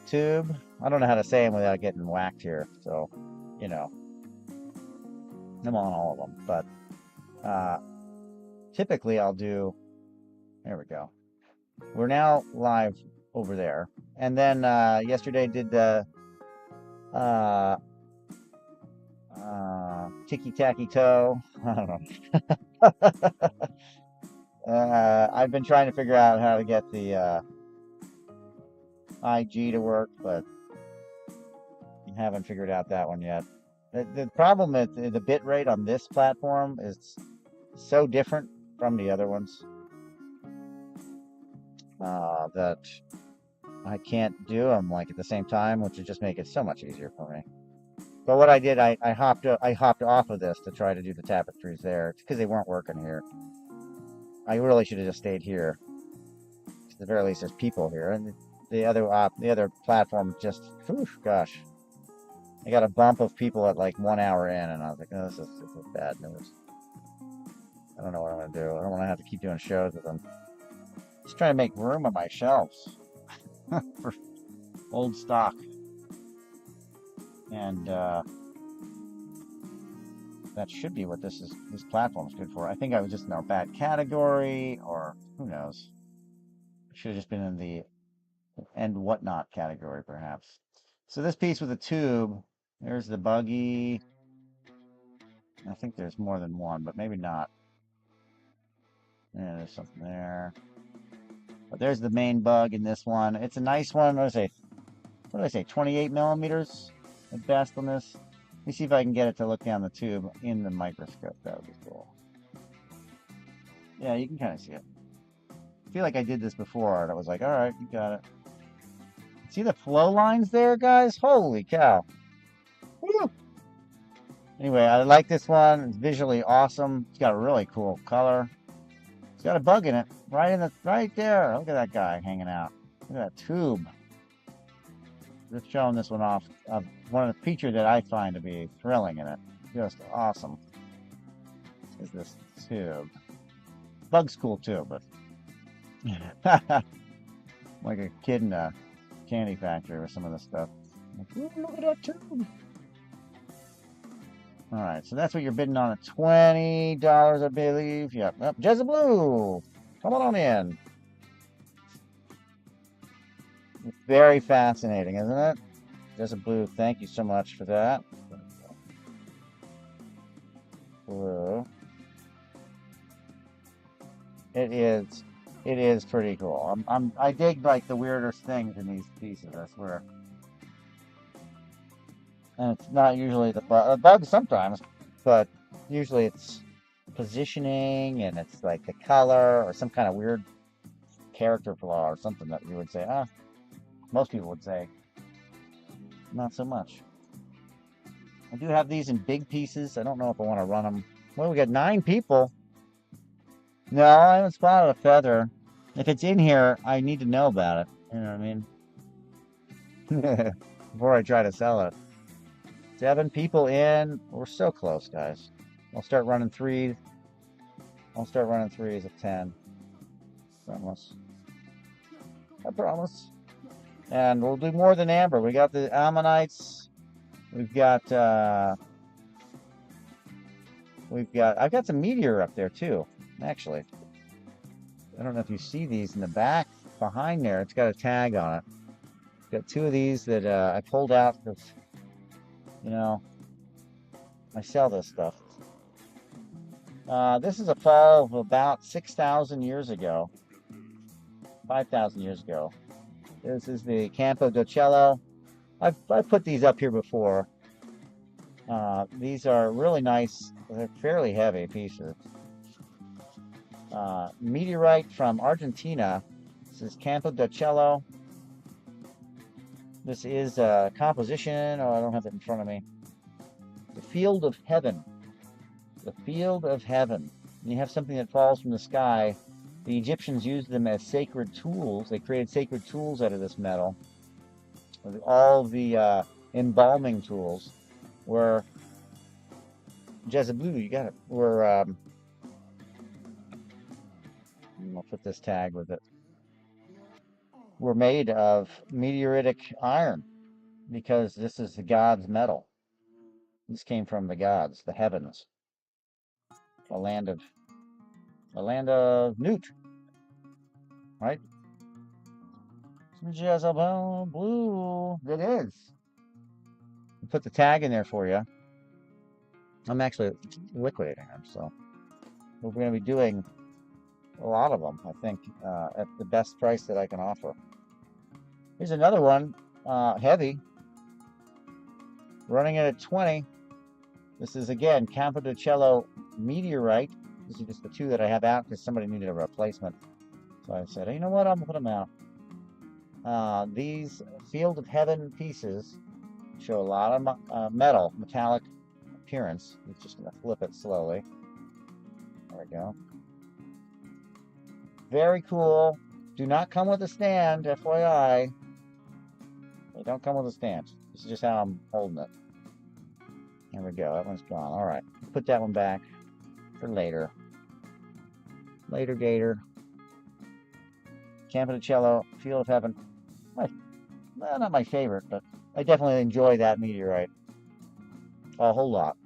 tube. I don't know how to say them without getting whacked here. So, you know, I'm on all of them. But typically I'll do, there we go. We're now live over there. And then yesterday did the uh, Tiki Tacky Toe. I don't know. I've been trying to figure out how to get the IG to work, but haven't figured out that one yet. The problem is the bit rate on this platform is so different from the other ones that I can't do them like at the same time, which would just make it so much easier for me. But what I did, I hopped off of this to try to do the tapestries there because they weren't working here. I really should have just stayed here. At the very least, there's people here, and the other platform just, whew, gosh, I got a bump of people at like 1 hour in, and I was like, oh, this is bad news. I don't know what I'm gonna do. I don't want to have to keep doing shows with them. Just trying to make room on my shelves for old stock, and that should be what this platform is good for. I think I was just in a bad category, or who knows. Should have just been in the and whatnot category, perhaps. So this piece with the tube, there's the buggy. I think there's more than one, but maybe not. Yeah, there's something there. But there's the main bug in this one. It's a nice one. What did I say? 28 millimeters at best on this. Let me see if I can get it to look down the tube in the microscope. That would be cool. Yeah, you can kind of see it. I feel like I did this before, and I was like, all right, you got it. See the flow lines there, guys? Holy cow. Woo! Anyway, I like this one. It's visually awesome. It's got a really cool color. It's got a bug in it, right there. Look at that guy hanging out. Look at that tube. Just showing this one off. One of the features that I find to be thrilling in it. Just awesome. Is this tube? Bug's cool too, but like a kid in a candy factory with some of this stuff. Like, ooh, look at that tube. All right, so that's what you're bidding on at $20, I believe. Yep. Oh, Jezeblu, come on in. Very fascinating, isn't it? Jezeblu, thank you so much for that. Blue. It is pretty cool. I dig like the weirdest things in these pieces, I swear. And it's not usually the bug sometimes, but usually it's positioning and it's like the color or some kind of weird character flaw or something that you would say, most people would say, not so much. I do have these in big pieces. I don't know if I want to run them. Well, we got 9 people. No, I haven't spotted a feather. If it's in here, I need to know about it. You know what I mean? Before I try to sell it. 7 people in. We're so close, guys. I'll start running 3s. I'll start running 3s at 10. Promise. I promise. And we'll do more than amber. We got the ammonites. I've got some meteor up there too, actually. I don't know if you see these in the back behind there. It's got a tag on it. Got 2 of these that I pulled out because, you know, I sell this stuff. This is a fall of about 6,000 years ago. 5,000 years ago. This is the Campo d'Ocello. I've put these up here before. These are really nice. They're fairly heavy pieces. Meteorite from Argentina. This is Campo d'Ocello. This is a composition. Oh, I don't have it in front of me. The Field of Heaven. The Field of Heaven. And you have something that falls from the sky. The Egyptians used them as sacred tools. They created sacred tools out of this metal. All the embalming tools were Jezeblu. You got it. I'll put this tag with it. were made of meteoritic iron because this is the gods' metal. This came from the gods, the heavens, a land of Newt, right? Jezebel Blue. It is. Put the tag in there for you. I'm actually liquidating them, so we're going to be doing a lot of them, I think, at the best price that I can offer. Here's another one, heavy, running at 20. This is, again, Campodocello Meteorite. These are just the two that I have out because somebody needed a replacement. So I said, you know what, I'm going to put them out. These Field of Heaven pieces show a lot of metallic appearance. It's just going to flip it slowly. There we go. Very cool. Do not come with a stand, FYI. They don't come with a stand. This is just how I'm holding it. There we go. That one's gone. All right. Put that one back for later. Later, Gator. Campodocello, Field of Heaven. Well, not my favorite, but I definitely enjoy that meteorite a whole lot.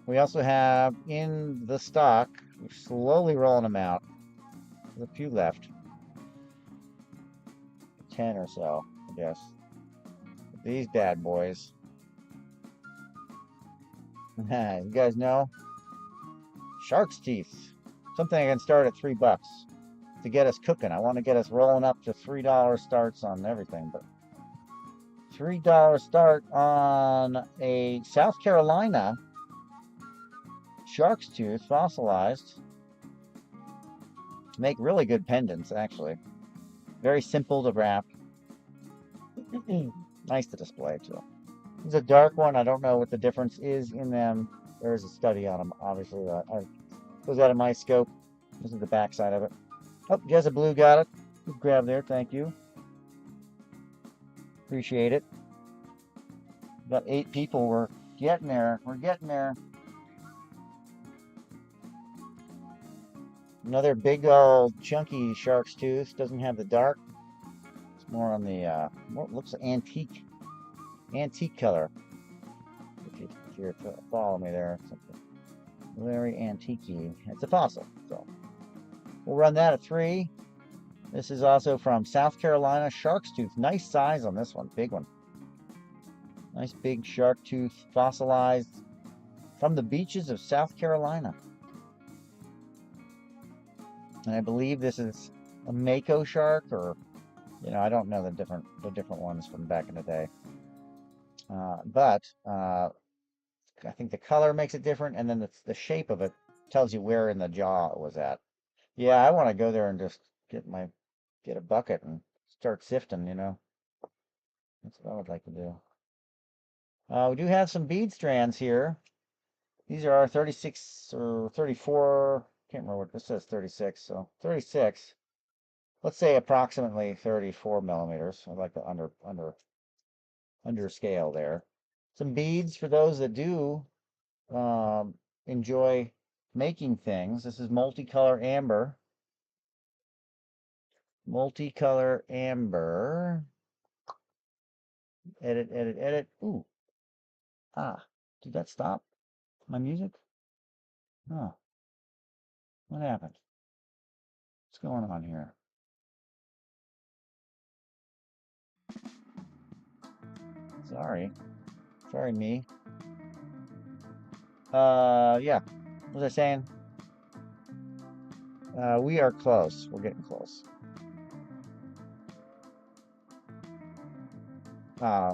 We also have in the stock, we're slowly rolling them out. There's a few left. 10 or so, I guess. These bad boys. You guys know? Shark's teeth. Something I can start at $3 to get us cooking. I want to get us rolling up to $3 starts on everything, but $3 start on a South Carolina shark's tooth, fossilized. Make really good pendants, actually. Very simple to wrap. Nice to display, too. It's a dark one. I don't know what the difference is in them. There is a study on them, obviously. Goes out of my scope. This is the back side of it. Oh, Jezza Blue got it. Good grab there. Thank you. Appreciate it. About 8 people. We're getting there. We're getting there. Another big old chunky shark's tooth. Doesn't have the dark. It's more on the what looks like antique color. If you're following me there, something very antique-y. It's a fossil, so we'll run that at 3. This is also from South Carolina shark's tooth. Nice size on this one, big one. Nice big shark tooth, fossilized from the beaches of South Carolina. And I believe this is a mako shark, or I don't know the different ones from back in the day. But I think the color makes it different, and then the shape of it tells you where in the jaw it was at. Yeah, I want to go there and just get a bucket and start sifting, That's what I would like to do. We do have some bead strands here. These are 36 or 34. Can't remember what this says. 36. So 36. Let's say approximately 34 millimeters. I'd like to under scale there. Some beads for those that do enjoy making things. This is multicolor amber. Multicolor amber. Edit, edit, edit. Ooh. Did that stop my music? Oh. What happened? What's going on here? Sorry. Sorry, me. Yeah. What was I saying? We are close. We're getting close.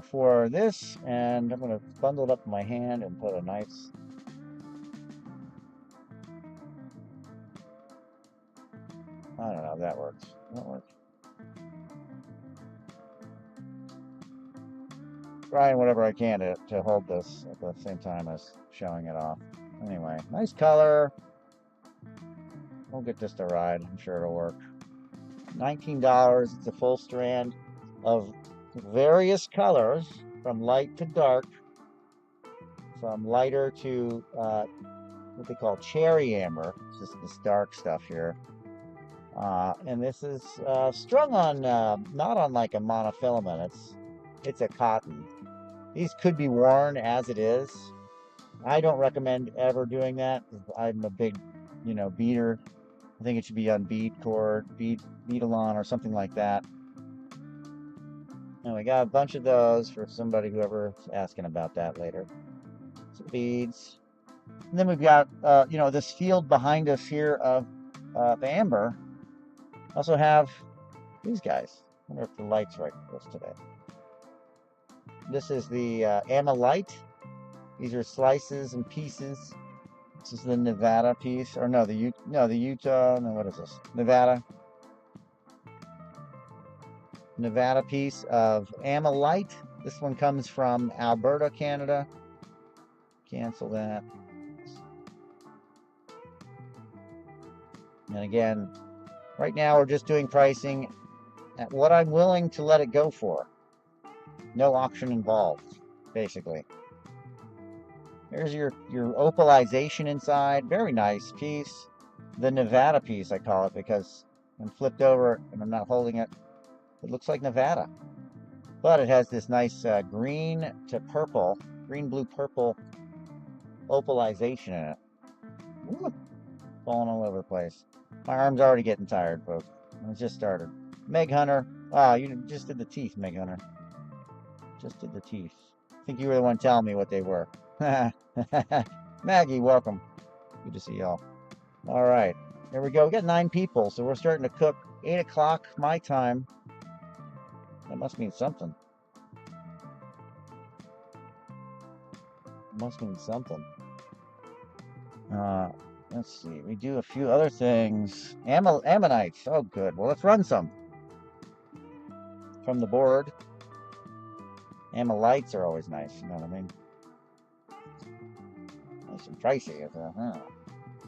For this, and I'm going to bundle it up in my hand and put a nice... I don't know if that works. That works. Trying whatever I can to hold this at the same time as showing it off. Anyway, nice color. We'll get this to ride. I'm sure it'll work. $19. It's a full strand of various colors, from light to dark, from lighter to what they call cherry amber. It's just this dark stuff here. And this is strung on not on like a monofilament. It's a cotton. These could be worn as it is. I don't recommend ever doing that. I'm a big, beater. I think it should be on bead cord, beadalon, or something like that. And we got a bunch of those for somebody whoever's asking about that later. Some beads. And then we've got, this field behind us here of amber. Also have these guys. I wonder if the light's right for us today. This is the Ammolite. These are slices and pieces. This is the Nevada piece, or no, the Utah. No, what is this? Nevada piece of Ammolite. This one comes from Alberta, Canada. Cancel that. And again, right now we're just doing pricing at what I'm willing to let it go for. No auction involved, basically. Here's your opalization inside. Very nice piece. The Nevada piece, I call it, because when flipped over and I'm not holding it, it looks like Nevada. But it has this nice green to purple, green, blue, purple opalization in it. Woo! Falling all over the place. My arm's already getting tired, folks. It just started. Meg Hunter. Wow, you just did the teeth, Meg Hunter. Just did the teeth. I think you were the one telling me what they were. Maggie, welcome. Good to see y'all. All right, there we go. We got 9 people, so we're starting to cook. 8 o'clock my time. That must mean something. Must mean something. Let's see. We do a few other things. Ammonites. Oh, good. Well, let's run some from the board. Ammolites are always nice. You know what I mean? Nice and pricey.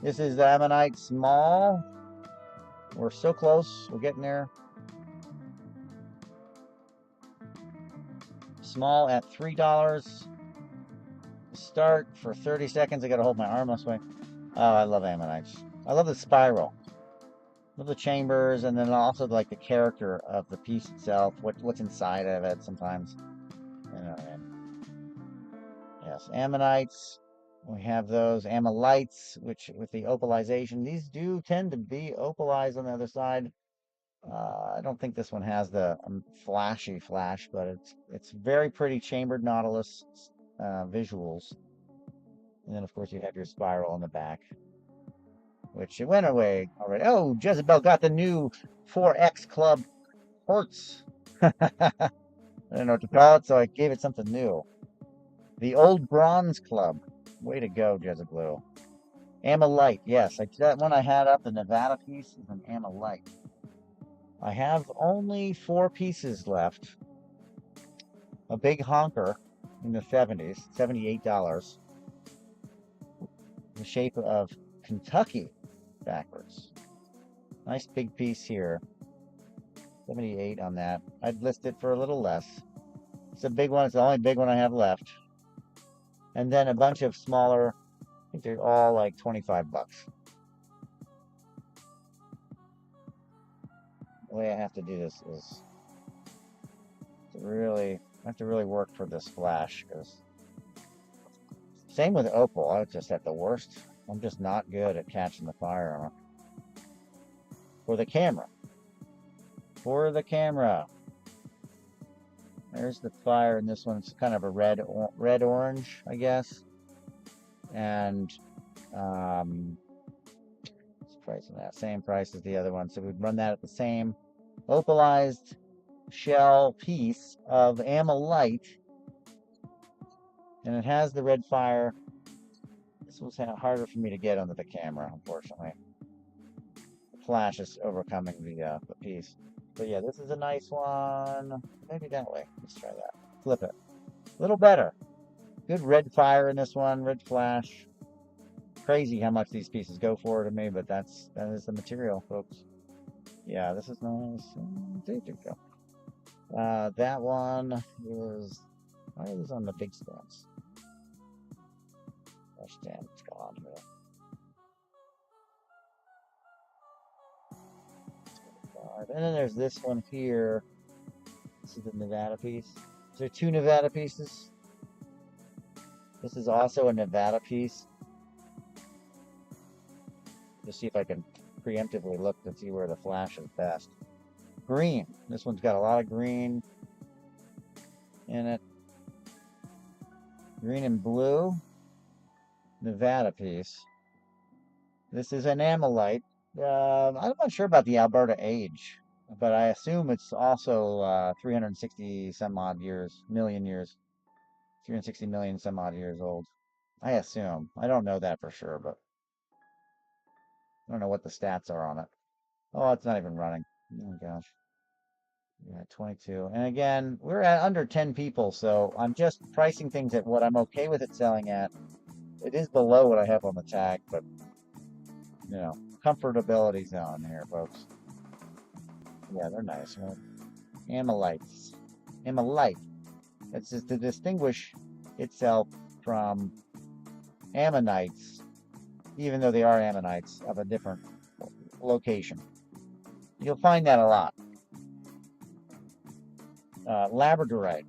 This is the Ammonite small. We're so close. We're getting there. Small at $3. Start for 30 seconds. I got to hold my arm this way. Oh, I love Ammonites. I love the spiral. I love the chambers, and then also like the character of the piece itself. What's inside of it sometimes. Yes, Ammonites. We have those Ammolites, which with the opalization, these do tend to be opalized on the other side. I don't think this one has the flashy flash, but it's very pretty chambered Nautilus visuals. And then of course you have your spiral on the back, which it went away already. Oh, Jezebel got the new 4X Club Quartz. I don't know what to call it, so I gave it something new. The Old Bronze Club. Way to go, Jezebel. Ammolite, yes. That one I had up, the Nevada piece, is an Ammolite. I have only 4 pieces left. A big honker in the 70s, $78. The shape of Kentucky backwards. Nice big piece here. 78 on that. I'd list it for a little less. It's a big one. It's the only big one I have left. And then a bunch of smaller. I think they're all like 25 bucks. The way I have to do this is I have to really work for this flash, because same with opal. I just at the worst. I'm just not good at catching the fire on it. For the camera. For the camera. There's the fire in this one. It's kind of a red orange, I guess. And it's pricing that same price as the other one. So we'd run that at the same opalized shell piece of Ammolite. And it has the red fire. This was harder for me to get onto the camera, unfortunately. The flash is overcoming the piece. But yeah, this is a nice one. Maybe that way. Let's try that. Flip it. A little better. Good red fire in this one. Red flash. Crazy how much these pieces go for to me, but that is the material, folks. Yeah, this is nice. There you go. That one is. Why are these on the big stands? Gosh damn, it's gone here. And then there's this one here. This is the Nevada piece. There are two Nevada pieces. This is also a Nevada piece. Just see if I can preemptively look to see where the flash is best. Green. This one's got a lot of green in it. Green and blue. Nevada piece. This is an amylite. I'm not sure about the Alberta age, but I assume it's also 360 some odd years, million years, 360 million some odd years old. I assume. I don't know that for sure, but I don't know what the stats are on it. Oh, it's not even running. Oh gosh. Yeah, 22. And again, we're at under 10 people, so I'm just pricing things at what I'm okay with it selling at. It is below what I have on the tag, but you know, comfortability zone here, folks. Yeah, they're nice. Right? Amylites. Amylite. It's just to distinguish itself from ammonites, even though they are ammonites of a different location. You'll find that a lot. Labradorite,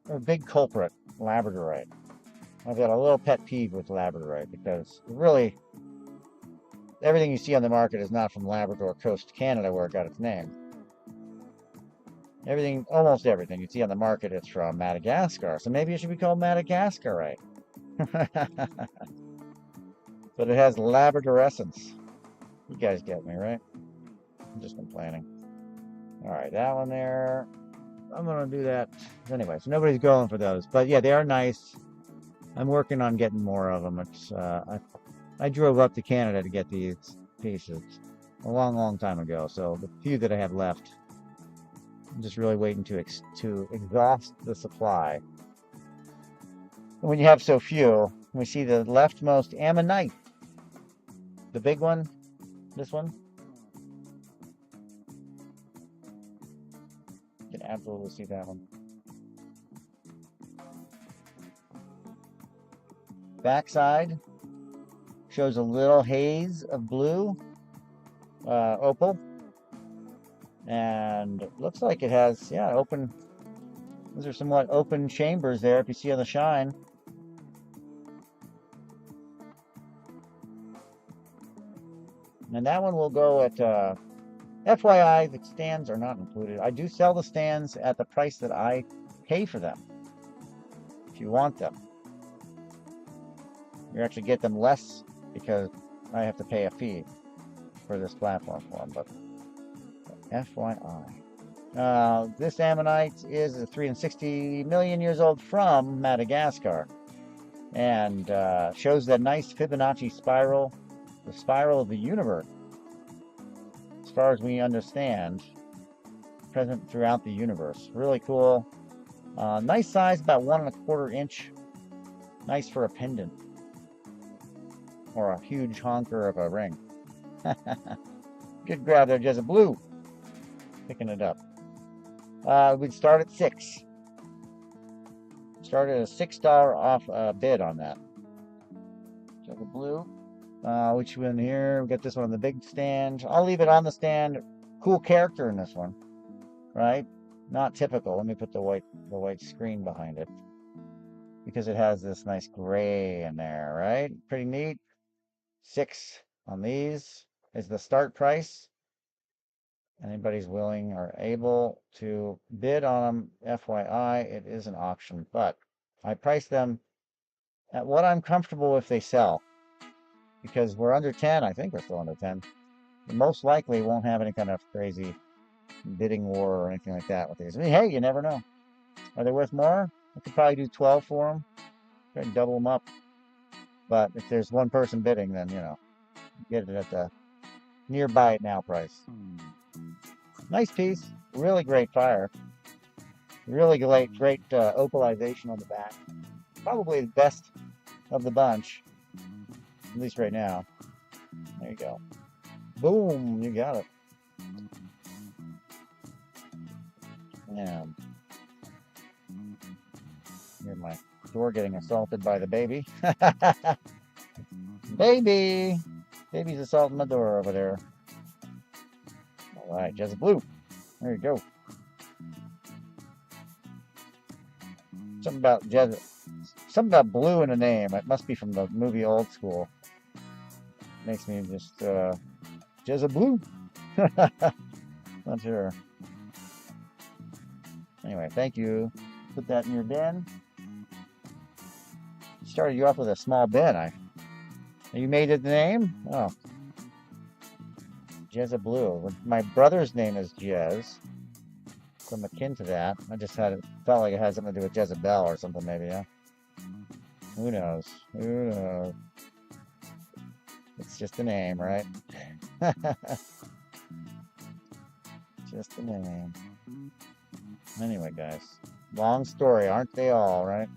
a big culprit, labradorite. I've got a little pet peeve with labradorite because really everything you see on the market is not from Labrador Coast, Canada, where it got its name. Everything, almost everything you see on the market is from Madagascar, so maybe it should be called Madagascarite. But it has labradorescence. You guys get me, right? I'm just complaining. All right, that one there. I'm gonna do that anyway. So nobody's going for those, but yeah, they are nice. I'm working on getting more of them. It's I drove up to Canada to get these pieces a long time ago. So the few that I have left, I'm just really waiting to exhaust the supply. And when you have so few, we see the leftmost ammonite, the big one, this one. You can absolutely see that one. Backside shows a little haze of blue, opal, and it looks like it has, yeah, open. Those are somewhat open chambers there, if you see on the shine. And that one will go at, FYI, the stands are not included. I do sell the stands at the price that I pay for them, if you want them. You actually get them less because I have to pay a fee for this platform for them, but FYI. This ammonite is 360 million years old from Madagascar, and shows that nice Fibonacci spiral, the spiral of the universe, as far as we understand, present throughout the universe. Really cool. Nice size, about 1¼ inch. Nice for a pendant or a huge honker of a ring. Good grab there, Jezza Blue. Picking it up. We'd start at 6. Started a $6 off bid on that. Jezza Blue. Which one here? We got this one on the big stand. I'll leave it on the stand. Cool character in this one, right? Not typical. Let me put the white screen behind it because it has this nice gray in there, right? Pretty neat. 6 on these is the start price. Anybody's willing or able to bid on them, FYI, it is an auction, but I price them at what I'm comfortable if they sell. Because we're under 10, I think we're still under 10. We most likely won't have any kind of crazy bidding war or anything like that with these. I mean, hey, you never know. Are they worth more? I could probably do 12 for them. Try and double them up. But if there's one person bidding, then, you know, get it at the nearby it now price. Nice piece. Really great fire. Really great opalization on the back. Probably the best of the bunch. At least right now. There you go. Boom, you got it. And here's my door getting assaulted by the baby. Baby! Baby's assaulting my door over there. Alright, Jezza Blue. There you go. Something about something about blue in the name. It must be from the movie Old School. Makes me just Jezza Blue. Not sure. Anyway, thank you. Put that in your bin. Started you off with a small bin. You made it the name? Oh, Jezza Blue. My brother's name is Jez. So I'm akin to that. I just felt like it had something to do with Jezebel or something, maybe, yeah. Who knows? Who knows? It's just a name, right? Just a name. Anyway, guys. Long story, aren't they all, right?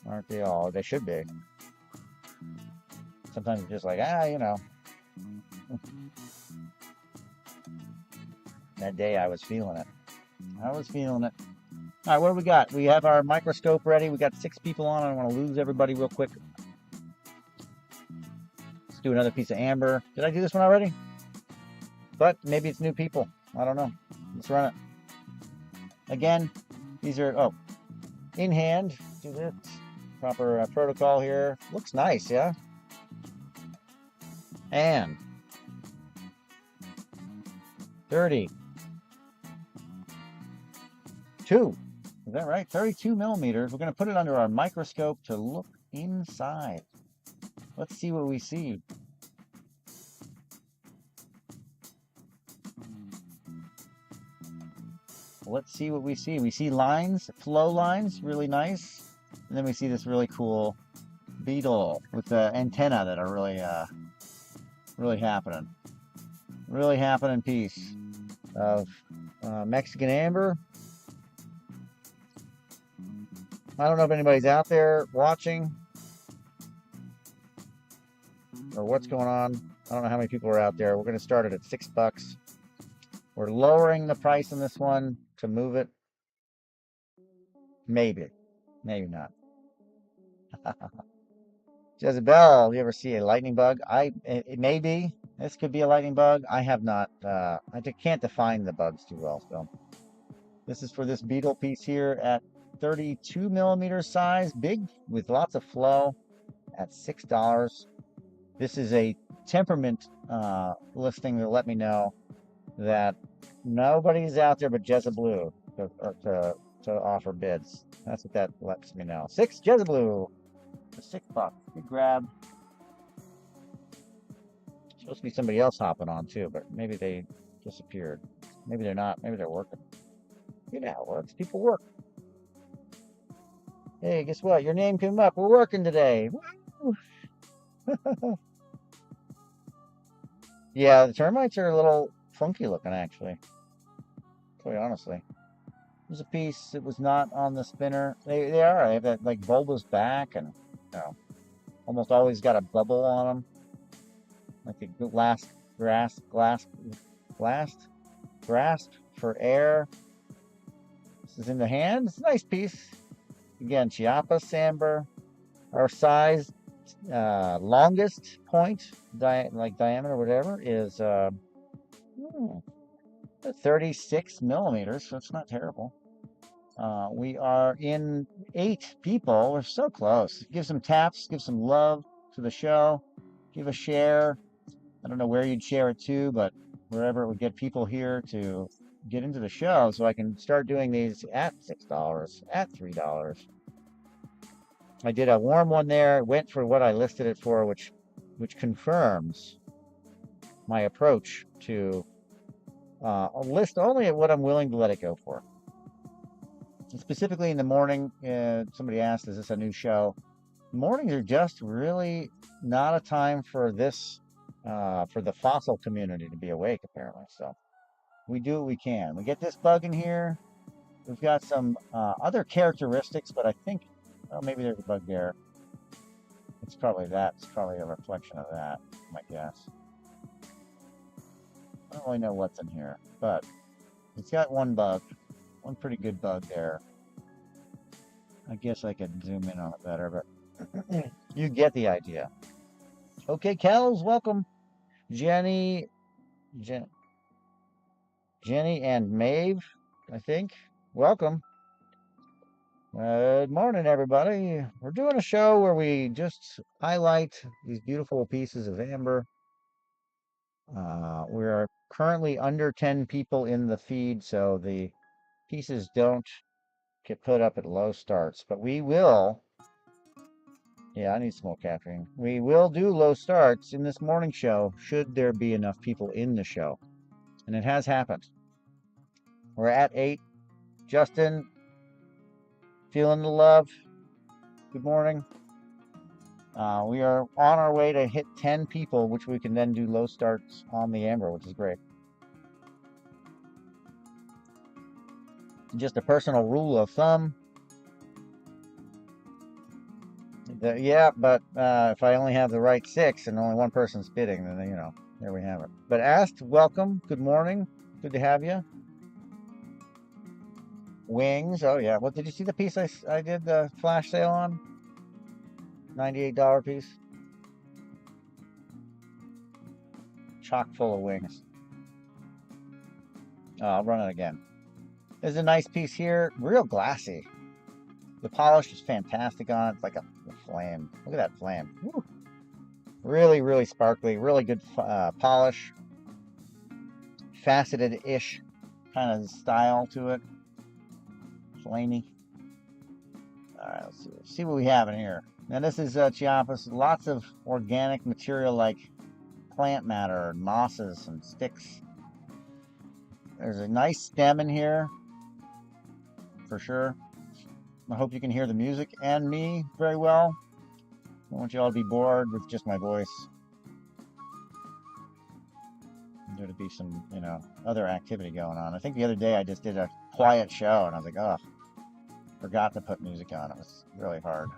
Aren't they all? They should be. Sometimes it's just like, you know. That day I was feeling it. I was feeling it. All right, what do we got? We have our microscope ready. We got 6 people on. I don't want to lose everybody real quick. Let's do another piece of amber. Did I do this one already? But maybe it's new people. I don't know. Let's run it. Again, these are, in hand. Do this. Proper protocol here. Looks nice, yeah? And 32. Is that right? 32 millimeters. We're going to put it under our microscope to look inside. Let's see what we see. Let's see what we see. We see lines, flow lines, really nice. And then we see this really cool beetle with the antenna that are really happening. Really happening piece of Mexican amber. I don't know if anybody's out there watching or what's going on. I don't know how many people are out there. We're going to start it at $6. We're lowering the price on this one to move it. Maybe. Maybe not. Jezebel, you ever see a lightning bug? It may be. This could be a lightning bug. I have not. I can't define the bugs too well. So this is for this beetle piece here at 32 millimeter size, big with lots of flow at $6. This is a temperament listing to let me know that nobody's out there but Jezza Blue to offer bids. That's what that lets me know. 6 Jezza Blue for $6. Good grab. Supposed to be somebody else hopping on too, but maybe they disappeared. Maybe they're not. Maybe they're working. You know how it works. People work. Hey, guess what? Your name came up. We're working today. Yeah, the termites are a little funky looking, actually. Quite honestly. There's a piece that was not on the spinner. They are. They have that like bulbous back, and you know, almost always got a bubble on them, like a grasp for air. This is in the hand. It's a nice piece. Again, Chiapas amber. Our size, longest point, diameter, whatever, is 36 millimeters, so it's not terrible. We are in 8 people. We're so close. Give some taps, give some love to the show. Give a share. I don't know where you'd share it to, but wherever it would get people here to get into the show so I can start doing these at $6, at $3. I did a warm one there. Went for what I listed it for, which confirms my approach to list only at what I'm willing to let it go for. And specifically in the morning, somebody asked, is this a new show? Mornings are just really not a time for this, for the fossil community to be awake, apparently. So we do what we can. We get this bug in here. We've got some other characteristics, but I think, well, maybe there's a bug there. It's probably that. It's probably a reflection of that, my guess. I don't really know what's in here, but it's got one bug, one pretty good bug there. I guess I could zoom in on it better, but you get the idea. Okay, Kels, welcome. Jen, Jenny and Maeve, I think. Welcome. Good morning, everybody. We're doing a show where we just highlight these beautiful pieces of amber. We are currently under 10 people in the feed, so the pieces don't get put up at low starts, but we will. Yeah, I need some more caffeine. We will do low starts in this morning show should there be enough people in the show. And it has happened. We're at 8. Justin, feeling the love. Good morning. We are on our way to hit 10 people, which we can then do low starts on the amber, which is great. Just a personal rule of thumb. Yeah, but if I only have the right 6 and only one person's bidding, then, you know, there we have it. But asked, welcome. Good morning. Good to have you. Wings. Oh, yeah. What did you see the piece I did the flash sale on? $98 piece. Chock full of wings. I'll run it again. There's a nice piece here. Real glassy. The polish is fantastic on it. It's like a flame. Look at that flame. Woo. Really, really sparkly. Really good polish. Faceted-ish kind of style to it. Flamey. All right, let's see what we have in here. Now this is Chiapas. Lots of organic material like plant matter, and mosses, and sticks. There's a nice stem in here, for sure. I hope you can hear the music and me very well. I don't want you all to be bored with just my voice. There to be some, you know, other activity going on. I think the other day I just did a quiet show and I was like, oh, forgot to put music on. It was really hard.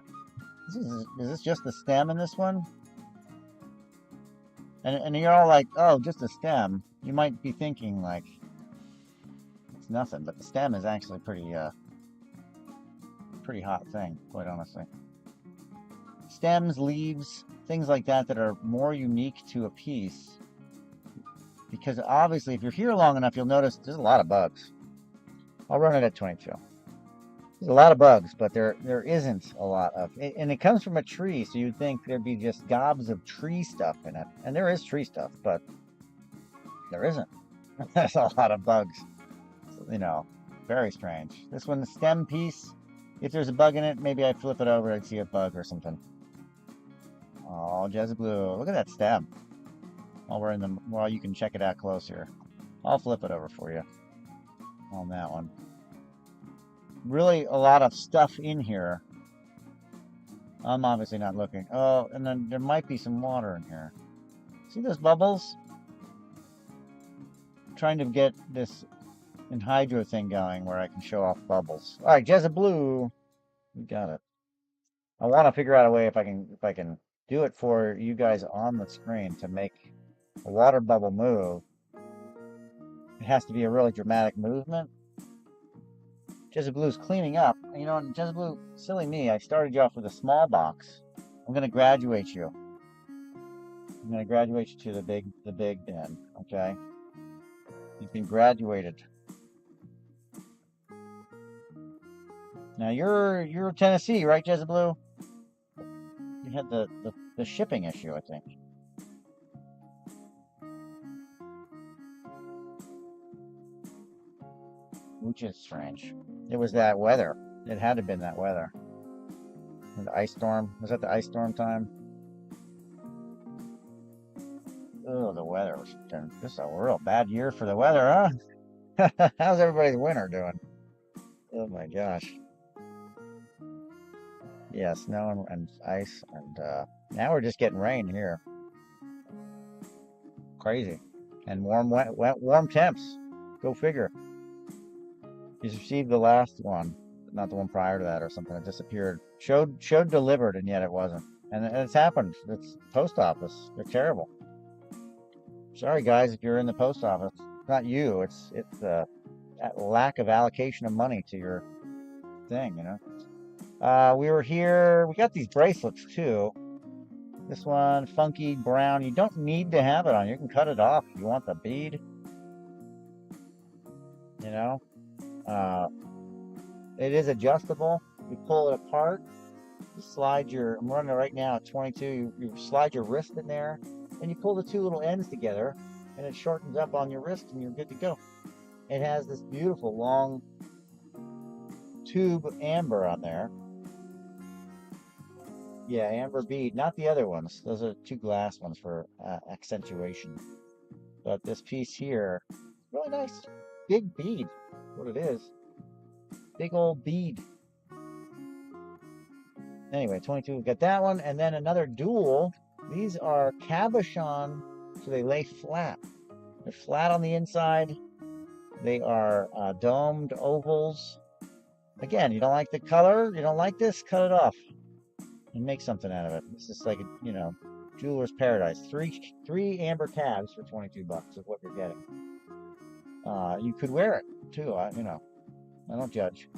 Is this just the stem in this one? And you're all like, oh, just a stem. You might be thinking like it's nothing, but the stem is actually pretty hot thing, quite honestly. Stems, leaves, things like that are more unique to a piece. Because obviously, if you're here long enough, you'll notice there's a lot of bugs. I'll run it at 22. There's a lot of bugs, but there isn't a lot of, and it comes from a tree, so you'd think there'd be just gobs of tree stuff in it. And there is tree stuff, but there isn't. There's a lot of bugs. You know, very strange. This one, the stem piece, if there's a bug in it, maybe I flip it over and see a bug or something. Oh, Jezeblu, look at that stem. While you can check it out close here. I'll flip it over for you on that one. Really a lot of stuff in here. I'm obviously not looking. Oh, and then there might be some water in here. See those bubbles? I'm trying to get this anhydro thing going where I can show off bubbles. All right, Jezeblu, we got it. I want to figure out a way if I can do it for you guys on the screen to make a water bubble move. It has to be a really dramatic movement. Jezeblu's cleaning up. You know, Jezeblu, silly me, I started you off with a small box. I'm going to graduate you. I'm going to graduate you to the big den, okay? You've been graduated. Now you're Tennessee, right, Jezeblu? You had the shipping issue, I think. Which is strange. It was that weather. It had to have been that weather. The ice storm. Was that the ice storm time? Oh, the weather was. This is a real bad year for the weather, huh? How's everybody's winter doing? Oh my gosh. Yeah, snow and ice, and now we're just getting rain here. Crazy. And warm temps. Go figure. He's received the last one, not the one prior to that or something. It disappeared. Showed delivered, and yet it wasn't. And it's happened. It's post office. They're terrible. Sorry, guys, if you're in the post office. It's not you. It's that lack of allocation of money to your thing, you know. We were here. We got these bracelets, too. This one, funky brown. You don't need to have it on. You can cut it off if you want the bead. you know. Uh, it is adjustable. You pull it apart. You slide your, I'm running it right now at 22. You slide your wrist in there, and you pull the two little ends together, and it shortens up on your wrist, and you're good to go. It has this beautiful long tube amber on there. Yeah, amber bead, not the other ones. Those are two glass ones for accentuation. But this piece here, really nice, big bead. What it is, big old bead. Anyway, 22, we've got that one, and then another dual. These are cabochon, so they lay flat. They're flat on the inside. They are domed ovals. Again, you don't like the color, you don't like this, cut it off and make something out of it. This is like a, you know, jeweler's paradise. Three amber tabs for 22 bucks is what you're getting. You could wear it too. You know, I don't judge.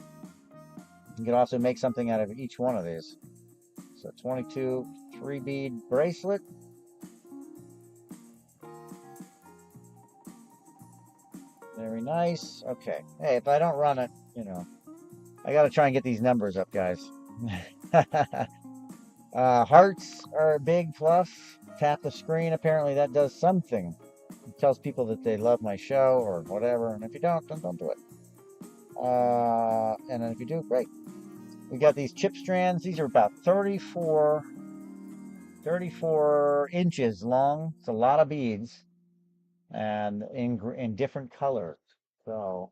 You can also make something out of each one of these. So 22 3-bead bracelet. Very nice. Okay. Hey, if I don't run it, you know, I got to try and get these numbers up, guys. Hearts are a big plus. Tap the screen. Apparently that does something. It tells people that they love my show or whatever. And if you don't, then don't do it. And then if you do, great. We got these chip strands. These are about 34 inches long. It's a lot of beads, and in different colors. So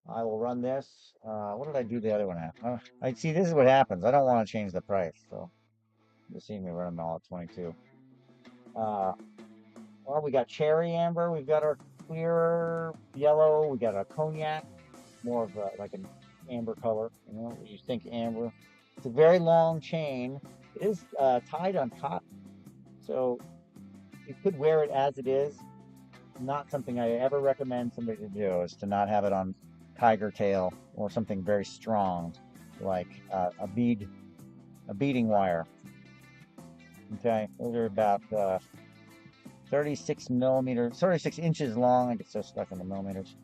I will run this. What did I do the other one at? I see. This is what happens. I don't want to change the price. So you're seeing me run them all at 22. Well, we got cherry amber. We've got our clear yellow. We got a cognac, more of like an amber color. You know, you think amber. It's a very long chain. It is tied on cotton, so you could wear it as it is. Not something I ever recommend somebody to do, is to not have it on tiger tail or something very strong, like a beading wire. Okay, those are about 36 inches long. I get so stuck in the millimeters.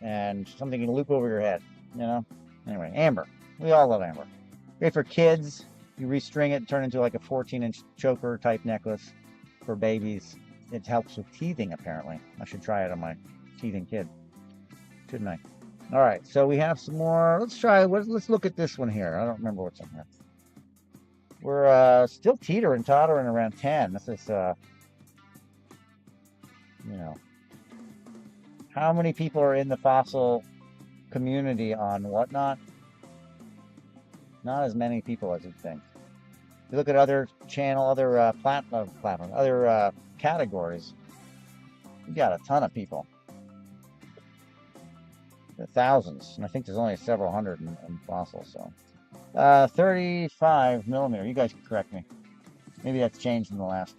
And something you can loop over your head, you know? Anyway, amber. We all love amber. Great for kids. You restring it, turn it into like a 14-inch choker type necklace for babies. It helps with teething, apparently. I should try it on my teething kid, shouldn't I? All right, so we have some more. Let's look at this one here. I don't remember what's on here. We're still tottering around 10. This is, you know, how many people are in the fossil community on Whatnot? Not as many people as you'd think. You look at other other categories. You got a ton of people, thousands, and I think there's only several hundred in fossils. So, 35 millimeter. You guys can correct me. Maybe that's changed in the last,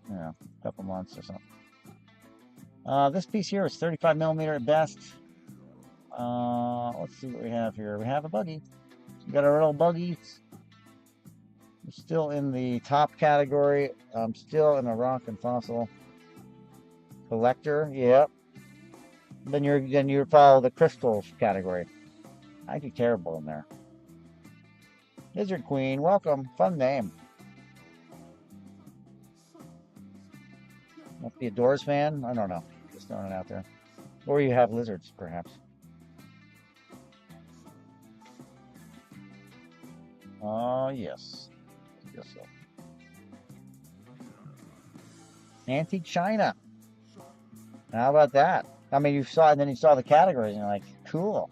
you know, couple months or something. This piece here is 35 millimeter at best. Let's see what we have here. We have a buggy. We got our little buggies. I'm still in the top category. I'm still in a rock and fossil collector. Yep. Then you follow the crystals category. I do terrible in there. Lizard Queen, welcome. Fun name. Must be a Doors fan. I don't know. Just throwing it out there. Or you have lizards, perhaps. Yes. Guess so. Antique China. How about that? I mean, you saw the categories, and you're like, cool.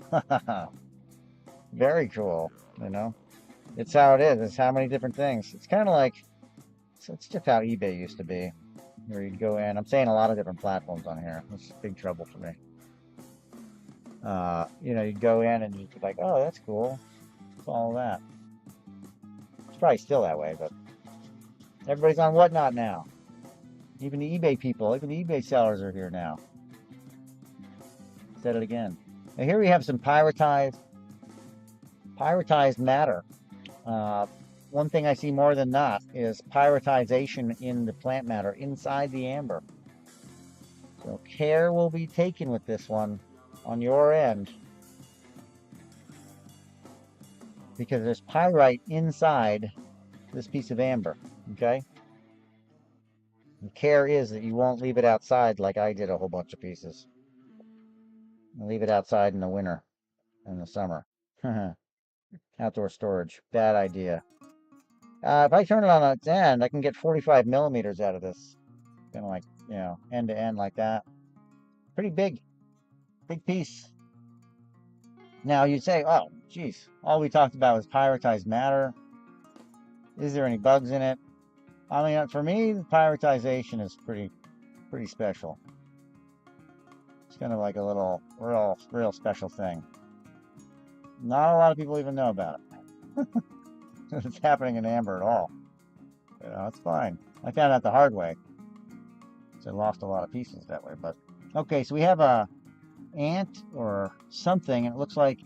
Very cool, you know? It's how it is. It's how many different things. It's kind of like, it's just how eBay used to be, where you'd go in. I'm saying a lot of different platforms on here. It's big trouble for me. You know, you'd go in and you'd be like, oh, that's cool. What's all that? It's probably still that way, but everybody's on Whatnot now. Even the eBay people, even the eBay sellers are here now. Said it again. Now here we have some pyritized matter. One thing I see more than not is pyritization in the plant matter inside the amber. So care will be taken with this one. on your end because there's pyrite inside this piece of amber. Okay? The care is that you won't leave it outside like I did a whole bunch of pieces. Leave it outside in the winter and the summer. Outdoor storage. Bad idea. If I turn it on its end, I can get 45 millimeters out of this. Kind of like, end to end like that. Pretty big. Big piece. Now you'd say, oh, geez, all we talked about was pyritized matter. Is there any bugs in it? I mean, for me, the pyritization is pretty special. It's kind of like a little real special thing. Not a lot of people even know about it. It's happening in amber at all. It's fine. I found out the hard way. So I lost a lot of pieces that way. But okay, so we have a ant or something, and it looks like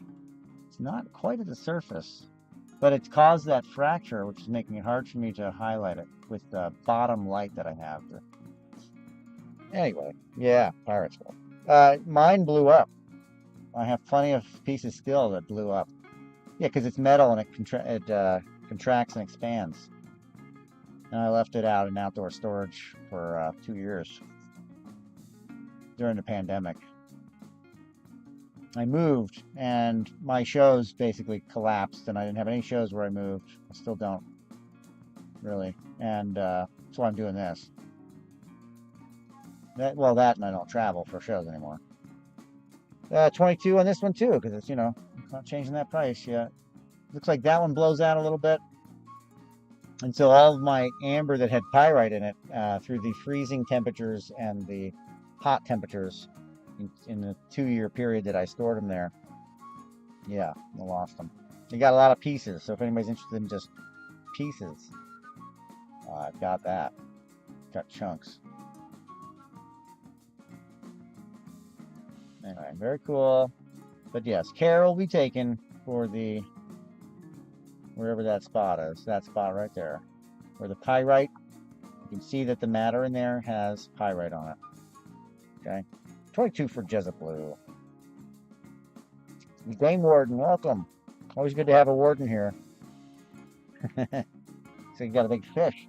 it's not quite at the surface, but it's caused that fracture, which is making it hard for me to highlight it with the bottom light that I have. Anyway, yeah, pirate's fault. Mine blew up. I have plenty of pieces still that blew up. Yeah, because it's metal and it contracts and expands. And I left it out in outdoor storage for 2 years during the pandemic. I moved and my shows basically collapsed, and I didn't have any shows where I moved. I still don't really, and that's why I'm doing this. That and I don't travel for shows anymore. 22 on this one too, because it's it's not changing that price yet. Looks like that one blows out a little bit. And so all of my amber that had pyrite in it, through the freezing temperatures and the hot temperatures in the 2-year period that I stored them there, yeah, I lost them. You got a lot of pieces, so if anybody's interested in just pieces, I've got that. Got chunks. Anyway, very cool. But yes, care will be taken for the wherever that spot is. That spot right there. Where the pyrite, you can see that the matter in there has pyrite on it. Okay. 22 for Jessup Blue. Game Warden, welcome. Always good to have a warden here. So you got a big fish.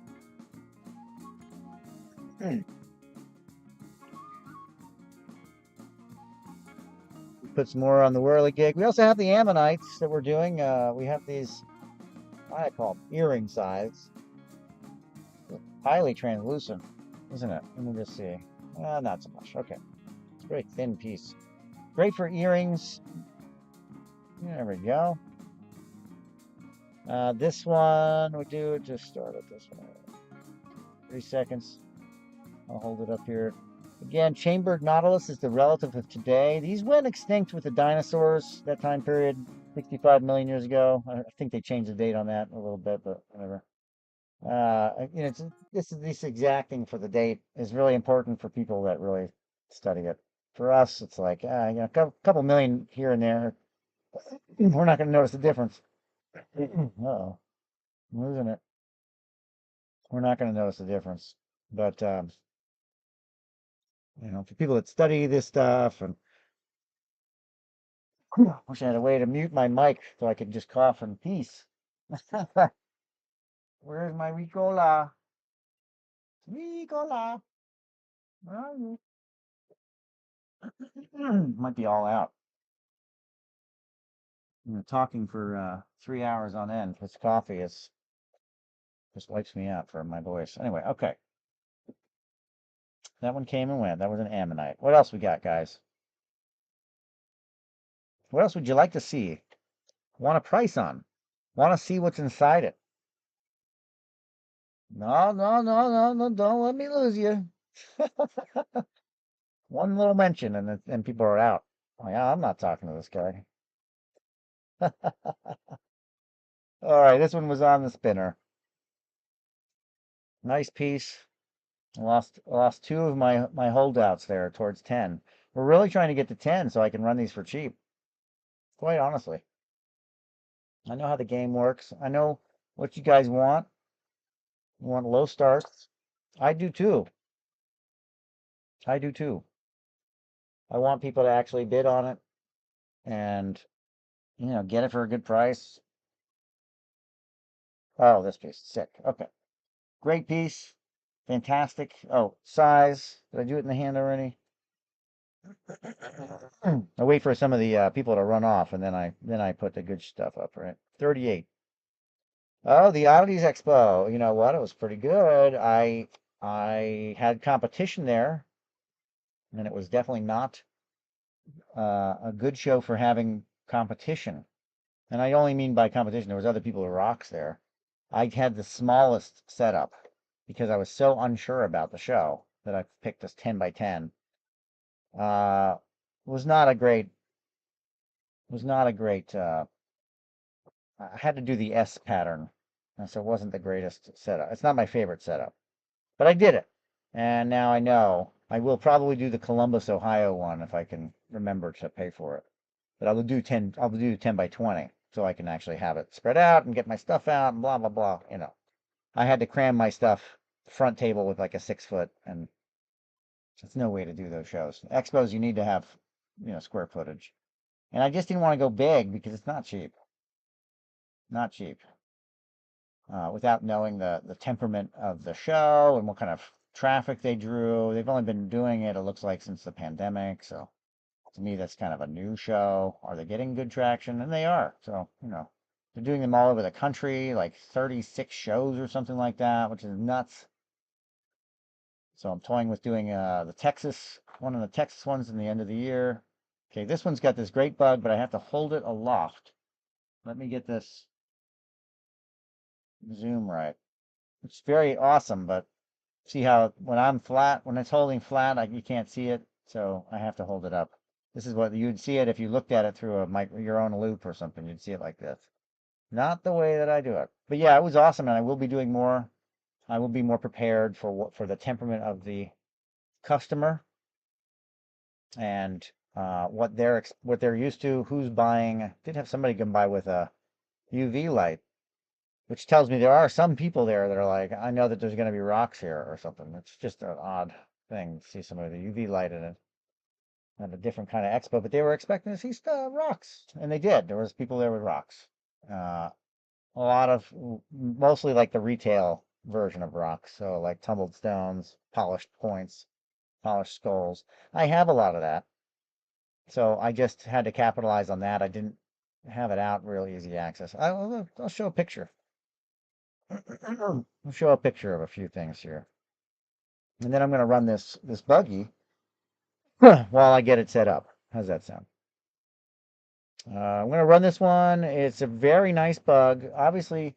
Put some more on the whirligig. We also have the ammonites that we're doing. We have these, what I call them, earring size. Highly translucent, isn't it? Let me just see. Not so much. Okay. It's a very thin piece. Great for earrings. There we go. This one, we do just start at this one. 3 seconds. I'll hold it up here. Again, chambered nautilus is the relative of today. These went extinct with the dinosaurs, that time period, 65 million years ago. I think they changed the date on that a little bit, but whatever. This exacting for the date is really important for people that really study it. For us, it's like, a couple million here and there. We're not going to notice the difference. Uh-oh, I'm losing it. We're not going to notice the difference. But, for people that study this stuff, and wish I had a way to mute my mic so I could just cough in peace. Where's my Ricola? Ricola. Where are you? Might be all out. Talking for 3 hours on end. This coffee just wipes me out for my voice. Anyway, okay. That one came and went. That was an ammonite. What else we got, guys? What else would you like to see? Want a price on? Want to see what's inside it? No, no, no, no, no, don't let me lose you. One little mention and people are out. Oh, yeah, I'm not talking to this guy. All right, this one was on the spinner. Nice piece. I lost 2 of my holdouts there towards 10. We're really trying to get to 10 so I can run these for cheap. Quite honestly. I know how the game works. I know what you guys want. You want low starts. I do too. I do too. I want people to actually bid on it and, get it for a good price. Oh, this piece, sick. Okay. Great piece. Fantastic. Oh, size. Did I do it in the hand already? I wait for some of the people to run off, and then I put the good stuff up, right? 38. Oh, the Oddities Expo. You know what? It was pretty good. I had competition there, and it was definitely not a good show for having competition. And I only mean by competition, there was other people with rocks there. I had the smallest setup because I was so unsure about the show that I picked this 10 by 10. Uh, was not a great was not a great I had to do the S pattern, and so it wasn't the greatest setup. It's not my favorite setup, but I did it, and now I know I will probably do the Columbus, Ohio one if I can remember to pay for it. But I will do 10. I will do 10 by 20, so I can actually have it spread out and get my stuff out and blah blah blah. I had to cram my stuff front table with like a 6 foot, and there's no way to do those shows. Expos you need to have square footage, and I just didn't want to go big because it's not cheap, not cheap. Without knowing the temperament of the show and what kind of traffic they drew. They've only been doing it looks like, since the pandemic. So to me, that's kind of a new show. Are they getting good traction? And they are. So, they're doing them all over the country, like 36 shows or something like that, which is nuts. So I'm toying with doing one of the Texas ones in the end of the year. Okay, this one's got this great bug, but I have to hold it aloft. Let me get this zoom right. It's very awesome, but see how when it's holding flat, you can't see it, so I have to hold it up. This is what you'd see it if you looked at it through your own loop or something. You'd see it like this. Not the way that I do it. But yeah, it was awesome, and I will be doing more. I will be more prepared for the temperament of the customer and what they're used to, who's buying. I did have somebody come by with a UV light, which tells me there are some people there that are like, I know that there's going to be rocks here or something. It's just an odd thing to see somebody with a UV light in it at a different kind of expo, but they were expecting to see rocks, and they did. There was people there with rocks. Uh, a lot of mostly like the retail version of rocks, so like tumbled stones, polished points, polished skulls. I have a lot of that, so I just had to capitalize on that. I didn't have it out real easy access. I'll show a picture. I'll show a picture of a few things here. And then I'm going to run this buggy while I get it set up. How's that sound? I'm going to run this one. It's a very nice bug. Obviously,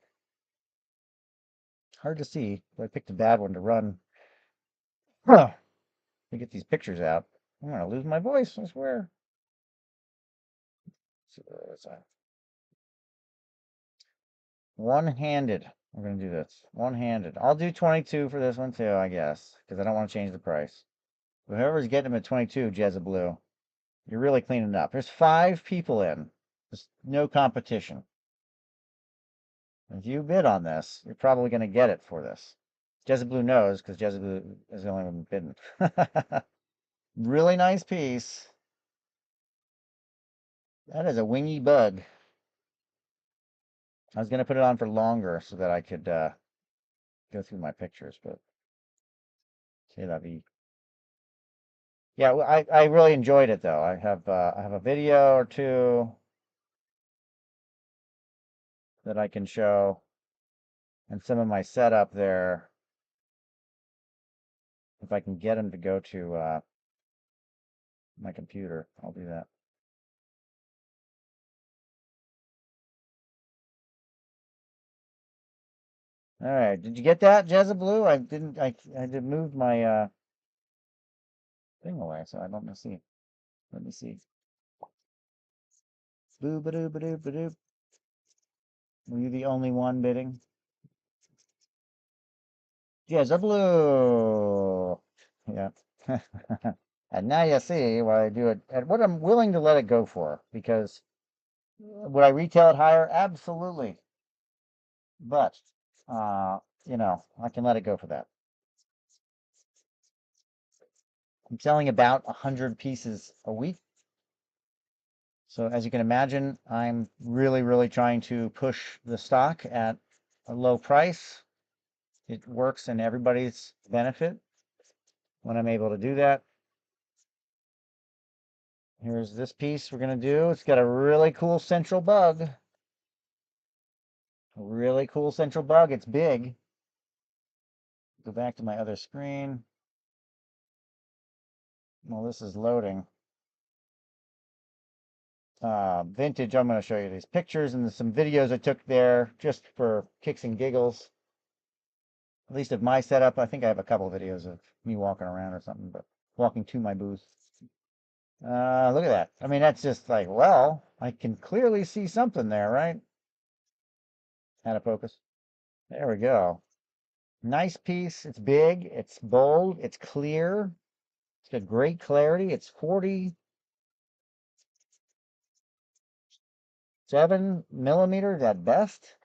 hard to see, but I picked a bad one to run. Let me get these pictures out. I'm going to lose my voice, I swear. So, one-handed. We're going to do this. One-handed. I'll do 22 for this one too, I guess, because I don't want to change the price. Whoever's getting them at 22, Jezza you're really cleaning up. There's 5 people in. There's no competition. If you bid on this, you're probably going to get it for this. Jezza knows because Jezza is the only one bidding. Really nice piece. That is a wingy bug. I was going to put it on for longer so that I could go through my pictures, but say that be. Yeah, I really enjoyed it though. I have a video or two that I can show, and some of my setup there. If I can get them to go to my computer, I'll do that. All right, did you get that, Jezza? I didn't. I did move my thing away, so I don't know. See. Let me see. Boo ba doo ba doo ba doo. Were you the only one bidding? Jezza Yeah. And now you see why I do it and what I'm willing to let it go for, because would I retail it higher? Absolutely. But I can let it go for that. I'm selling about 100 pieces a week. So as you can imagine, I'm really, really trying to push the stock at a low price. It works in everybody's benefit when I'm able to do that. Here's this piece we're going to do. It's got a really cool central bug. A really cool central bug. It's big. Go back to my other screen. Well, this is loading. Vintage, I'm going to show you these pictures and some videos I took there just for kicks and giggles. At least of my setup. I think I have a couple of videos of me walking around or something, but walking to my booth. Look at that. I mean, that's just like, well, I can clearly see something there, right? Out of focus. There we go. Nice piece. It's big. It's bold. It's clear. It's got great clarity. It's 47 millimeters at best.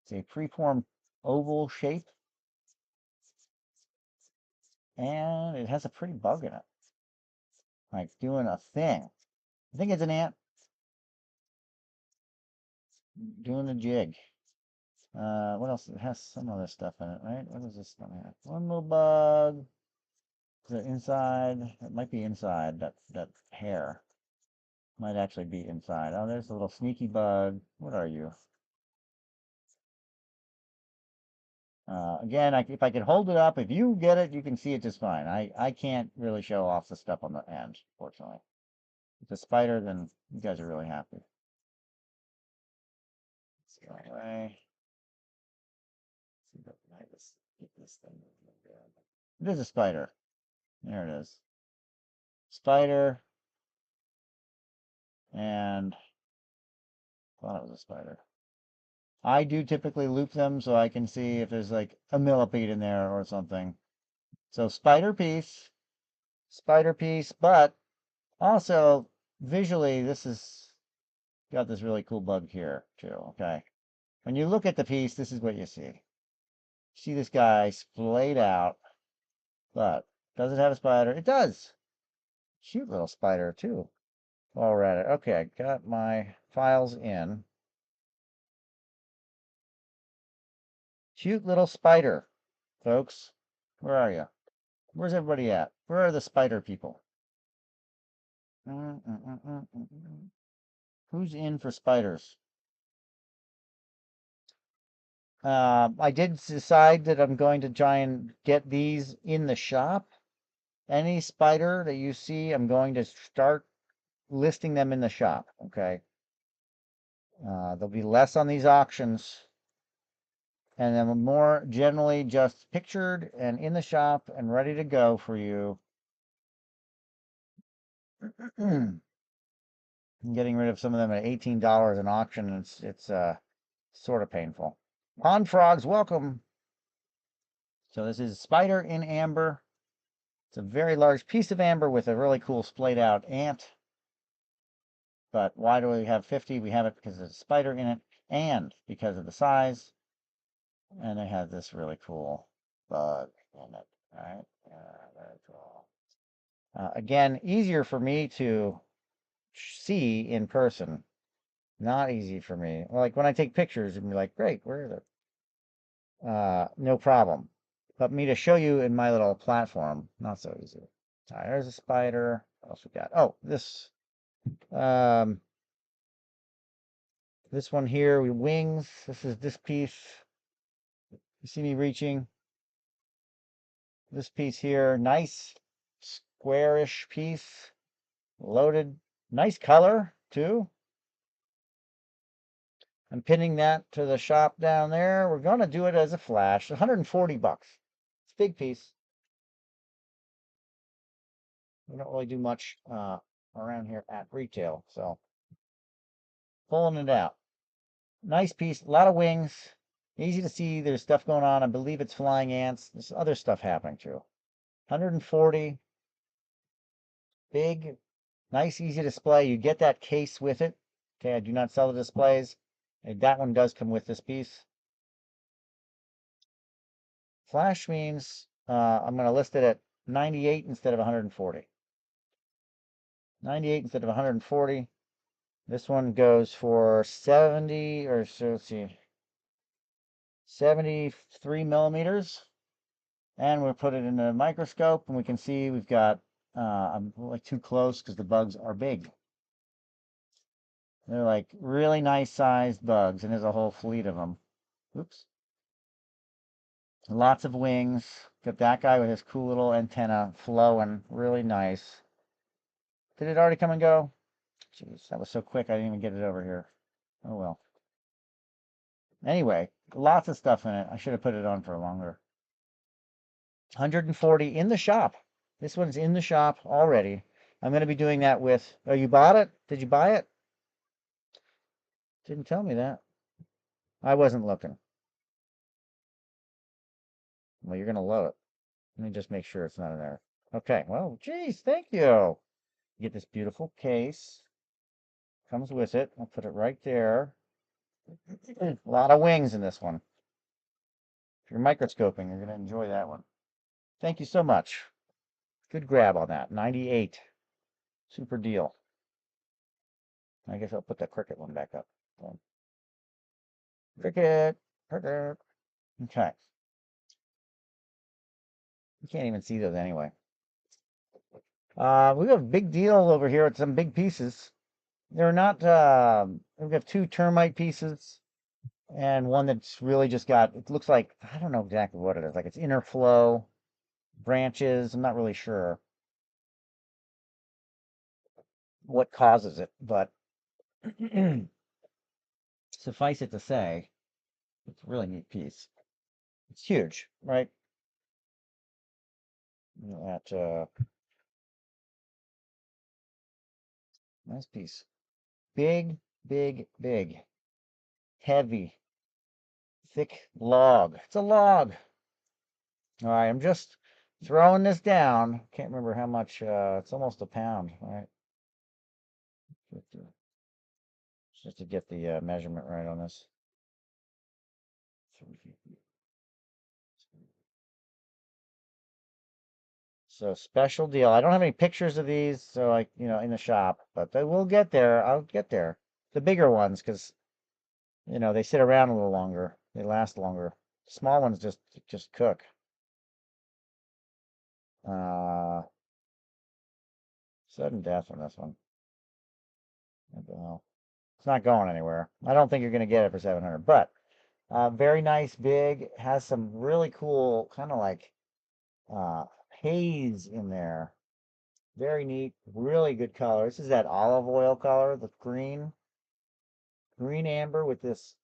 It's a freeform oval shape. And it has a pretty bug in it. Like doing a thing. I think it's an ant doing a jig. What else? It has some other stuff in it, right? What does this one have? One little bug. Is it inside? It might be inside that hair. Might actually be inside. Oh, there's a little sneaky bug. What are you? Again, if I could hold it up, if you get it, you can see it just fine. I can't really show off the stuff on the end, fortunately. If it's a spider, then you guys are really happy. Let's go away. See if I can get this thing. It is a spider. There it is. Spider. And thought it was a spider. I do typically loop them so I can see if there's like a millipede in there or something. So spider piece, but also visually this is got this really cool bug here too, okay? When you look at the piece, this is what you see. See this guy splayed out, but does it have a spider? It does. Cute little spider too. All right, okay, got my files in. Cute little spider, folks. Where are you? Where's everybody at? Where are the spider people? Who's in for spiders? I did decide that I'm going to try and get these in the shop. Any spider that you see, I'm going to start listing them in the shop, okay? There'll be less on these auctions, and then more generally just pictured and in the shop and ready to go for you. I'm getting rid of some of them at $18 an auction, and it's sort of painful. Pond frogs, welcome. So this is spider in amber. It's a very large piece of amber with a really cool splayed out ant. But why do we have 50? We have it because there's a spider in it and because of the size. And it has this really cool bug in it, right? Very cool. Again, easier for me to see in person. Not easy for me. Like when I take pictures and be like, great, where is it? No problem. But me to show you in my little platform, not so easy. All right, there's a spider. What else we got? Oh, this one here, wings. This is this piece. You see me reaching? This piece here, nice squarish piece, loaded, nice color too. I'm pinning that to the shop down there. We're going to do it as a flash, 140 bucks. It's a big piece. We don't really do much around here at retail, so pulling it out. Nice piece, a lot of wings. Easy to see there's stuff going on. I believe it's flying ants. There's other stuff happening too. 140. Big, nice, easy display. You get that case with it. Okay, I do not sell the displays. That one does come with this piece. Flash means I'm going to list it at 98 instead of 140. 98 instead of 140. This one goes for 70, or so let's see, 73 millimeters. And we'll put it in a microscope and we can see we've got, I'm like too close because the bugs are big. They're like really nice sized bugs, and there's a whole fleet of them. Oops. Lots of wings. Got that guy with his cool little antenna flowing. Really nice. Did it already come and go? Jeez, that was so quick I didn't even get it over here. Oh well. Anyway, lots of stuff in it. I should have put it on for longer. 140 in the shop. This one's in the shop already. I'm going to be doing that with, oh, you bought it? Did you buy it? Didn't tell me that. I wasn't looking. Well, you're going to love it. Let me just make sure it's not in there. Okay, well, geez, thank you. You get this beautiful case. Comes with it. I'll put it right there. A lot of wings in this one. If you're microscoping, you're going to enjoy that one. Thank you so much. Good grab on that. 98. Super deal. I guess I'll put the cricket one back up. Cricket. Cricket. Okay. You can't even see those anyway. We have a big deal over here with some big pieces. They're not, we've got two termite pieces and one that's really just got, it looks like, I don't know exactly what it is. Like it's inner flow, branches. I'm not really sure what causes it, but suffice it to say, it's a really neat piece. It's huge, right? That, nice piece. Big, big, big. Heavy, thick log. It's a log. All right, I'm just throwing this down. Can't remember how much, it's almost a pound, right? Just to get the measurement right on this. So special deal. I don't have any pictures of these, so in the shop, but they will get there. I'll get there. The bigger ones, because, they sit around a little longer. They last longer. Small ones just cook. Uh, Sudden death on this one. What the hell? It's not going anywhere. I don't think you're going to get it for 700, but very nice, big, has some really cool kind of like uh, haze in there. Very neat, really good color. This is that olive oil color, the green amber with this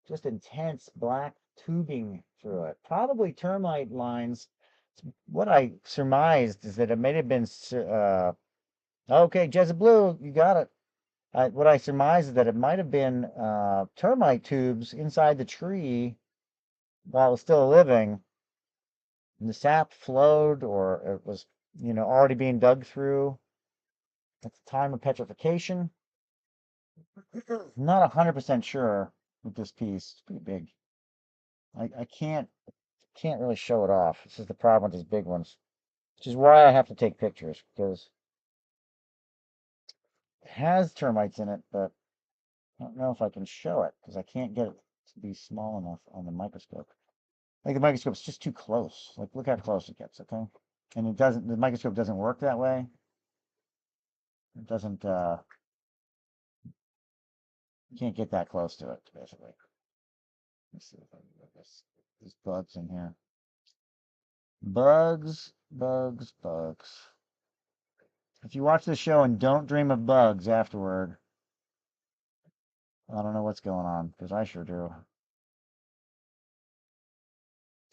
just intense black tubing through it. Probably termite lines. What I surmised is that it may have been, okay, Jezza Blue, you got it. What I surmised is that it might have been termite tubes inside the tree while it was still living, and the sap flowed, or it was, already being dug through at the time of petrification. Not 100% sure with this piece. It's pretty big. I can't really show it off. This is the problem with these big ones, which is why I have to take pictures, because it has termites in it, but I don't know if I can show it because I can't get it to be small enough on the microscope. Like the microscope's just too close. Like look how close it gets, okay? And the microscope doesn't work that way. It doesn't, you can't get that close to it, basically. Let's see if I can get this. There's bugs in here. Bugs, bugs, bugs. If you watch this show and don't dream of bugs afterward, I don't know what's going on, because I sure do.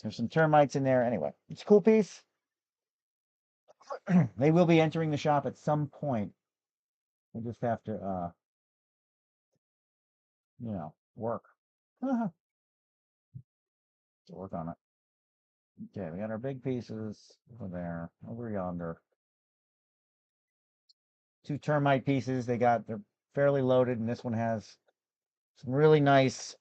There's some termites in there. Anyway, it's a cool piece. They will be entering the shop at some point. We just have to, work. To work on it. Okay, we got our big pieces over there, over yonder. Two termite pieces. They're fairly loaded, and this one has some really nice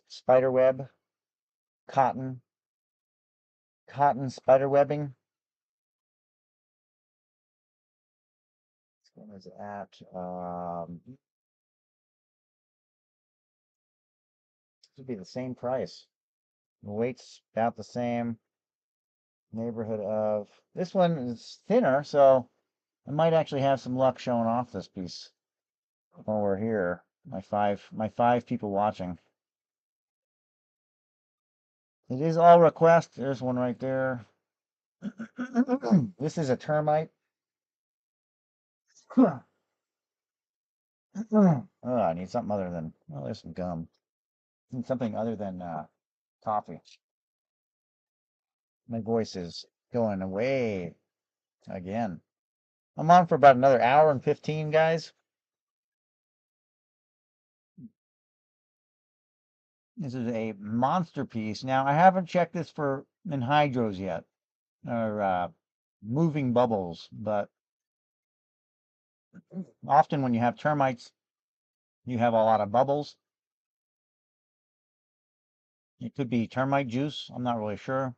spider web cotton cotton spider webbing. What is it at? Should be the same price. The weight's about the same. Neighborhood of this one is thinner, so I might actually have some luck showing off this piece while we're here. My five people watching. It is all request. There's one right there. This is a termite. Oh, I need something other than, well, there's some gum. I need something other than coffee. My voice is going away again. I'm on for about another hour and 15, guys. This is a monster piece. Now, I haven't checked this for anhydrous yet, or moving bubbles, but often when you have termites, you have a lot of bubbles. It could be termite juice. I'm not really sure.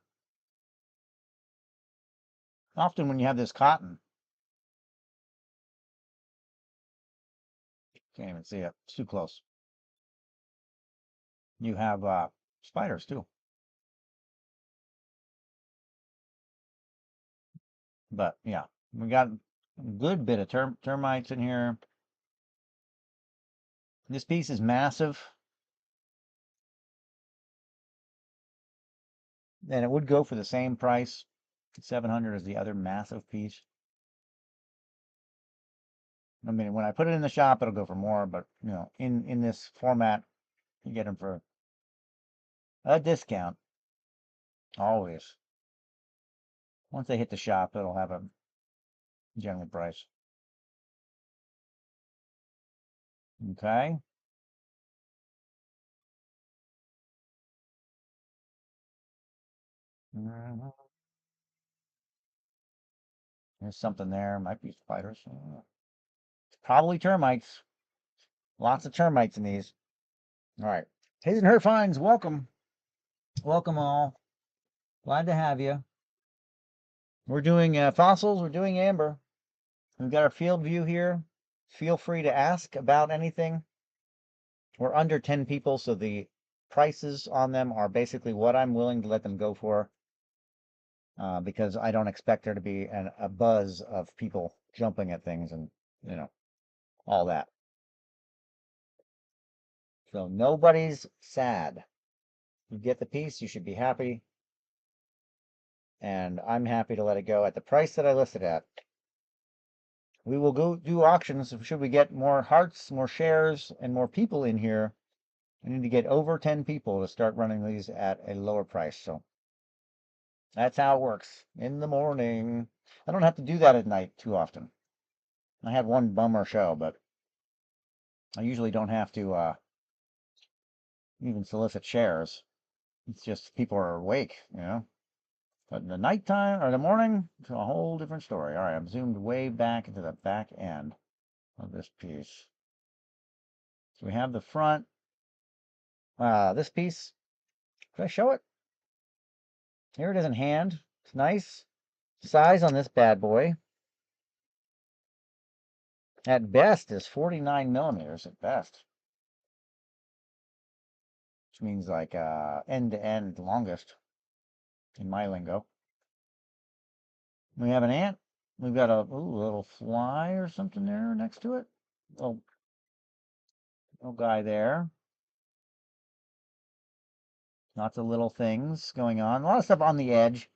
Often when you have this cotton, can't even see it. It's too close. You have spiders too. But yeah, we got a good bit of termites in here. This piece is massive. And it would go for the same price. 700 is the other massive piece. I mean, when I put it in the shop, it'll go for more, but you know, in this format, you get them for a discount. Always. Once they hit the shop, it'll have a general price. Okay. Mhm. There's something there. Might be spiders. Probably termites. Lots of termites in these. All right. Hayes and Her Finds, welcome. Welcome all. Glad to have you. We're doing fossils. We're doing amber. We've got our field view here. Feel free to ask about anything. We're under 10 people, so the prices on them are basically what I'm willing to let them go for, because I don't expect there to be a buzz of people jumping at things and, you know, all that. So nobody's sad. You get the piece, you should be happy. And I'm happy to let it go at the price that I listed at. We will go do auctions. Should we get more hearts, more shares, and more people in here, I need to get over 10 people to start running these at a lower price. So that's how it works in the morning. I don't have to do that at night too often. I had one bummer show, but I usually don't have to even solicit shares. It's just people are awake, you know. But in the nighttime or the morning, it's a whole different story. All right, I'm zoomed way back into the back end of this piece. So we have the front. This piece, should I show it? Here it is in hand. It's nice. Size on this bad boy, at best, is 49 millimeters at best. Which means like end to end longest in my lingo. We have an ant. We've got a little fly or something there next to it. Little guy there. Lots of little things going on. A lot of stuff on the edge.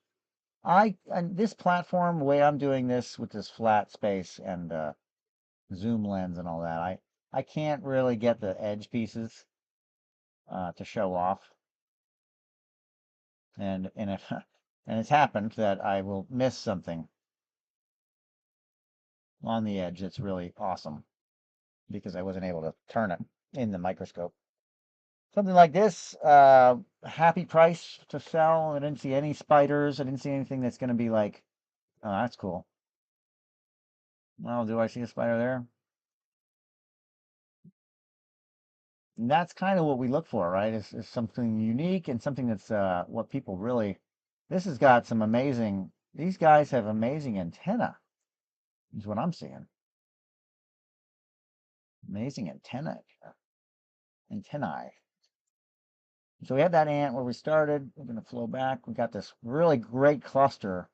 And this platform, the way I'm doing this with this flat space and zoom lens and all that, I can't really get the edge pieces to show off. And if and it's happened that I will miss something on the edge that's really awesome because I wasn't able to turn it in the microscope. Something like this, happy price to sell. I didn't see any spiders. I didn't see anything that's going to be like, oh, that's cool. Well, do I see a spider there? And that's kind of what we look for, right? Is something unique and something that's what people really This has got some amazing, these guys have amazing antenna, is what I'm seeing. Amazing antennae. So we had that ant where we started. We're going to flow back. We got this really great cluster.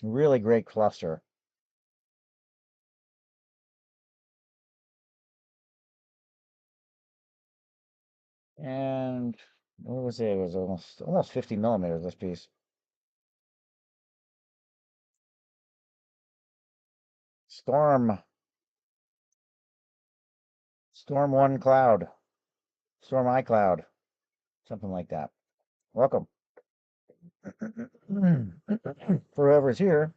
Really great cluster. And what was it? It was almost 50 millimeters, this piece. Storm 1 cloud. Storm I cloud. Something like that. Welcome. For whoever's here,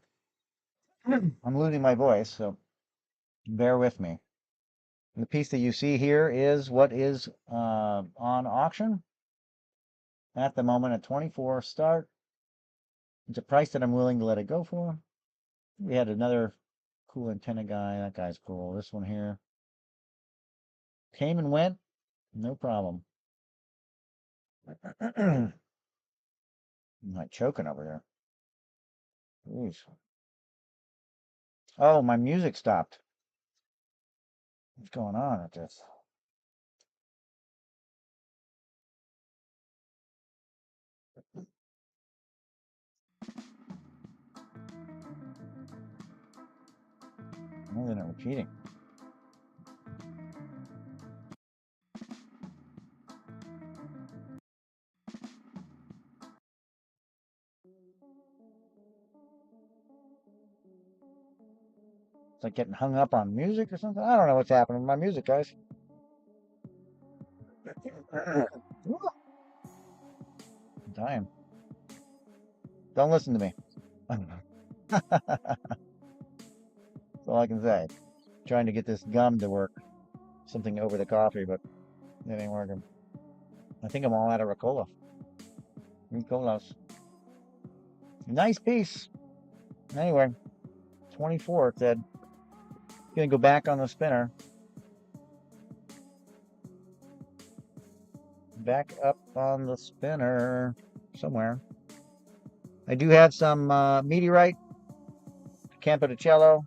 I'm losing my voice, so bear with me. And the piece that you see here is what is on auction at the moment at 24 start. It's a price that I'm willing to let it go for. We had another cool antenna guy. That guy's cool. This one here came and went, no problem. I'm not choking over there. Jeez. Oh, my music stopped. What's going on with this? Why isn't it repeating? It's like getting hung up on music or something. I don't know what's happening with my music, guys. I'm dying. Don't listen to me. That's all I can say. Trying to get this gum to work. Something over the coffee, but it ain't working. I think I'm all out of Ricola. Ricolas. Nice piece. Anyway, 24 it said. Gonna go back on the spinner. Back up on the spinner somewhere. I do have some meteorite, Campoticello,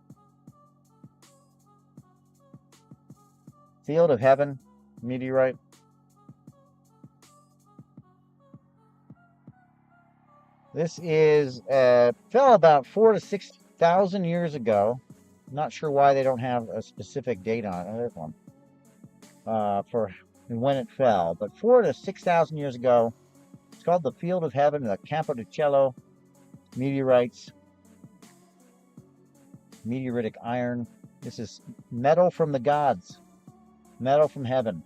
Field of Heaven meteorite. This is fell about 4,000 to 6,000 years ago. Not sure why they don't have a specific date on it. There's one for when it fell, but 4,000 to 6,000 years ago. It's called the Field of Heaven, the Campoticello meteorites, meteoritic iron. This is metal from the gods, metal from heaven.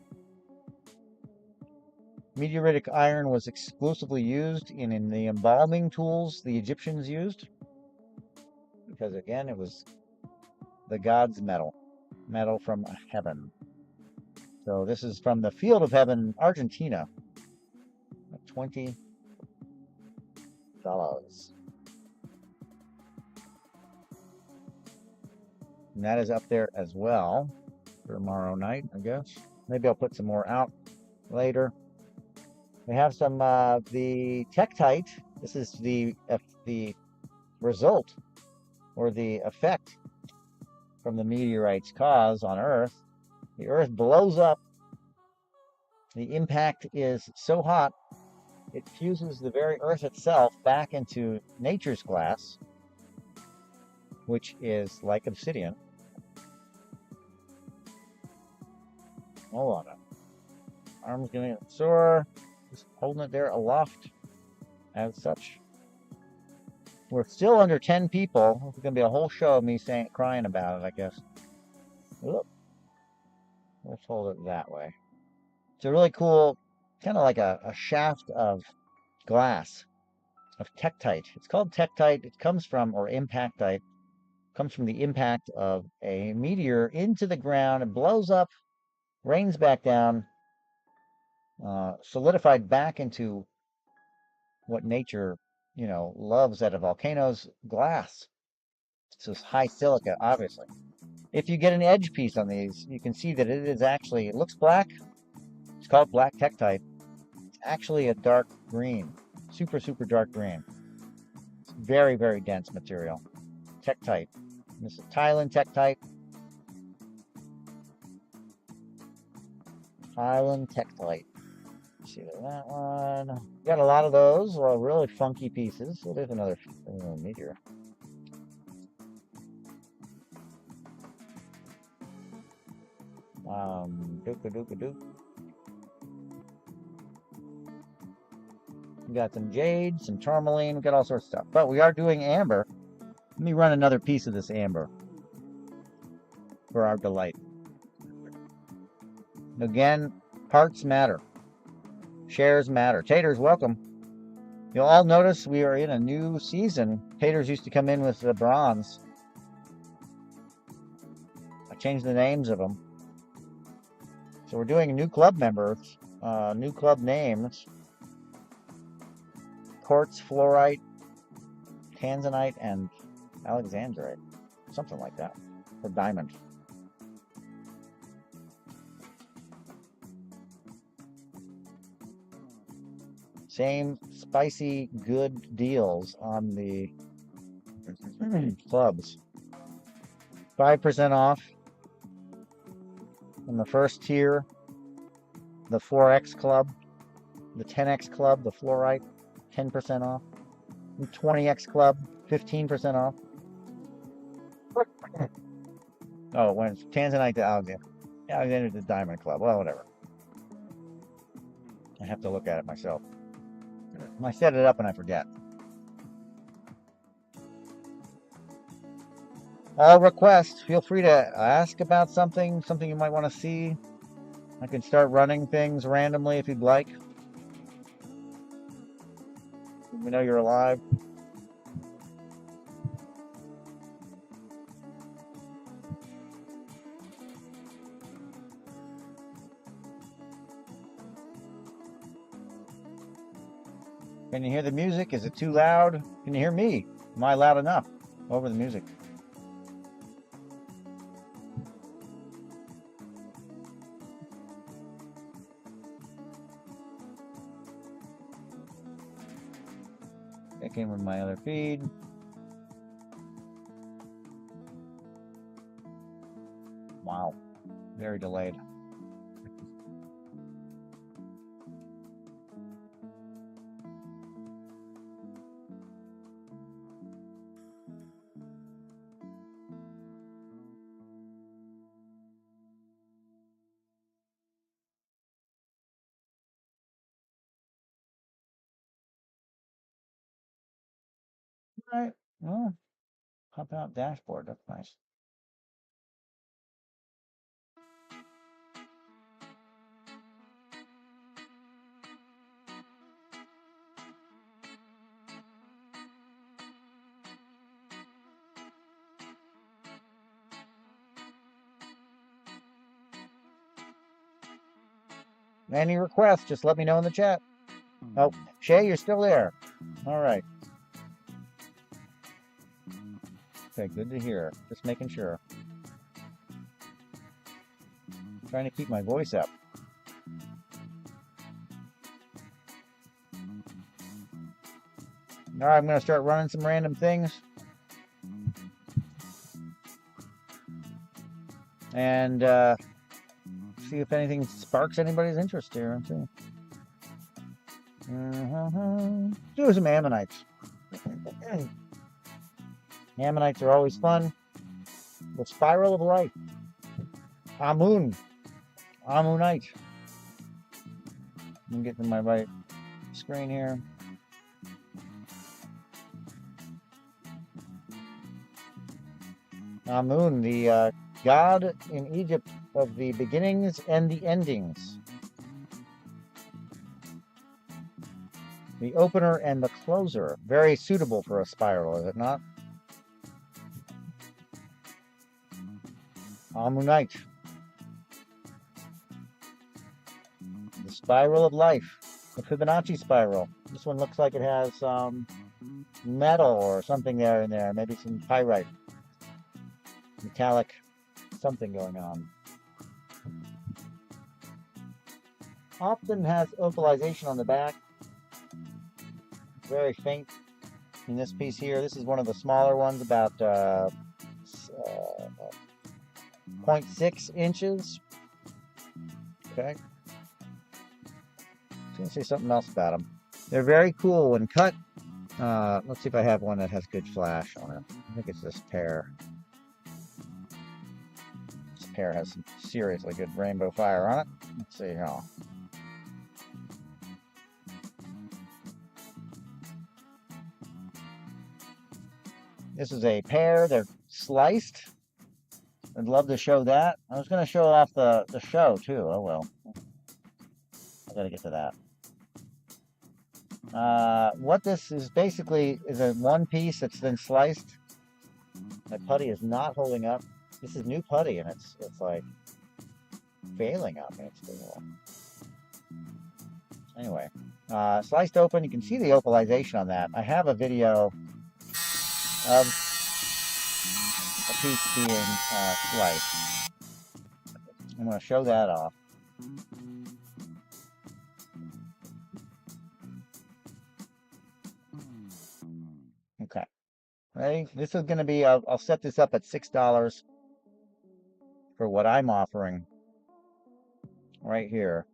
Meteoritic iron was exclusively used in the embalming tools the Egyptians used, because again, it was the gods' metal, metal from heaven. So this is from the Field of Heaven, Argentina. $20. And that is up there as well for tomorrow night, I guess. Maybe I'll put some more out later. We have some the Tektite. This is the result or the effect from the meteorite's cause on Earth. The Earth blows up. The impact is so hot, it fuses the very Earth itself back into nature's glass, which is like obsidian. Hold on. Arm's getting sore. Just holding it there aloft as such. We're still under 10 people. It's going to be a whole show of me crying about it, I guess. Oop. Let's hold it that way. It's a really cool, kind of like a shaft of glass, of Tektite. It's called Tektite. It comes from, or impactite, comes from the impact of a meteor into the ground. It blows up, rains back down, solidified back into what nature, loves out of volcanoes, glass. It's high silica, obviously. If you get an edge piece on these, you can see that it looks black. It's called black Tektite. actually a dark green, super, super dark green. It's very, very dense material. Tektite. This is Thailand Tektite. Thailand Tektite. See that one. Got a lot of those. Well, really funky pieces. So there's another meteor. Dooka dooka dook. We got some jade, some tourmaline, we got all sorts of stuff. But we are doing amber. Let me run another piece of this amber for our delight. Again, parts matter. Shares matter. Taters, welcome. You'll all notice we are in a new season. Taters used to come in with the bronze. I changed the names of them. So we're doing new club members, new club names. Quartz, fluorite, tanzanite, and alexandrite. Something like that. For diamond. Same spicy good deals on the clubs. 5% off in the first tier, the 4X club, the 10X club, the fluorite, 10% off. The 20X club, 15% off. Oh, when it's Tanzanite to Alexander. Alexander to Diamond Club. Well, whatever. I have to look at it myself. I set it up and I forget. All requests, feel free to ask about something you might want to see. I can start running things randomly if you'd like. We know you're alive. Can you hear the music? Is it too loud? Can you hear me? Am I loud enough over the music? Check in with my other feed. Wow, very delayed. All right, well, pop out dashboard, that's nice. Any requests, just let me know in the chat. Oh, Shay, you're still there. All right. Okay, good to hear. Just making sure. Trying to keep my voice up. All right, I'm going to start running some random things. And see if anything sparks anybody's interest here. Let's see. Do some ammonites. Ammonites are always fun. The spiral of life. Amun. Ammonite. I'm getting my right screen here. Amun, the god in Egypt of the beginnings and the endings. The opener and the closer. Very suitable for a spiral, is it not? Ammonite. The spiral of life. The Fibonacci spiral. This one looks like it has metal or something there in there. Maybe some pyrite. Metallic something going on. often has opalization on the back. Very faint in this piece here. This is one of the smaller ones, about 0.6 inches. Okay. I was going to say something else about them. They're very cool when cut. Let's see if I have one that has good flash on it. I think it's this pair. This pair has some seriously good rainbow fire on it. Let's see how. This is a pair. They're sliced. I'd love to show that. I was going to show off the show too. Oh well. I got to get to that. What this is basically is a one piece that's been sliced. My putty is not holding up. This is new putty, and it's like failing on me. It's cool. Anyway, sliced open. You can see the opalization on that. I have a video of a piece being sliced. I'm going to show that off. Okay. Ready? This is going to be, I'll set this up at $6 for what I'm offering right here.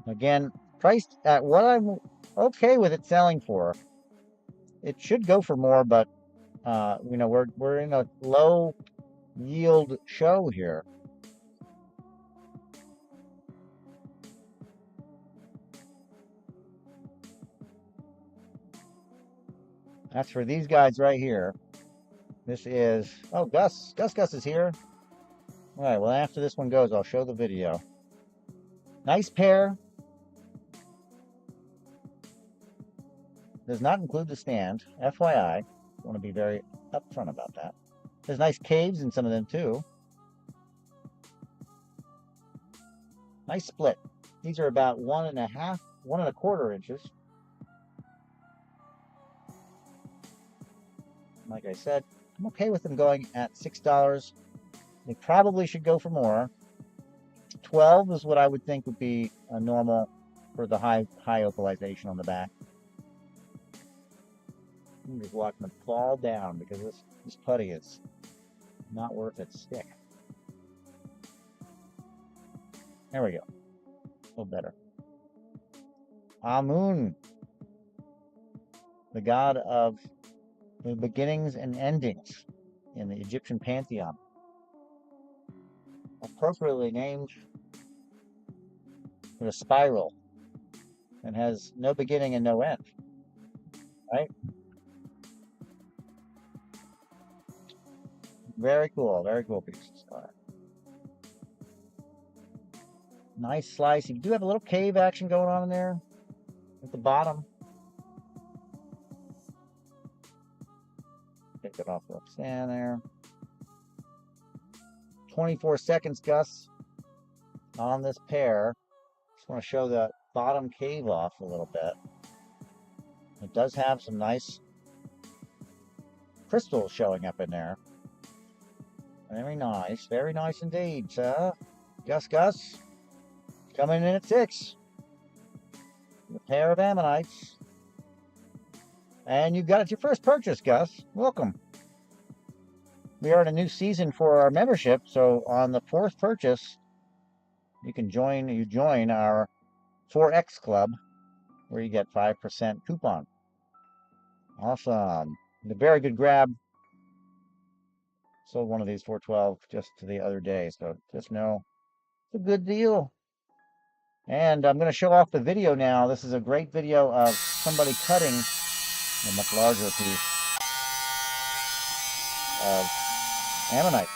Again, priced at what I'm okay with it selling for. It should go for more, but you know, we're in a low yield show here. That's for these guys right here. This is, oh, Gus is here. All right, well, after this one goes, I'll show the video. Nice pair. Does not include the stand, FYI. I want to be very upfront about that. There's nice caves in some of them too. Nice split. These are about 1.5, 1.25 inches. Like I said, I'm okay with them going at $6. They probably should go for more. 12 is what I would think would be a normal for the high opalization on the back. I'm just watching them fall down because this putty is not worth its stick. There we go. A little better. Amun, the god of the beginnings and endings in the Egyptian pantheon. Appropriately named for a spiral and has no beginning and no end. Right? Very cool pieces. All right. Nice slice. You do have a little cave action going on in there at the bottom. Take it off the stand there. 24 seconds, Gus, on this pair. Just want to show the bottom cave off a little bit. It does have some nice crystals showing up in there. Very nice indeed, sir. Gus, coming in at 6. A pair of ammonites. And you got it your first purchase, Gus. Welcome. We are in a new season for our membership, so on the 4th purchase, you join our 4X Club, where you get 5% coupon. Awesome. A very good grab. Sold one of these 412 just the other day, so just know it's a good deal. And I'm going to show off the video now. This is a great video of somebody cutting a much larger piece of ammonite.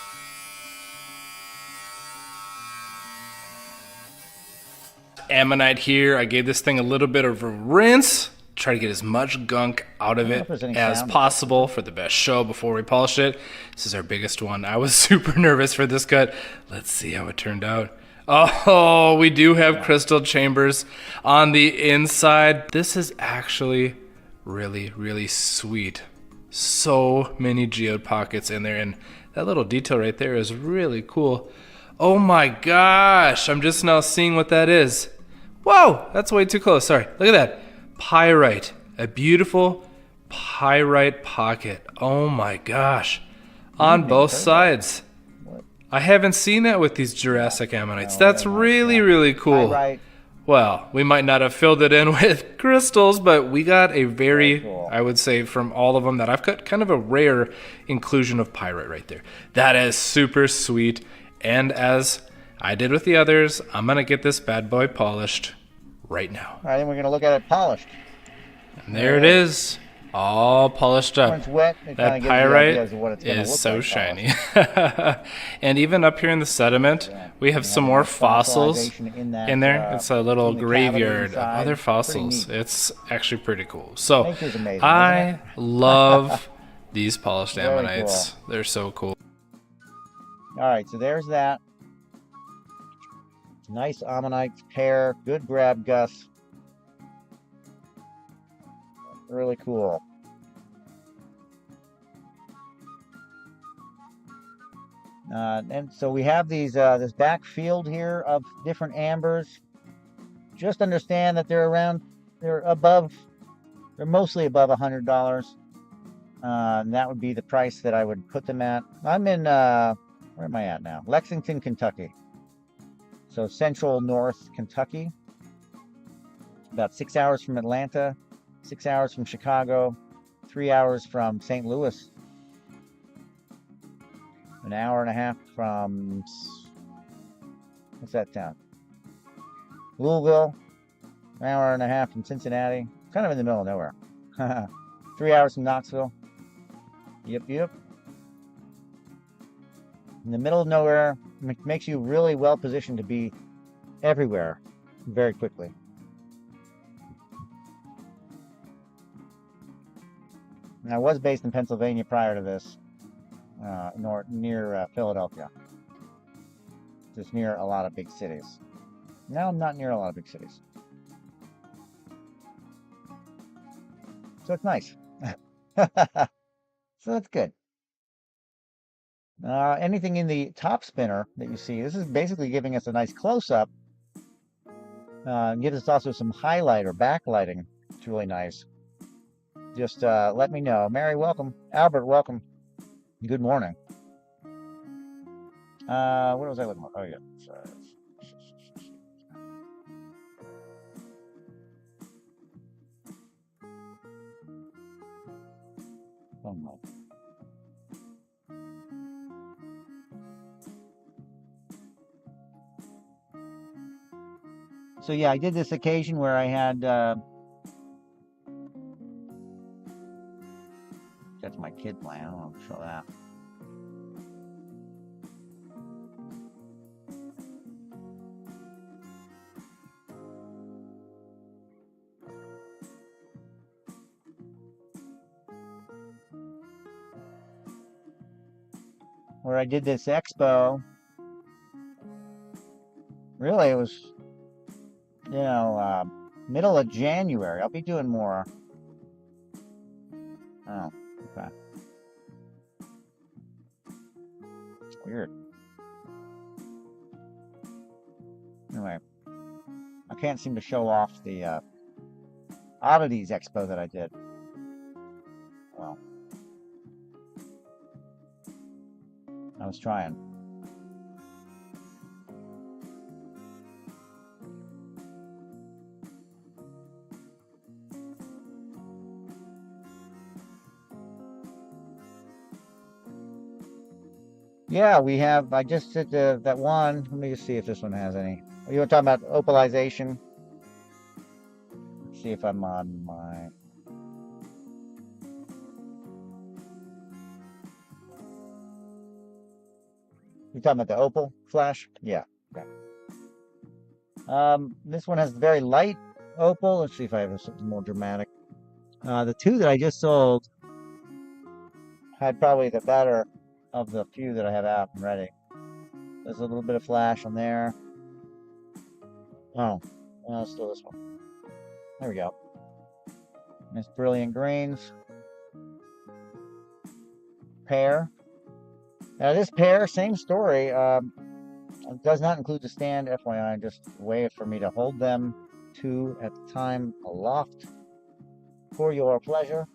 Ammonite here. I gave this thing a little bit of a rinse. Try to get as much gunk out of it as possible for the best show before we polish it. This is our biggest one. I was super nervous for this cut. Let's see how it turned out. Oh, we do have crystal chambers on the inside. This is actually really sweet. So many geode pockets in there, and that little detail right there is really cool. Oh my gosh, I'm just now seeing what that is. Whoa, that's way too close. Sorry. Look at that. Pyrite. A beautiful pyrite pocket. Oh my gosh. On both sides. I haven't seen that with these Jurassic ammonites. That's really, really cool. Pyrite. Well, we might not have filled it in with crystals, but we got a very cool. I would say from all of them that I've got kind of a rare inclusion of pyrite right there. That is super sweet. And as I did with the others, I'm going to get this bad boy polished right now. All right, then we're going to look at it polished. And there it is. All polished up. When it's wet, it that pyrite is so shiny. And even up here in the sediment, we have some more fossils in there. It's a little graveyard of other fossils. It's actually pretty cool. So amazing, I love these polished ammonites. Cool. They're so cool. All right, so there's that. Nice ammonite pair. Good grab, Gus. Really cool. And so we have these this back field here of different ambers. Just understand that they're mostly above $100. And that would be the price that I would put them at. I'm in where am I at now? Lexington, Kentucky. So central north Kentucky. About 6 hours from Atlanta. 6 hours from Chicago, 3 hours from St. Louis, an hour and a half from, what's that town? Louisville, an hour and a half from Cincinnati, kind of in the middle of nowhere. 3 hours from Knoxville. Yep. In the middle of nowhere, makes you really well positioned to be everywhere very quickly. I was based in Pennsylvania prior to this, near Philadelphia. Just near a lot of big cities. Now I'm not near a lot of big cities. So it's nice. So that's good. Anything in the top spinner that you see, this is basically giving us a nice close-up. Gives us also some highlight or backlighting. It's really nice. Just let me know. Mary, welcome. Albert, welcome. Good morning. What was I looking for? Oh, yeah. Sorry. Oh, no. So, yeah, I did this occasion where I had... that's my kid playing. I don't want to show that. Where I did this expo. Really, it was, middle of January. I'll be doing more. Oh. Okay. It's weird. Anyway, I can't seem to show off the Oddities Expo that I did. Well, I was trying. Yeah, we have, I just did that one. Let me just see if this one has any. You want to talk about opalization? Let's see if I'm on my... You're talking about the opal flash? Yeah. Okay. This one has very light opal. Let's see if I have something more dramatic. The two that I just sold had probably the better of the few that I have out and ready. There's a little bit of flash on there. Oh, still this one. There we go. Nice brilliant greens. Pear. Now this pear, same story. It does not include the stand, FYI, just a way for me to hold them two at the time aloft for your pleasure,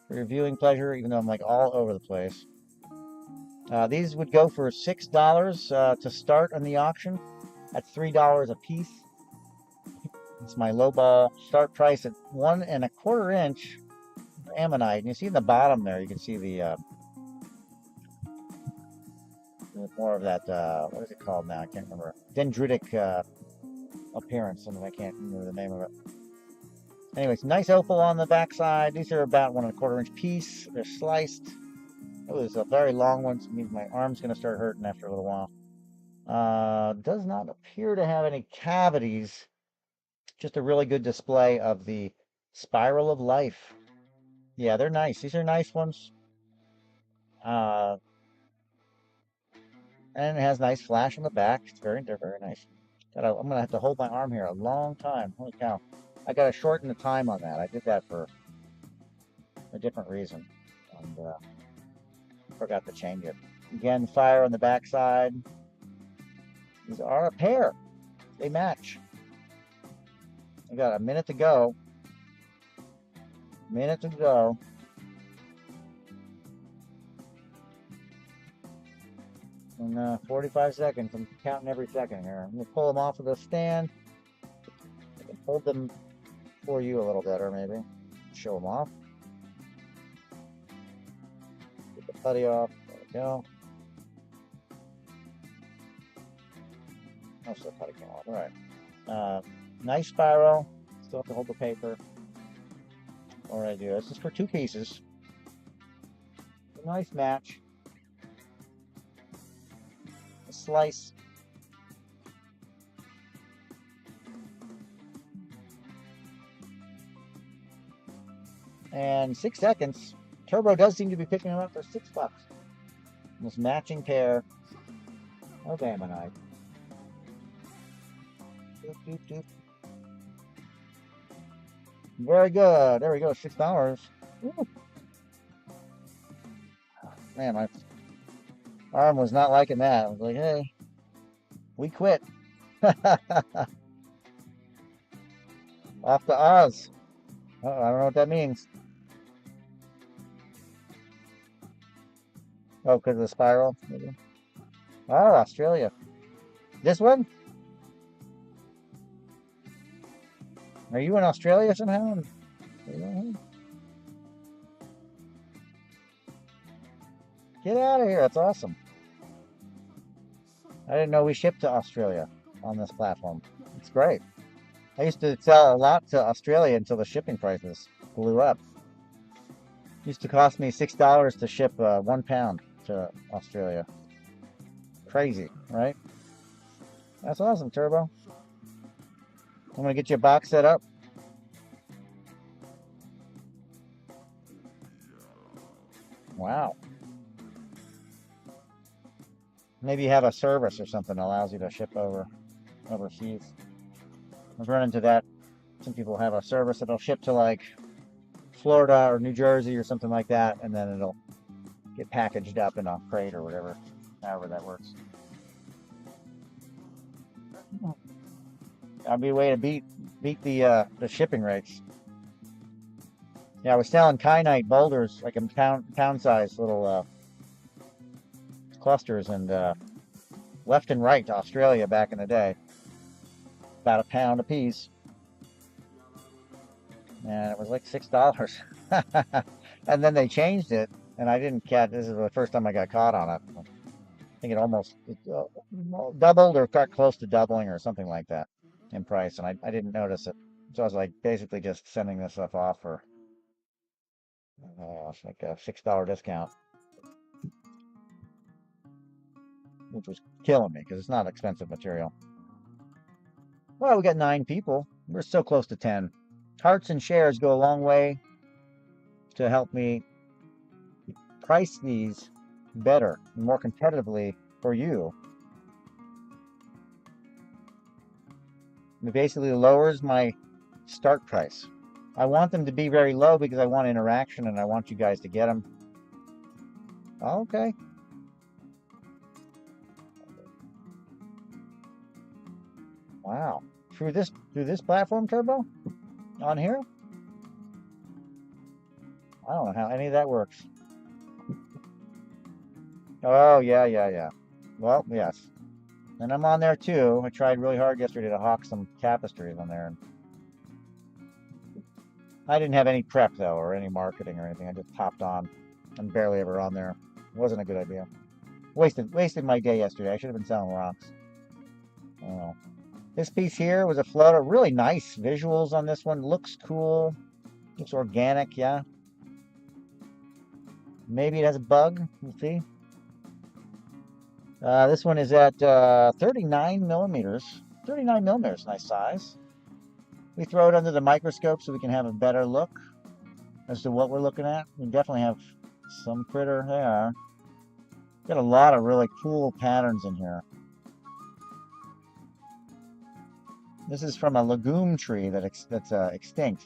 for your viewing pleasure, even though I'm like all over the place. These would go for $6 to start on the auction. That's $3 a piece. It's my lowball start price at 1 1/4 inch ammonite. And you see in the bottom there, you can see the more of that, what is it called now? I can't remember. Dendritic appearance, and I can't remember the name of it. Anyways, nice opal on the backside. These are about 1 1/4 inch piece. They're sliced. It was a very long one, so it means my arm's going to start hurting after a little while. Does not appear to have any cavities. Just a really good display of the spiral of life. Yeah, they're nice. These are nice ones. And it has nice flash on the back. They're very nice. I'm going to have to hold my arm here a long time. Holy cow. I got to shorten the time on that. I did that for a different reason. And forgot to change it. Again, fire on the backside. These are a pair. They match. I got a minute to go. Minute to go. And 45 seconds. I'm counting every second here. I'm going to pull them off of the stand. I can hold them for you a little better, maybe. Show them off. Get the putty off. There we go. Most of the putty came off. All right. Nice spiral. Still have to hold the paper. All right, do this is for 2 pieces. A nice match. A slice. And 6 seconds. Turbo does seem to be picking them up for $6. This matching pair of ammonite. Doop, doop, doop. Very good. There we go. $6. Woo. Man, my arm was not liking that. I was like, hey, we quit. Off to Oz. I don't know what that means. Oh, because of the spiral? Maybe. Oh, Australia. This one? Are you in Australia somehow? Get out of here. That's awesome. I didn't know we shipped to Australia on this platform. It's great. I used to sell a lot to Australia until the shipping prices blew up. It used to cost me $6 to ship 1 pound to Australia. Crazy, right? That's awesome, Turbo. I'm going to get you a box set up. Wow. Maybe you have a service or something that allows you to ship overseas. I've run into that. Some people have a service that'll ship to like Florida or New Jersey or something like that, and then it'll get packaged up in a crate or whatever, however that works. That'd be a way to beat the shipping rates. Yeah, I was selling kyanite boulders, like in pound size little clusters, and left and right to Australia back in the day. About a pound a piece. And it was like $6. And then they changed it, and I didn't catch. This is the first time I got caught on it. I think it almost doubled or got close to doubling or something like that in price, and I didn't notice it. So I was like basically just sending this stuff off for like a $6 discount, which was killing me because it's not expensive material. Well, we got 9 people. We're so close to 10. Hearts and shares go a long way to help me price these better and more competitively for you. It basically lowers my start price. I want them to be very low because I want interaction and I want you guys to get them. Okay. Wow. Through this platform, Turbo? On here? I don't know how any of that works. Oh, yeah, yeah, yeah. Well, yes. And I'm on there too. I tried really hard yesterday to hawk some tapestries on there. And I didn't have any prep though, or any marketing or anything. I just popped on. I'm barely ever on there. It wasn't a good idea. Wasted my day yesterday. I should have been selling rocks. Oh. This piece here was a floater. Really nice visuals on this one. Looks cool. Looks organic, yeah. Maybe it has a bug. We'll see. This one is at 39 millimeters. 39 millimeters, nice size. We throw it under the microscope so we can have a better look as to what we're looking at. We definitely have some critter there. Got a lot of really cool patterns in here. This is from a legume tree that's extinct.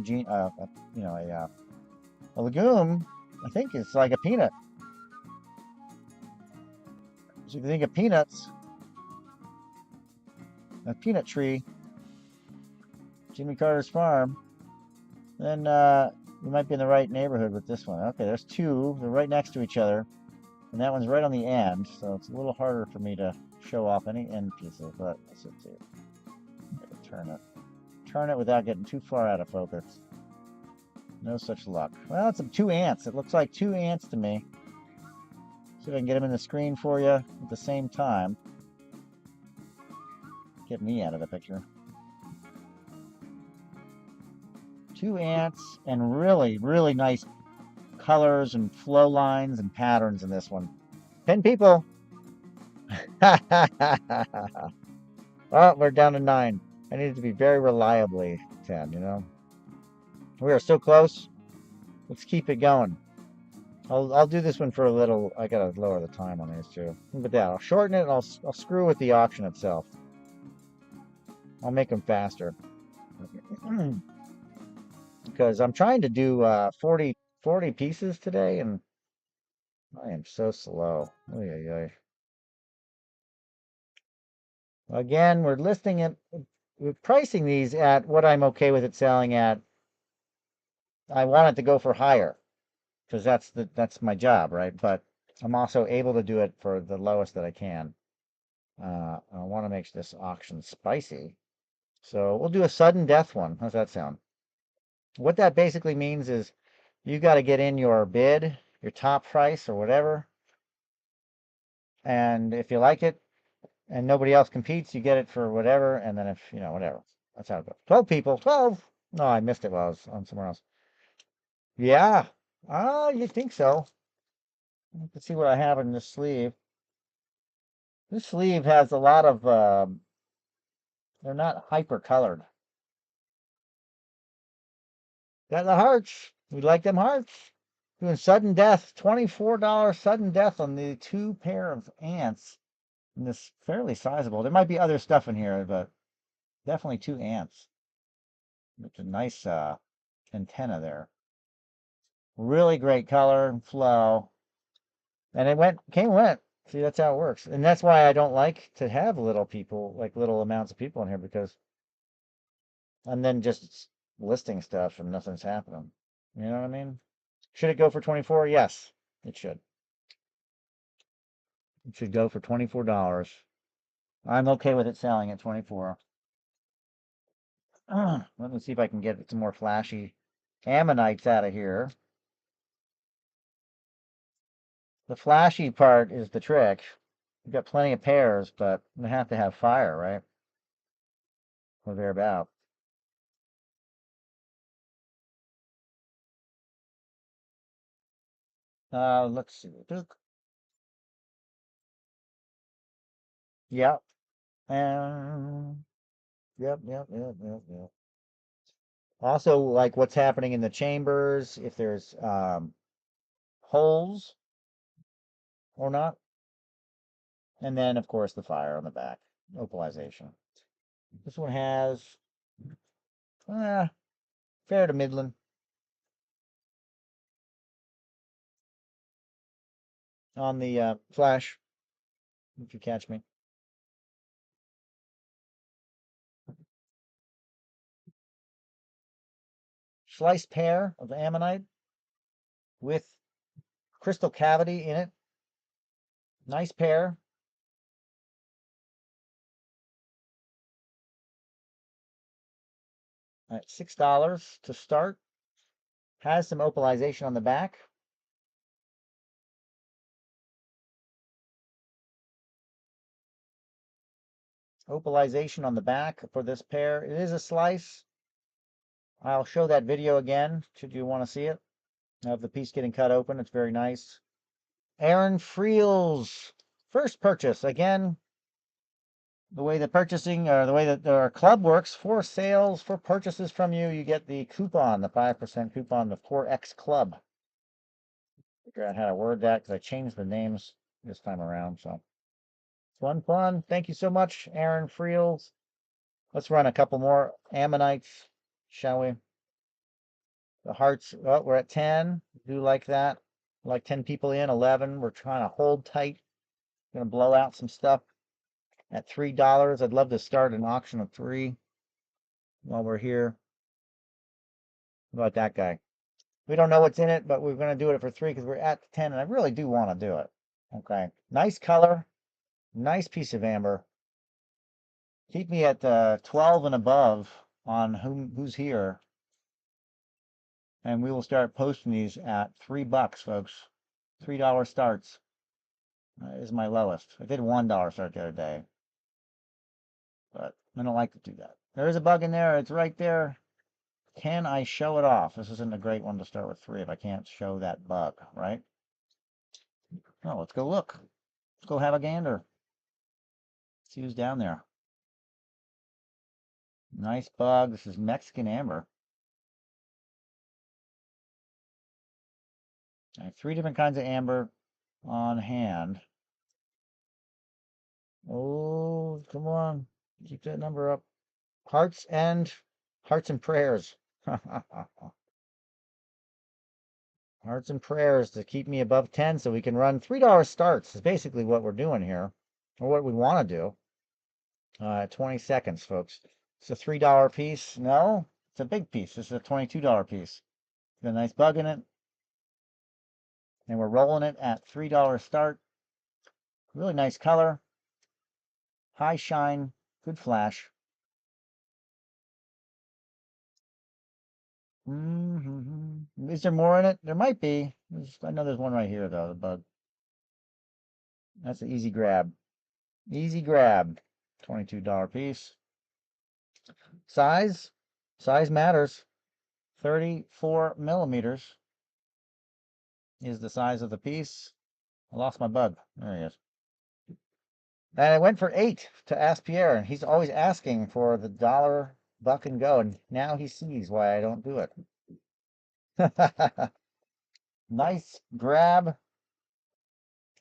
Gene, you know, a legume. I think it's like a peanut. So if you think of peanuts, a peanut tree, Jimmy Carter's farm, then you might be in the right neighborhood with this one. Okay, there's two. They're right next to each other. And that one's right on the end, so it's a little harder for me to show off any end pieces, but let's see. I can turn it without getting too far out of focus. No such luck. Well, it's two ants. It looks like two ants to me. See if I can get them in the screen for you at the same time. Get me out of the picture. Two ants and really, really nice colors and flow lines and patterns in this one. 10 people. Oh, we're down to 9. I need it to be very reliably 10, you know? We are so close. Let's keep it going. I'll do this one for a little. I gotta lower the time on these too. But that, I'll shorten it and I'll screw with the auction itself. I'll make them faster. Because I'm trying to do 40 pieces today and I am so slow. Oy, oy, oy. Again, we're listing it, we're pricing these at what I'm okay with it selling at. I want it to go for higher because that's my job, right? But I'm also able to do it for the lowest that I can. I want to make this auction spicy. So we'll do a sudden death one. How's that sound? What that basically means is you got to get in your bid, your top price or whatever. And if you like it and nobody else competes, you get it for whatever. And then if, you know, whatever. That's how it goes. 12 people. 12. No, I missed it while I was on somewhere else. Yeah. You think so. Let's see what I have in this sleeve. This sleeve has a lot of, they're not hyper colored. Got the hearts. We like them hearts. Doing sudden death, $24 sudden death on the 2 pair of ants. And this fairly sizable. There might be other stuff in here, but definitely 2 ants. It's a nice antenna there. Really great color and flow. And it went. See, that's how it works. And that's why I don't like to have little people, like little amounts of people in here, because I'm then just listing stuff and nothing's happening. You know what I mean? Should it go for 24? Yes, it should. It should go for $24. I'm okay with it selling at 24. Let me see if I can get some more flashy ammonites out of here. The flashy part is the trick. We've got plenty of pairs, but we have to have fire, right? Or thereabout. Let's see. Yep. And yep. Also, like what's happening in the chambers, if there's holes or not. And then, of course, the fire on the back, opalization. This one has fair to middling. On the flash, if you catch me. sliced pear of ammonite with crystal cavity in it. Nice pear. At $6 to start. Has some opalization on the back. Opalization on the back for this pear. It is a slice. I'll show that video again should you want to see it of the piece getting cut open. It's very nice. Aaron Friel's first purchase. Again, the way the purchasing or the way that our club works, for sales, for purchases from you, you get the coupon, the 5% coupon, the 4X Club. Figure out how to word that because I changed the names this time around. So fun. Thank you so much, Aaron Friels. Let's run a couple more ammonites, shall we? The hearts, oh, we're at 10. Do like that. Like 10 people in, 11. We're trying to hold tight. Gonna blow out some stuff at $3. I'd love to start an auction of 3 while we're here. How about that guy? We don't know what's in it, but we're gonna do it for 3 because we're at 10, and I really do want to do it. Okay, nice color, nice piece of amber. Keep me at 12 and above on who's here. And we will start posting these at $3, folks. $3 starts is my lowest. I did $1 start the other day, but I don't like to do that. There is a bug in there. It's right there. Can I show it off? This isn't a great one to start with 3 if I can't show that bug, right? Oh, let's go look. Let's go have a gander. See who's down there. Nice bug. This is Mexican amber. I have 3 different kinds of amber on hand. Oh, come on. Keep that number up. Hearts and prayers. Hearts and prayers to keep me above 10 so we can run $3 starts is basically what we're doing here, or what we want to do. 20 seconds, folks. It's a $3 piece. No, it's a big piece. This is a $22 piece. Got a nice bug in it. And we're rolling it at $3 start. Really nice color. High shine. Good flash. Is there more in it? There might be. I know there's one right here, though, the bug. That's an easy grab. Easy grab. $22 piece. Size. Size matters. 34 millimeters is the size of the piece. I lost my bug. There he is. And I went for 8 to ask Pierre, and he's always asking for the dollar buck and go, and now he sees why I don't do it. Nice grab.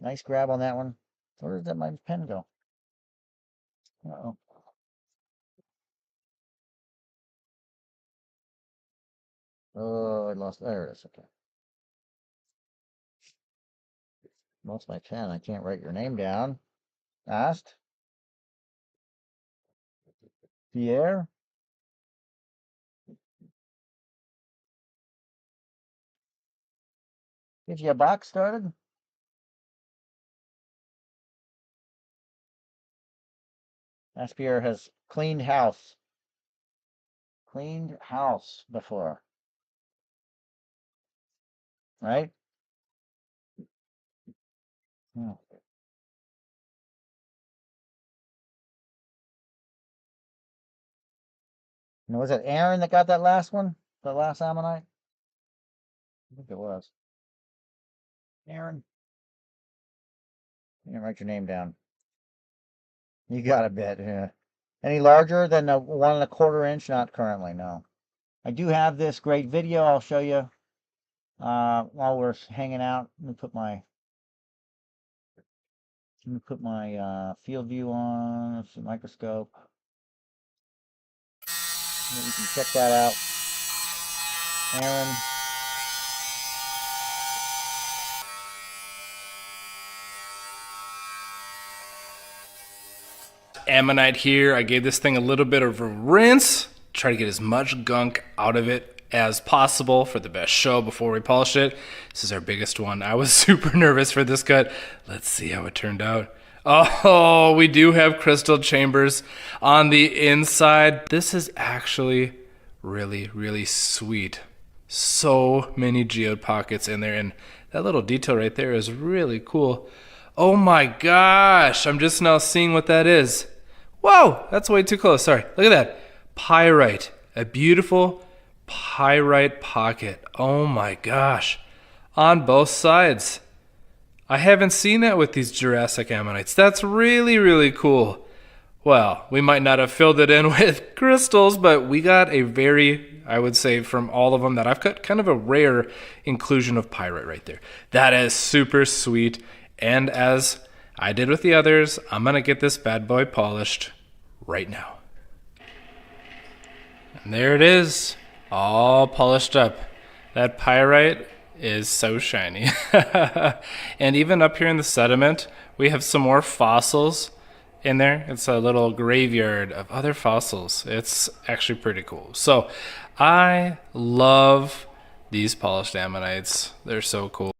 Nice grab on that one. Where did my pen go? Uh-oh. Oh, I lost. There it is. Okay. Lost my pen. I can't write your name down. Asked. Pierre. Get you a box started? Pierre has cleaned house. Cleaned house before. Right? Hmm. And was it Aaron that got that last one? The last ammonite? I think it was. Aaron. You didn't write your name down. You got a bit, yeah. Any larger than a 1 1/4 inch? Not currently, no. I do have this great video I'll show you while we're hanging out. Let me put my field view on. It's a microscope. You can check that out. Aaron. Ammonite here. I gave this thing a little bit of a rinse. Try to get as much gunk out of it as possible for the best show before we polish it. This is our biggest one. I was super nervous for this cut. Let's see how it turned out. Oh, we do have crystal chambers on the inside. This is actually really, really sweet. So many geode pockets in there, and that little detail right there is really cool. Oh my gosh, I'm just now seeing what that is. Whoa, that's way too close. Sorry. Look at that. Pyrite. A beautiful pyrite pocket. Oh my gosh. On both sides. I haven't seen that with these Jurassic ammonites. That's really, really cool. Well, we might not have filled it in with crystals, but we got a very, I would say, from all of them that I've got, kind of a rare inclusion of pyrite right there. That is super sweet. And as I did with the others, I'm going to get this bad boy polished right now. And there it is, all polished up. That pyrite is so shiny. And even up here in the sediment, we have some more fossils in there. It's a little graveyard of other fossils. It's actually pretty cool. So I love these polished ammonites. They're so cool.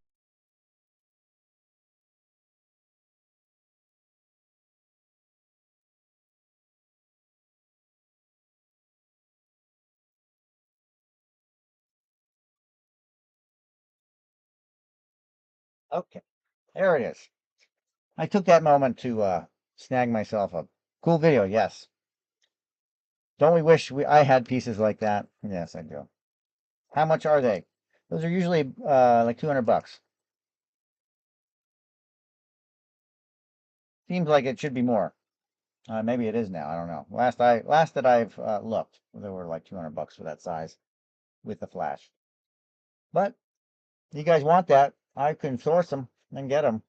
Okay, there it is. I took that moment to snag myself a cool video. Yes. Don't we wish I had pieces like that? Yes, I do. How much are they? Those are usually like 200 bucks. Seems like it should be more. Maybe it is now. I don't know. Last that I've looked, they were like 200 bucks for that size with the flash. But you guys want that? I can source them and get them.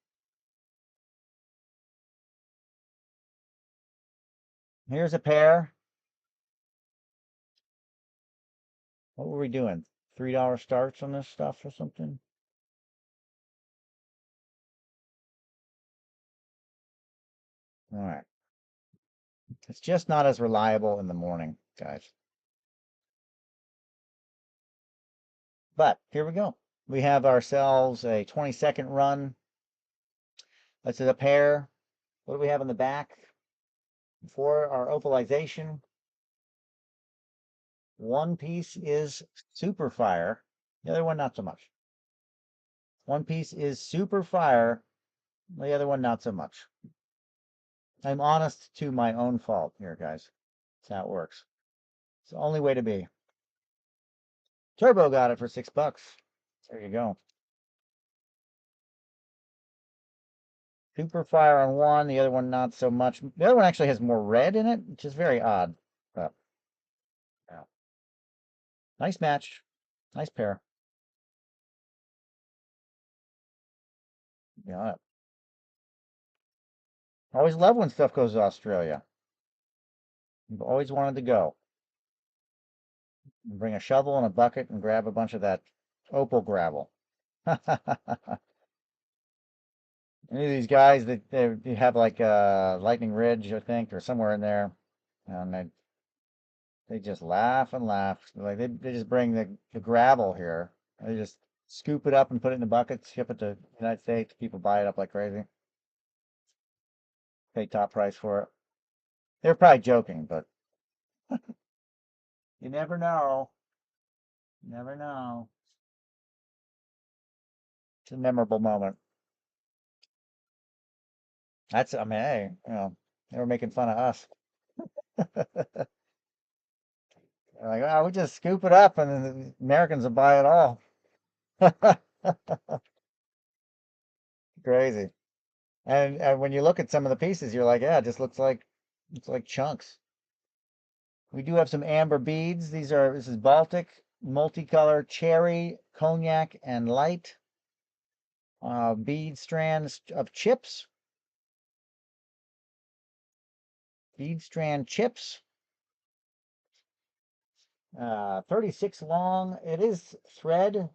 Here's a pair. What were we doing? $3 starts on this stuff or something? All right. It's just not as reliable in the morning, guys. But here we go. We have ourselves a 20-second run. This is a pair. What do we have in the back? For our opalization, one piece is super fire. The other one, not so much. One piece is super fire. The other one, not so much. I'm honest to my own fault here, guys. That's how it works. It's the only way to be. Turbo got it for $6. There you go. Super fire on one, the other one not so much. The other one actually has more red in it, which is very odd. But yeah. Nice match. Nice pair. Yeah. Always love when stuff goes to Australia. I've always wanted to go. Bring a shovel and a bucket and grab a bunch of that opal gravel. Any of these guys that they have like Lightning Ridge, I think, or somewhere in there, and they just laugh and laugh. Like they just bring the gravel here. They just scoop it up and put it in the buckets, ship it to the United States. People buy it up like crazy. Pay top price for it. They're probably joking, but you never know. Never know. It's a memorable moment. I mean, hey, they were making fun of us. They're like, oh, we just scoop it up and then the Americans will buy it all. Crazy. And when you look at some of the pieces, you're like, yeah, it just looks like chunks. We do have some amber beads. This is Baltic, multicolor, cherry, cognac, and light. Bead strands of chips. Bead strand chips. 36 long. It is thread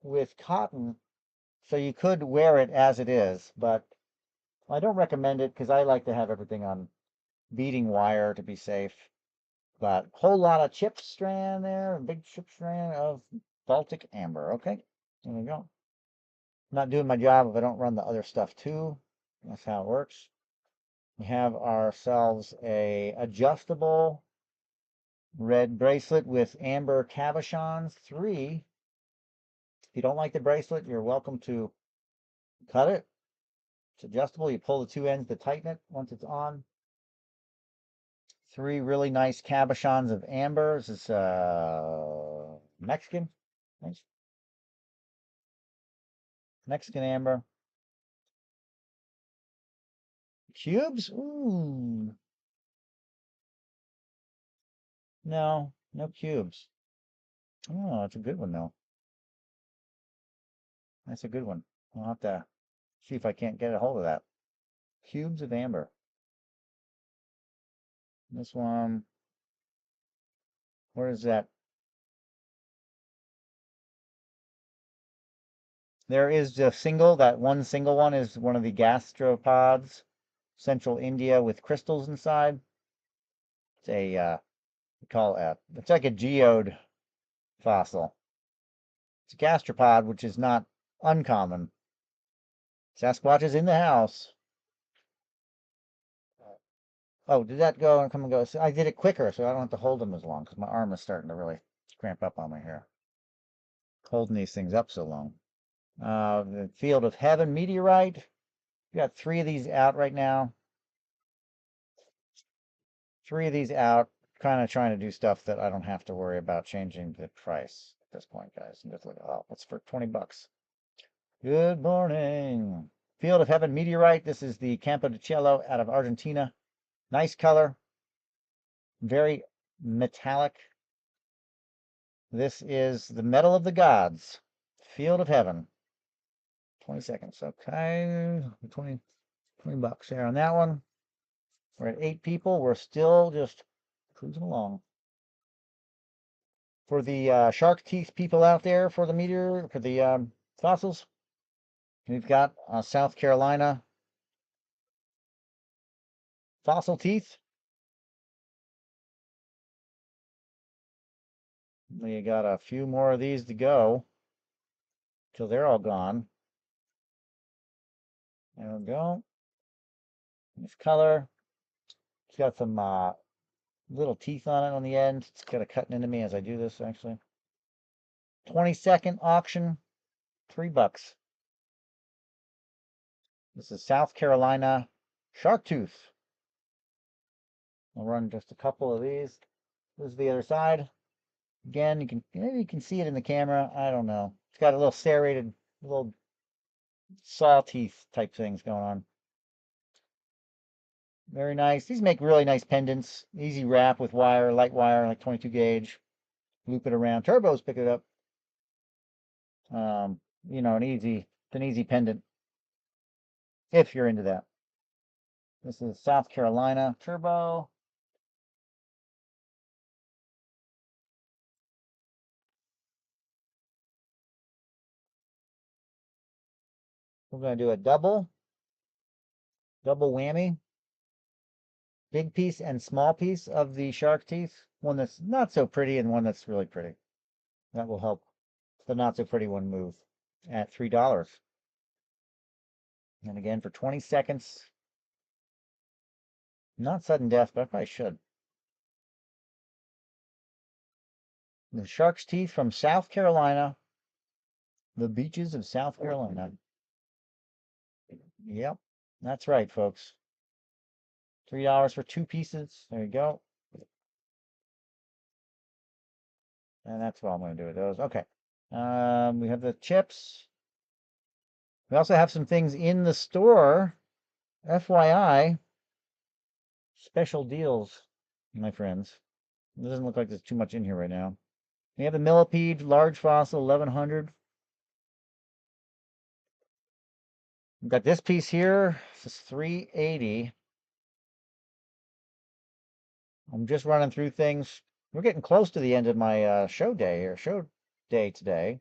with cotton, so you could wear it as it is, but I don't recommend it because I like to have everything on beading wire to be safe. But whole lot of chip strand there, a big chip strand of Baltic amber. Okay, there we go. Not doing my job if I don't run the other stuff too. That's how it works. We have ourselves a adjustable red bracelet with amber cabochons, 3. If you don't like the bracelet, you're welcome to cut it. It's adjustable. You pull the 2 ends to tighten it once it's on. 3 really nice cabochons of amber. This is Mexican. Nice. Mexican amber. Cubes? Ooh. No, no cubes. Oh, that's a good one though. That's a good one. I'll have to see if I can't get a hold of that. Cubes of amber. This one, where is that? There is a single, that one single one is one of the gastropods, Central India with crystals inside. It's a, we call it, it's like a geode fossil. It's a gastropod, which is not uncommon. Sasquatch is in the house. Oh, did that go and come and go? So I did it quicker, so I don't have to hold them as long, because my arm is starting to really cramp up on me here. Holding these things up so long. The Field of Heaven meteorite. We got 3 of these out right now. 3 of these out. Kind of trying to do stuff that I don't have to worry about changing the price at this point, guys. And just look, oh, it's for 20 bucks. Good morning. Field of Heaven meteorite. This is the Campo de Cielo out of Argentina. Nice color. Very metallic. This is the Medal of the Gods. Field of Heaven. 20 seconds. Okay. 20 bucks there on that one. We're at 8 people. We're still just cruising along. For the shark teeth people out there, for the meteor, for the fossils, we've got South Carolina fossil teeth. We got a few more of these to go till they're all gone. There we go. Nice color. It's got some little teeth on it on the end. It's kind of cutting into me as I do this, actually. 20-second auction, 3 bucks. This is South Carolina shark tooth. I'll run just a couple of these. This is the other side. Again, maybe you can see it in the camera. I don't know. It's got a little serrated, little saw teeth type things going on. Very nice. These make really nice pendants. Easy wrap with wire, light wire, like 22 gauge. Loop it around. Turbos pick it up. You know, it's an easy pendant if you're into that. This is South Carolina Turbo. We're going to do a double whammy. Big piece and small piece of the shark teeth. One that's not so pretty and one that's really pretty. That will help the not so pretty one move at $3. And again, for 20 seconds. Not sudden death, but I probably should. The shark's teeth from South Carolina. The beaches of South Carolina. Yep, that's right, folks. $3 for 2 pieces. There you go. And that's what I'm going to do with those. Okay. We have the chips. We also have some things in the store. FYI. Special deals, my friends. It doesn't look like there's too much in here right now. We have the millipede, large fossil, 1100. We've got this piece here. This is 380. I'm just running through things. We're getting close to the end of my show day today.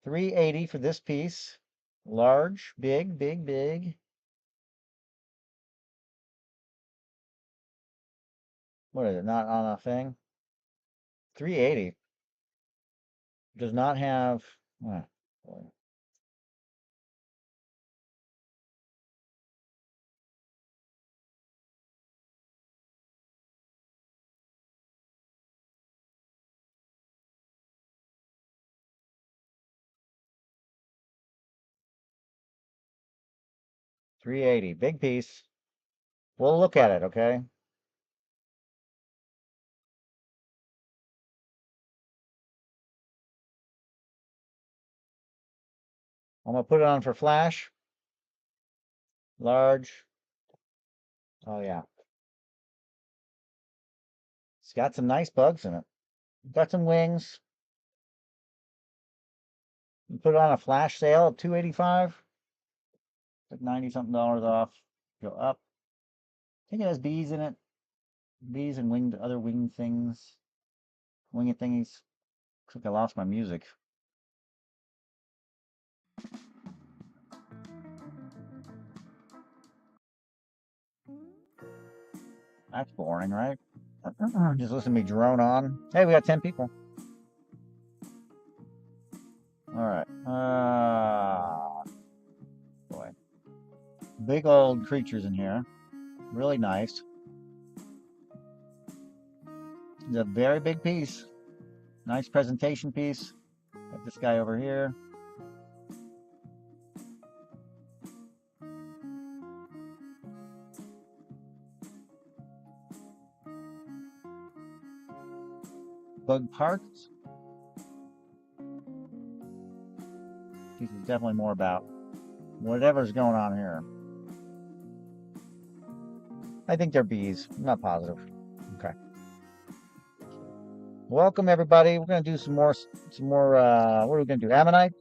380 for this piece. Large, big, big, big. What is it? Not on a thing? 380. Does not have. Oh, boy. $380. Big piece. We'll look at it, okay? I'm gonna put it on for flash. Large. Oh yeah. It's got some nice bugs in it. Got some wings. You put it on a flash sale at 285. Like 90 something dollars off. Go up. I think it has bees in it. Bees and winged other winged things. Winged thingies. Looks like I lost my music. That's boring, right? Just listen to me drone on. Hey, we got 10 people. Alright. Boy. Big old creatures in here. Really nice. It's a very big piece. Nice presentation piece. Got this guy over here. Bug parts. This is definitely more about whatever's going on here. I think they're bees. I'm not positive. Okay. Welcome everybody. We're gonna do some more. What are we gonna do? Ammonite.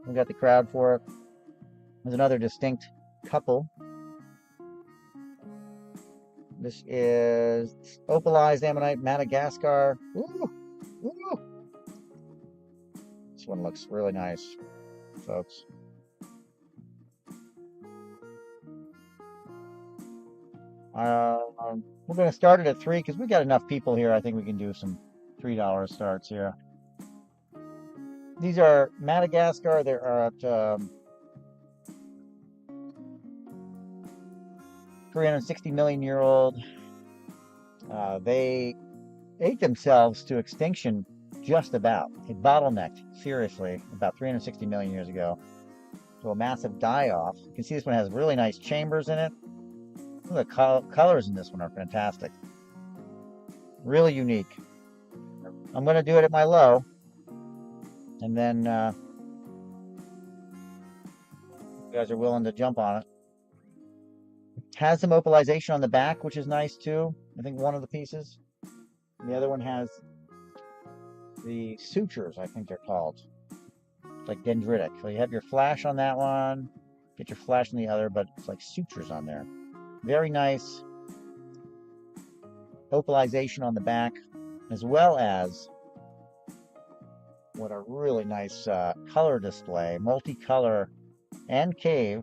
We got the crowd for it. There's another distinct couple. This is opalized ammonite, Madagascar. Ooh, ooh. This one looks really nice, folks. We're going to start it at 3 because we got enough people here. I think we can do some $3 starts here. These are Madagascar. They are at 360 million year old. They ate themselves to extinction just about. It bottlenecked, seriously, about 360 million years ago. So a massive die-off. You can see this one has really nice chambers in it. The colors in this one are fantastic. Really unique. I'm going to do it at my low. And then you guys are willing to jump on it. Has some opalization on the back, which is nice too. I think one of the pieces. And the other one has the sutures, I think they're called. It's like dendritic. So you have your flash on that one. Get your flash on the other, but it's like sutures on there. Very nice opalization on the back, as well as what a really nice color display, multicolor and cave,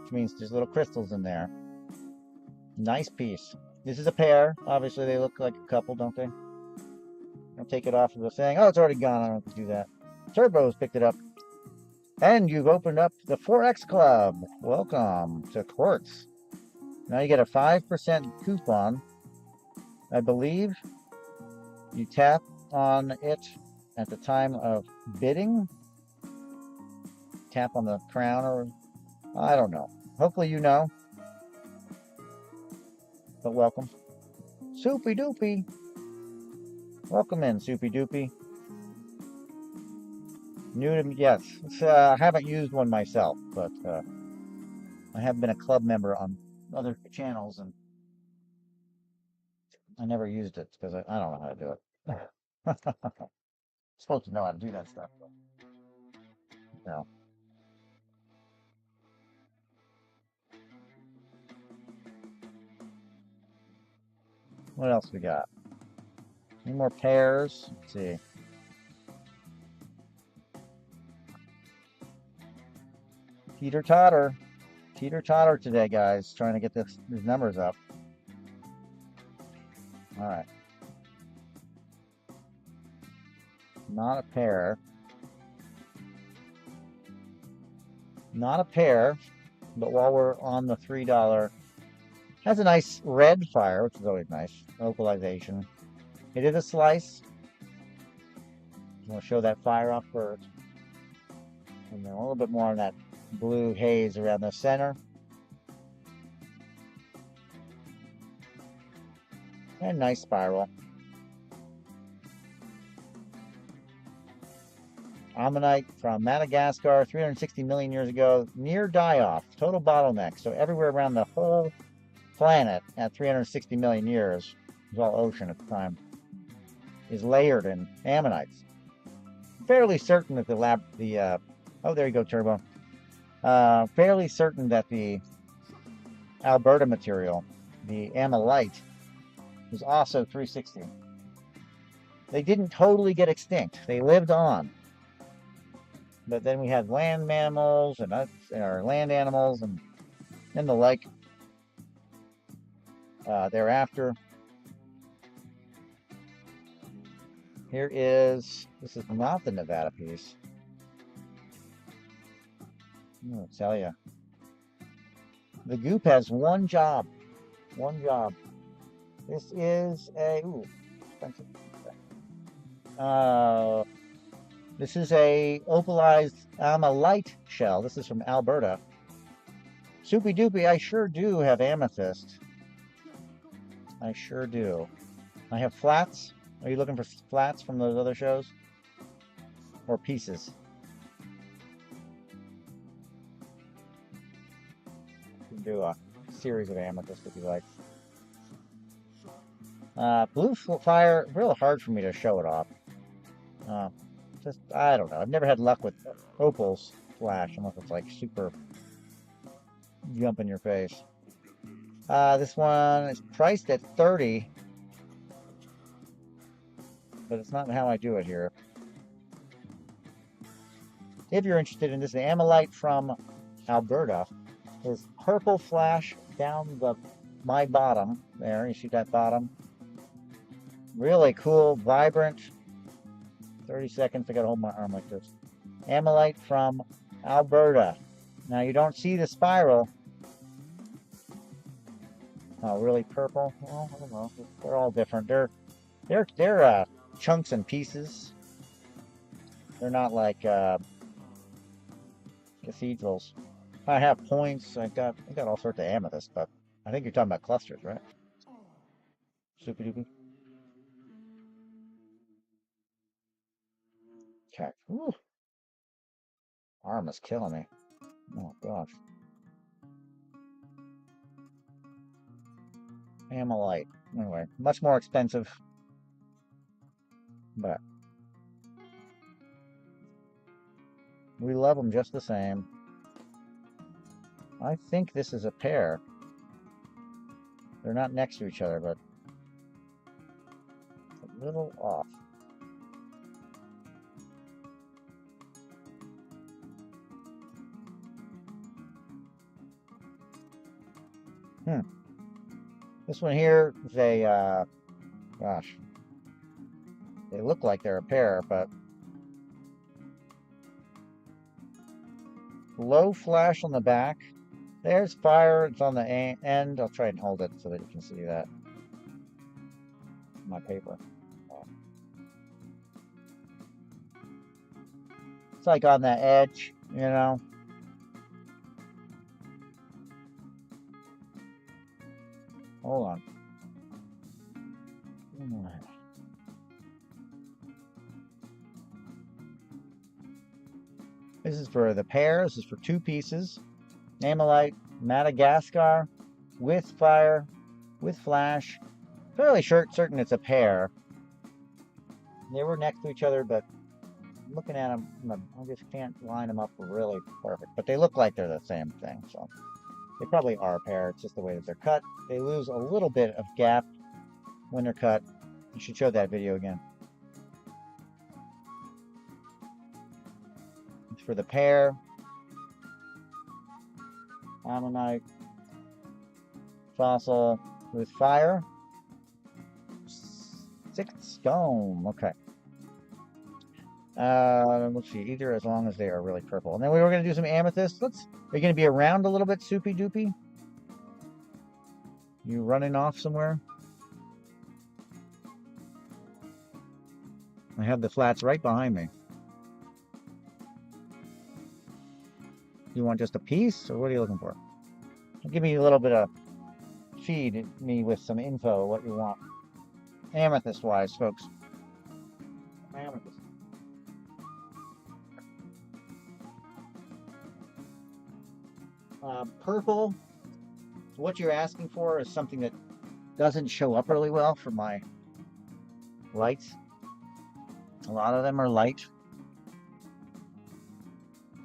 which means there's little crystals in there. Nice piece. This is a pair. Obviously, they look like a couple, don't they? I'll take it off of the thing. Oh, it's already gone. I don't have to do that. Turbo's picked it up. And you've opened up the 4X Club. Welcome to Quartz. Now you get a 5% coupon. I believe you tap on it at the time of bidding. Tap on the crown, or I don't know. Hopefully you know. But welcome. Soupy Doopy. Welcome in, Soupy Doopy. New to me, yes. I haven't used one myself, but I have been a club member on other channels, and I never used it because I don't know how to do it. Supposed to know how to do that stuff. No. What else we got? Any more pairs? Let's see. Teeter totter. Teeter totter today, guys. Trying to get these numbers up. All right. Not a pair. Not a pair, but while we're on the $3, has a nice red fire, which is always nice. Localization. It is a slice. I'm going to show that fire off first. And then a little bit more on that blue haze around the center. And nice spiral. Ammonite from Madagascar, 360 million years ago, near die-off, total bottleneck. So everywhere around the whole planet at 360 million years, it was all ocean at the time, is layered in ammonites. Fairly certain that oh, there you go, Turbo. Fairly certain that the Alberta material, the ammonite, was also 360. They didn't totally get extinct. They lived on. But then we had land mammals and land animals and the like thereafter. This is not the Nevada piece. I'm going to tell you. The goop has one job. One job. This is a, expensive. This is a opalized ammonite shell. This is from Alberta. Soupy doopy, I sure do have amethyst. I sure do. I have flats. Are you looking for flats from those other shows? Or pieces? You can do a series of amethyst if you like. Blue fire, real hard for me to show it off. I don't know. I've never had luck with opals flash unless it's like super jump in your face. This one is priced at 30, but it's not how I do it here. If you're interested in this, the ammonite from Alberta is purple flash down my bottom there. You see that bottom? Really cool, vibrant. 30 seconds, I gotta hold my arm like this. Ammonite from Alberta. Now you don't see the spiral. Oh, really purple? Well, I don't know. They're all different. They're chunks and pieces. They're not like cathedrals. I have points. I got all sorts of amethyst, but I think you're talking about clusters, right? Soupy doopy. Okay. Whew. Arm is killing me. Oh gosh. Ammonite. Anyway, much more expensive, but we love them just the same. I think this is a pair. They're not next to each other, but a little off. This one here is a, gosh, they look like they're a pair, but low flash on the back. There's fire, it's on the end. I'll try and hold it so that you can see that. My paper. It's like on the edge, you know. Hold on. This is for the pair. This is for 2 pieces. Ammonite, Madagascar, with fire, with flash. Fairly certain it's a pair. They were next to each other, but looking at them, I just can't line them up really perfect. But they look like they're the same thing, so they probably are a pair. It's just the way that they're cut. They lose a little bit of gap when they're cut. You should show that video again. It's for the pair. Ammonite. Fossil with fire. Sixth stone. Okay. Let's see. Either as long as they are really purple. And then we were going to do some amethyst. Are you going to be around a little bit, Soupy Doopy? You running off somewhere? I have the flats right behind me. You want just a piece, or what are you looking for? Give me a little bit of feed me with some info, what you want. Amethyst-wise, folks. Amethyst. Purple, what you're asking for is something that doesn't show up really well for my lights. A lot of them are light.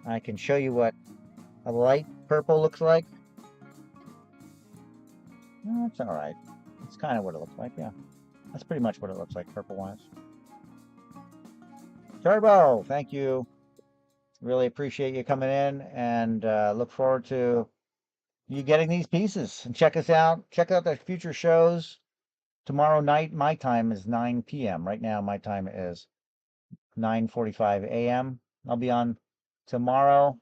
I can show you what a light purple looks like. That's all right. It's kind of what it looks like, yeah. That's pretty much what it looks like purple-wise. Turbo, thank you. Really appreciate you coming in, and look forward to you getting these pieces. And check us out. Check out the future shows. Tomorrow night, my time is 9 p.m. Right now, my time is 9:45 a.m. I'll be on tomorrow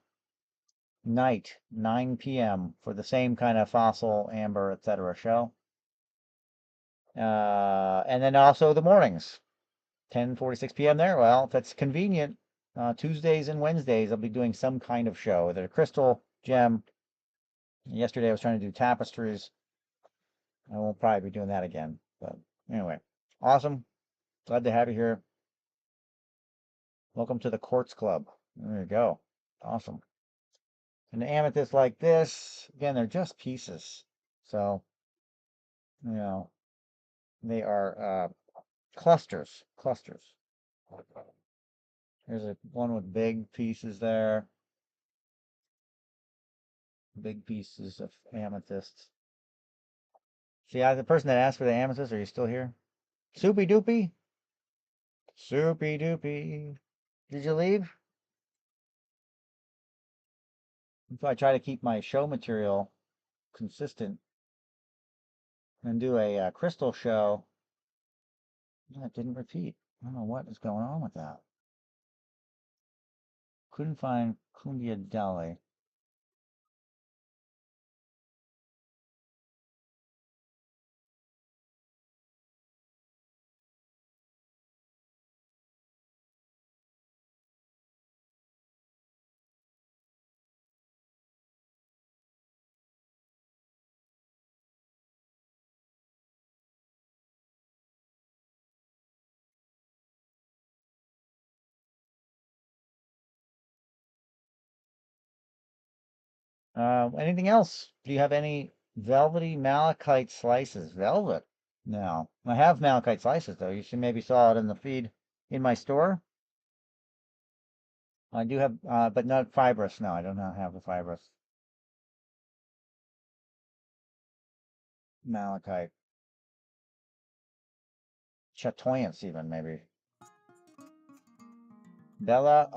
night, 9 p.m. for the same kind of fossil, amber, etc. show. And then also the mornings, 10:46 p.m. there. Well, if that's convenient, Tuesdays and Wednesdays, I'll be doing some kind of show, either crystal, gem. Yesterday I was trying to do tapestries. I won't probably be doing that again. But anyway, awesome. Glad to have you here. Welcome to the Quartz Club. There you go. Awesome. And the amethyst like this, again, they're just pieces. So, you know, they are clusters. There's one with big pieces there. Big pieces of amethyst. See, the person that asked for the amethyst, are you still here? Soupy Doopy? Soupy Doopy. Did you leave? If I try to keep my show material consistent and do a crystal show, it didn't repeat. I don't know what is going on with that. Couldn't find Kundia Delhi. Anything else? Do you have any velvety malachite slices? Velvet? No. I have malachite slices though. You should maybe saw it in the feed in my store. I do have, but not fibrous. No, I do not have the fibrous malachite. Chatoyance even maybe. Bella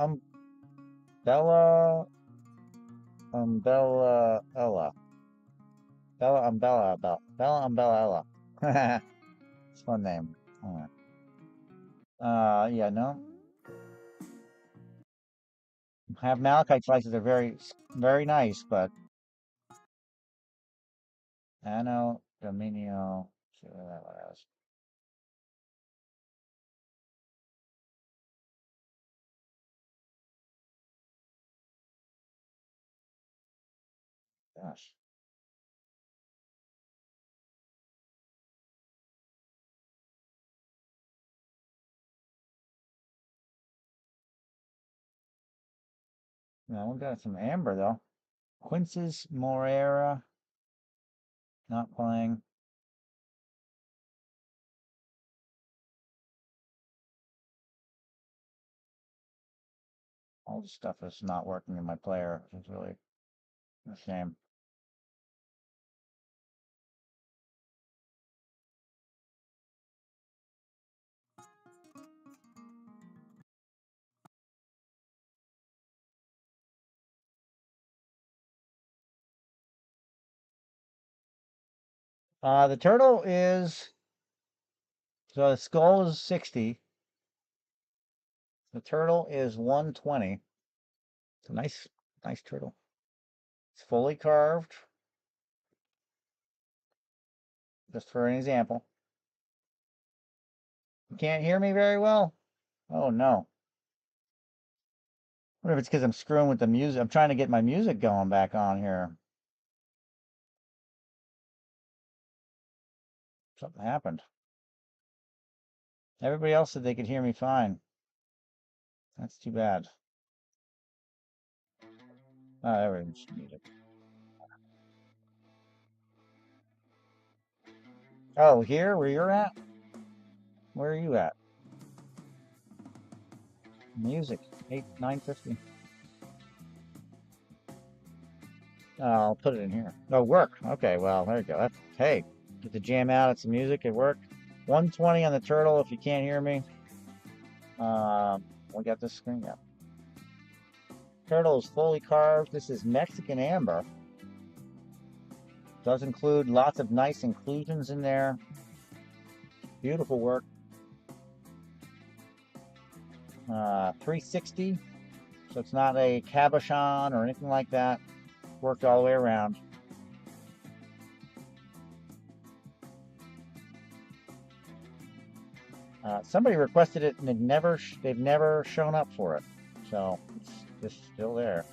Bella Ella. Bella Ella. It's a fun name. Yeah, no. Have malachite slices are very nice, but Anno Dominio. See what that one is. Gosh. No, we got some amber though. Quinces Moreira not playing. All the stuff is not working in my player, which is really a shame. The turtle is So the skull is 60. The turtle is 120. It's a nice turtle. It's fully carved. Just for an example. You can't hear me very well? Oh no. I wonder if it's because I'm screwing with the music. I'm trying to get my music going back on here. Something happened. Everybody else said they could hear me fine. That's too bad. Oh, everything's muted. Oh, here where you're at? Where are you at? Music. 9:50. I'll put it in here. Oh, work. Okay, well, there you go. Hey, get the jam out. It's the music at work. 120 on the turtle if you can't hear me. We got this screen up. Turtle is fully carved. This is Mexican amber. Does include lots of nice inclusions in there. Beautiful work. 360. So it's not a cabochon or anything like that. Worked all the way around. Somebody requested it and they've never shown up for it. So it's just still there.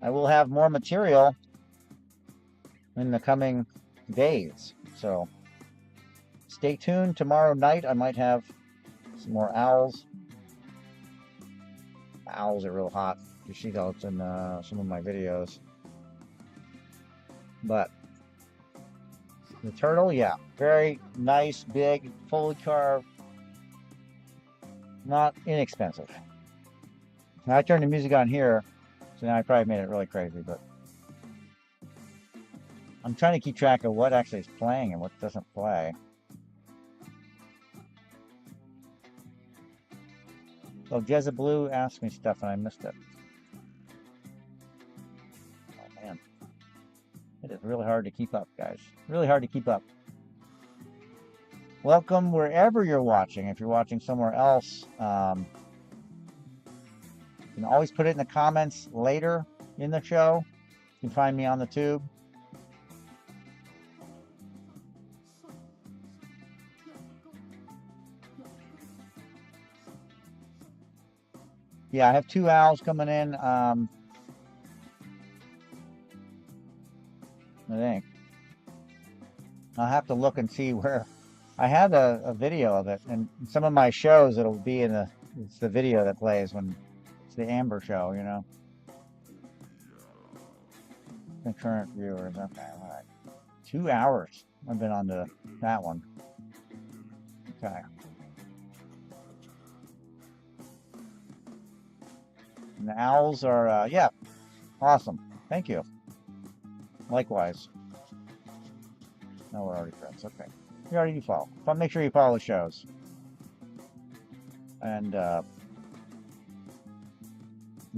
I will have more material in the coming days. So stay tuned. Tomorrow night I might have some more owls. Owls are real hot. You see those in some of my videos. But the turtle, yeah, very nice, big, fully carved, not inexpensive. Now I turned the music on here, so now I probably made it really crazy, but I'm trying to keep track of what actually is playing and what doesn't play. So Jezza Blue asked me stuff and I missed it. Oh man. It is really hard to keep up, guys. Really hard to keep up. Welcome wherever you're watching. If you're watching somewhere else, you can always put it in the comments later in the show. You can find me on the tube. Yeah, I have 2 owls coming in. I think. I'll have to look and see where. I had a video of it, and some of my shows it'll be in it's the video that plays when it's the Amber show, you know. Concurrent viewers, okay, all right. 2 hours I've been on that one. Okay. And the owls are, yeah, awesome. Thank you. Likewise. No, we're already friends. Okay. You already follow. Make sure you follow the shows. And I'm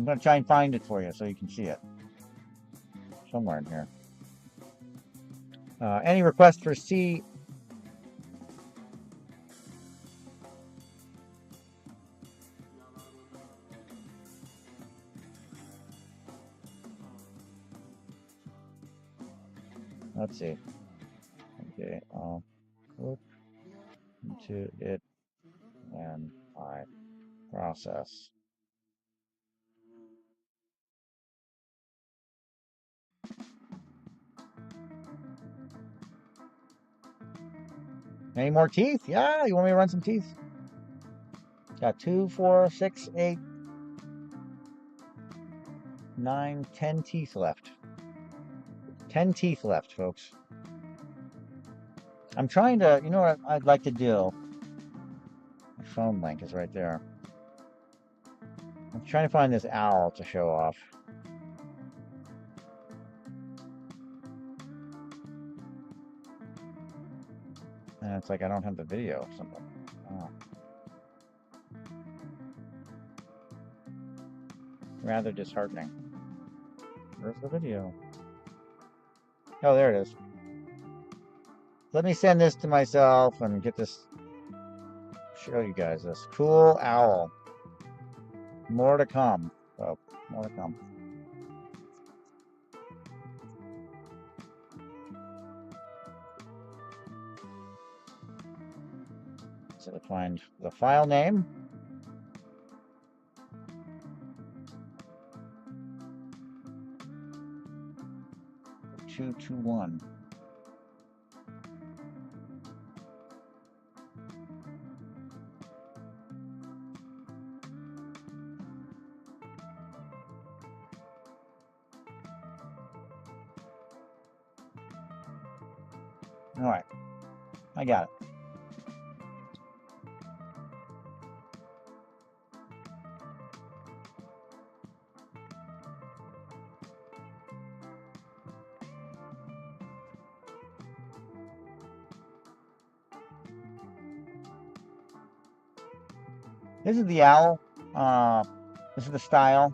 going to try and find it for you so you can see it. Somewhere in here. Any requests for C? Let's see. Okay, I'll look into it and I process. Any more teeth? Yeah, you want me to run some teeth? Got 2, 4, 6, 8, 9, 10 teeth left. 10 teeth left, folks. I'm trying to, you know what I'd like to do? My phone link is right there. I'm trying to find this owl to show off. And it's like I don't have the video or something. Oh. Rather disheartening. Where's the video? Oh, there it is. Let me send this to myself and get this. Show you guys this cool owl. More to come. So, more to come. So let's find the file name. .221. All right, I got it. This is the owl. This is the style.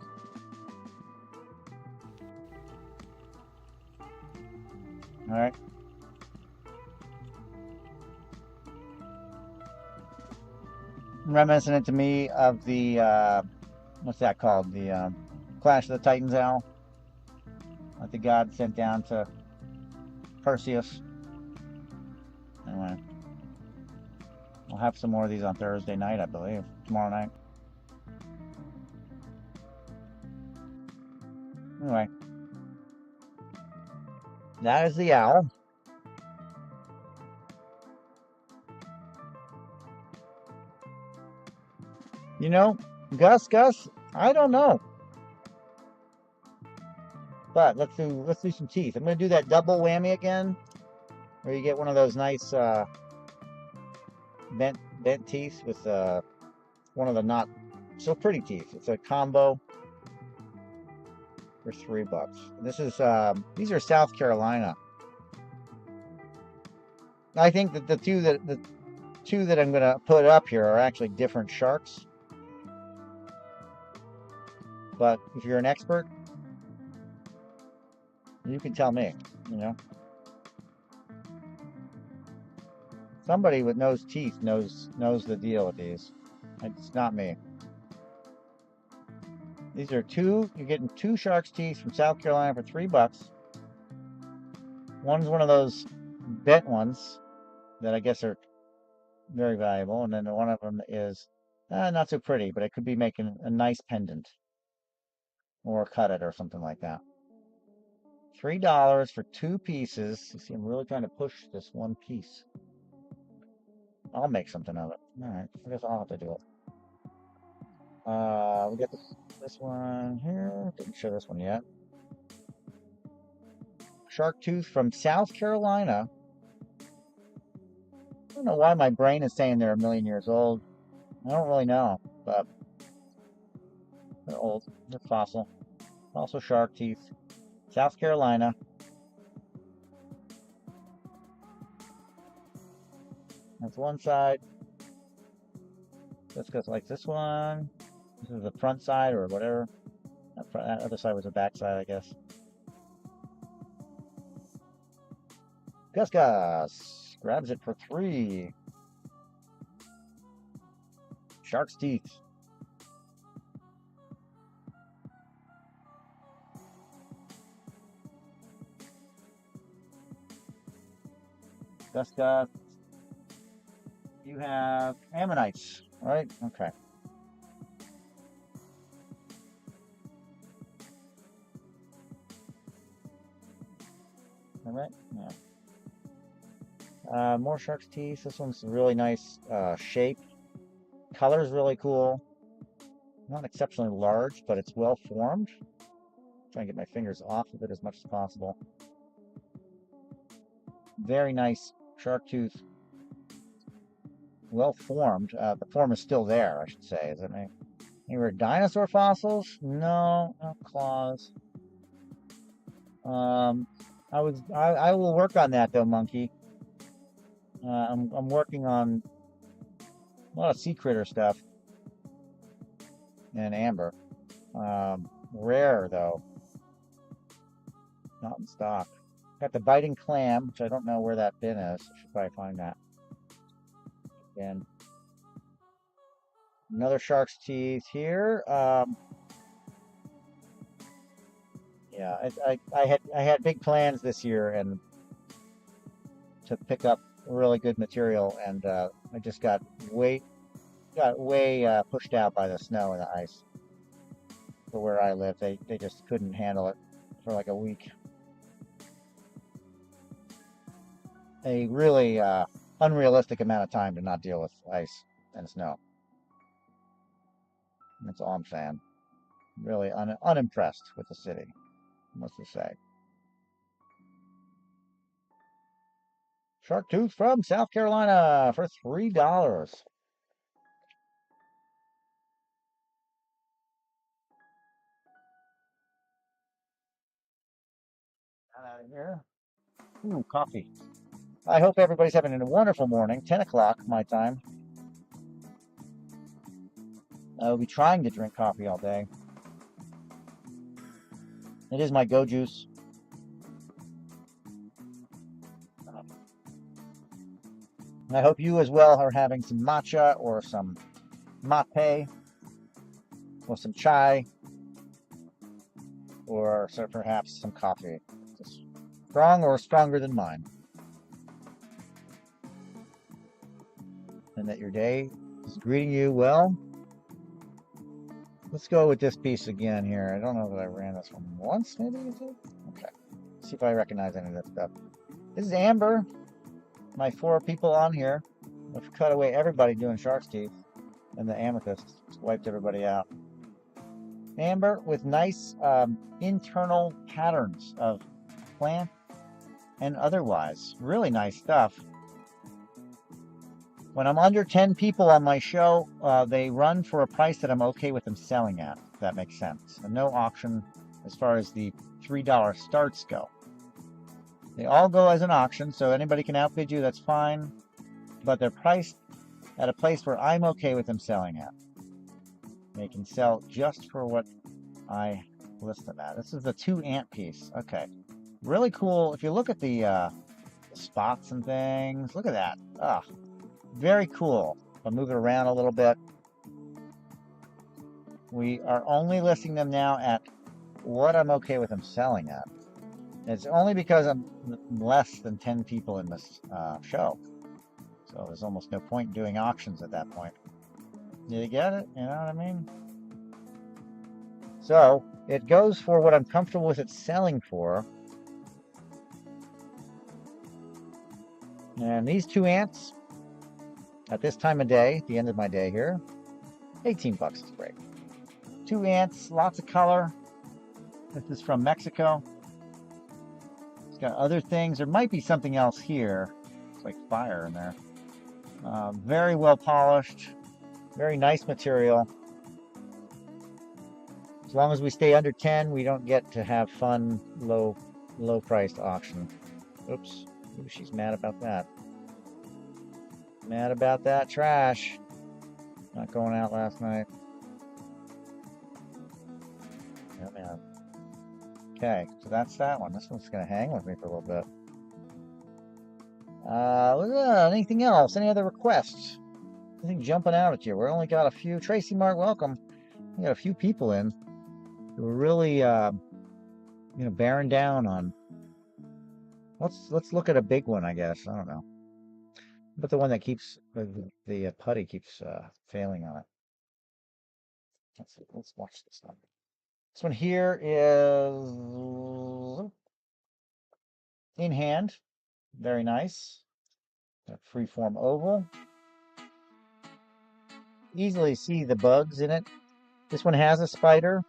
All right. Reminiscent to me of the what's that called? The Clash of the Titans owl that the god sent down to Perseus. Anyway, I'll have some more of these on Thursday night, I believe. Tomorrow night. Anyway, that is the owl. You know, Gus, I don't know. But let's do some teeth. I'm gonna do that double whammy again, where you get one of those nice bent teeth with one of the not so pretty teeth. It's a combo for $3. This is these are South Carolina. I think that the two that I'm gonna put up here are actually different sharks. But if you're an expert, you can tell me, you know. Somebody with knows teeth knows the deal with these. It's not me. These are you're getting 2 shark's teeth from South Carolina for $3. One's one of those bent ones that I guess are very valuable, and then one of them is not so pretty, but it could be making a nice pendant or cut it or something like that. $3 for 2 pieces. You see, I'm really trying to push this one piece. I'll make something of it. All right, I guess I'll have to do it. We got this one here. Didn't show this one yet. Shark tooth from South Carolina. I don't know why my brain is saying they're 1,000,000 years old. I don't really know, but they're old. They're fossil. Also shark teeth. South Carolina. That's one side. Let's go like this one. This is the front side or whatever. That other side was the back side, I guess. Gus grabs it for $3. Shark's teeth. Gus, you have ammonites, right? Okay. All right. Yeah. More shark's teeth. This one's really nice shape. Color's really cool. Not exceptionally large, but it's well formed. Try and get my fingers off of it as much as possible. Very nice shark tooth. Well formed. The form is still there, I should say. Is it any dinosaur fossils? No, no claws. I will work on that though, Monkey. I'm working on a lot of sea critter stuff and amber. Rare though, not in stock. Got the biting clam, which I don't know where that bin is. I should probably find that. And another shark's teeth here. Yeah, I had big plans this year and to pick up really good material, and I just got way pushed out by the snow and the ice. For where I live, they just couldn't handle it for like a week. A really unrealistic amount of time to not deal with ice and snow. That's all I'm saying. Really unimpressed with the city, I must say. Shark tooth from South Carolina for $3. Out of here. Ooh, coffee. I hope everybody's having a wonderful morning. 10 o'clock my time. I will be trying to drink coffee all day. It is my go juice. I hope you as well are having some matcha or some mate or some chai or perhaps some coffee. Just strong or stronger than mine. And that your day is greeting you well. Let's go with this piece again here. I don't know that I ran this one once, maybe? Okay. See if I recognize any of this stuff. This is Amber. My 4 people on here. I've cut away everybody doing shark's teeth. And the amethyst wiped everybody out. Amber with nice internal patterns of plant and otherwise. Really nice stuff. When I'm under 10 people on my show, they run for a price that I'm okay with them selling at, if that makes sense. And no auction as far as the $3 starts go. They all go as an auction, so anybody can outbid you, that's fine. But they're priced at a place where I'm okay with them selling at. They can sell just for what I list them at. This is the 2 ant piece. Okay. Really cool. If you look at the spots and things, look at that. Ah, very cool. I'll move it around a little bit. We are only listing them now at what I'm okay with them selling at. It's only because I'm less than 10 people in this show. So there's almost no point in doing auctions at that point. Did you get it? You know what I mean? So it goes for what I'm comfortable with it selling for. And these 2 ants, at this time of day, the end of my day here, 18 bucks is great. 2 ants, lots of color. This is from Mexico. It's got other things. There might be something else here. It's like fire in there. Very well polished. Very nice material. As long as we stay under 10, we don't get to have fun, low-priced auction. Oops. Maybe she's mad about that. Mad about that trash. Not going out last night. Oh, man. Okay, so that's that one. This one's going to hang with me for a little bit. Anything else? Any other requests? Anything jumping out at you? We only got a few. Tracy Mark, welcome. We got a few people in. We're really, bearing down on. Let's look at a big one, I guess. I don't know. But the one that keeps the putty keeps failing on it. Let's watch this one. This one here is in hand. Very nice. A freeform oval. Easily see the bugs in it. This one has a spider.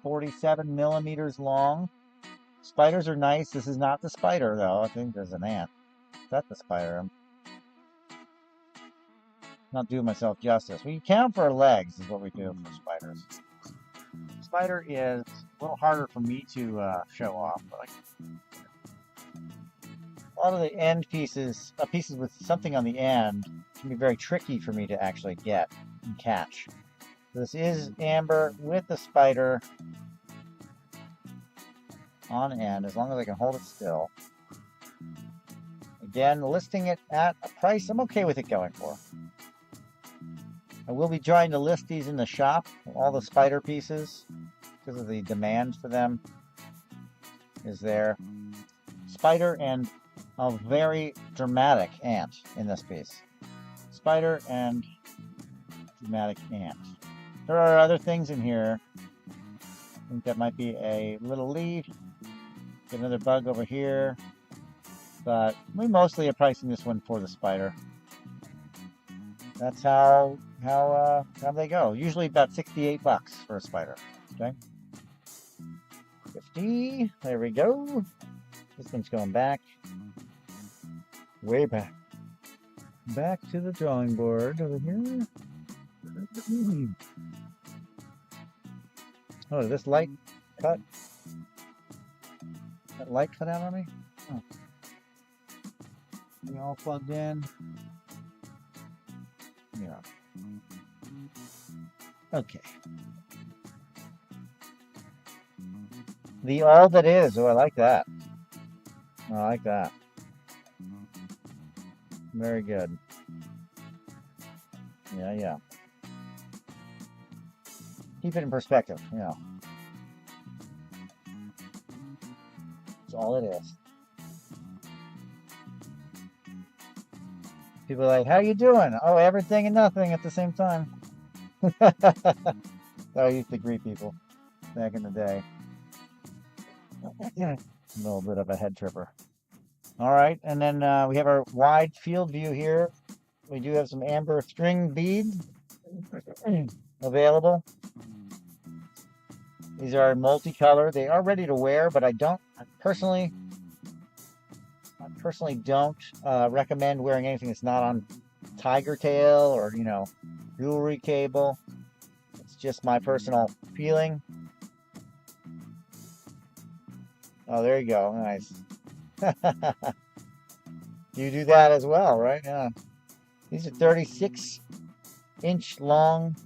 47 millimeters long. Spiders are nice. This is not the spider, though. I think there's an ant. Is that the spider? I'm not doing myself justice. We count for legs is what we do for spiders. Spider is a little harder for me to show off. But a lot of the end pieces, pieces with something on the end, can be very tricky for me to actually get and catch. This is amber with the spider. on end as long as I can hold it still. Again, listing it at a price I'm okay with it going for. I will be trying to list these in the shop, all the spider pieces, because of the demand for them is there. Spider and a very dramatic ant in this piece. Spider and dramatic ant. There are other things in here. I think that might be a little leaf. Get another bug over here. But we mostly are pricing this one for the spider. That's how they go. Usually about 68 bucks for a spider. Okay. 50. There we go. This one's going back. Way back. Back to the drawing board over here. Oh, did this light cut? That light cut out on me? Oh. You all plugged in? Yeah. Okay. The all that is. Oh, I like that. I like that. Very good. Yeah. Keep it in perspective, you know. That's all it is. People are like, how you doing? Oh, everything and nothing at the same time. I used to greet people back in the day. A little bit of a head tripper. All right, and then we have our wide field view here. We do have some amber string beads available. These are multicolor. They are ready to wear, but I personally don't recommend wearing anything that's not on tiger tail or, you know, jewelry cable. It's just my personal feeling. Oh, there you go. Nice. You do that as well, right? Yeah. These are 36-inch long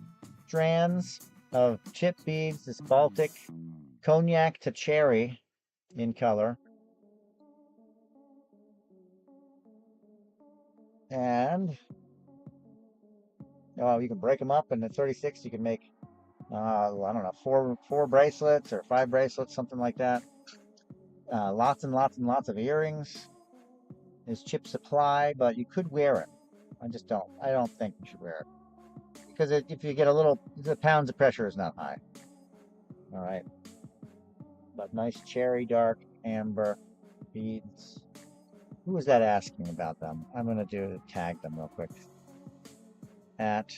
strands of chip beads. This Baltic cognac to cherry in color. And you can break them up, and at 36 you can make I don't know, four bracelets or 5 bracelets, something like that. Lots and lots and lots of earrings. There's chip supply, but you could wear it. I don't think you should wear it, because if you get the pounds of pressure is not high. All right, but nice cherry dark amber beads. Who was that asking about them? I'm going to tag them real quick. At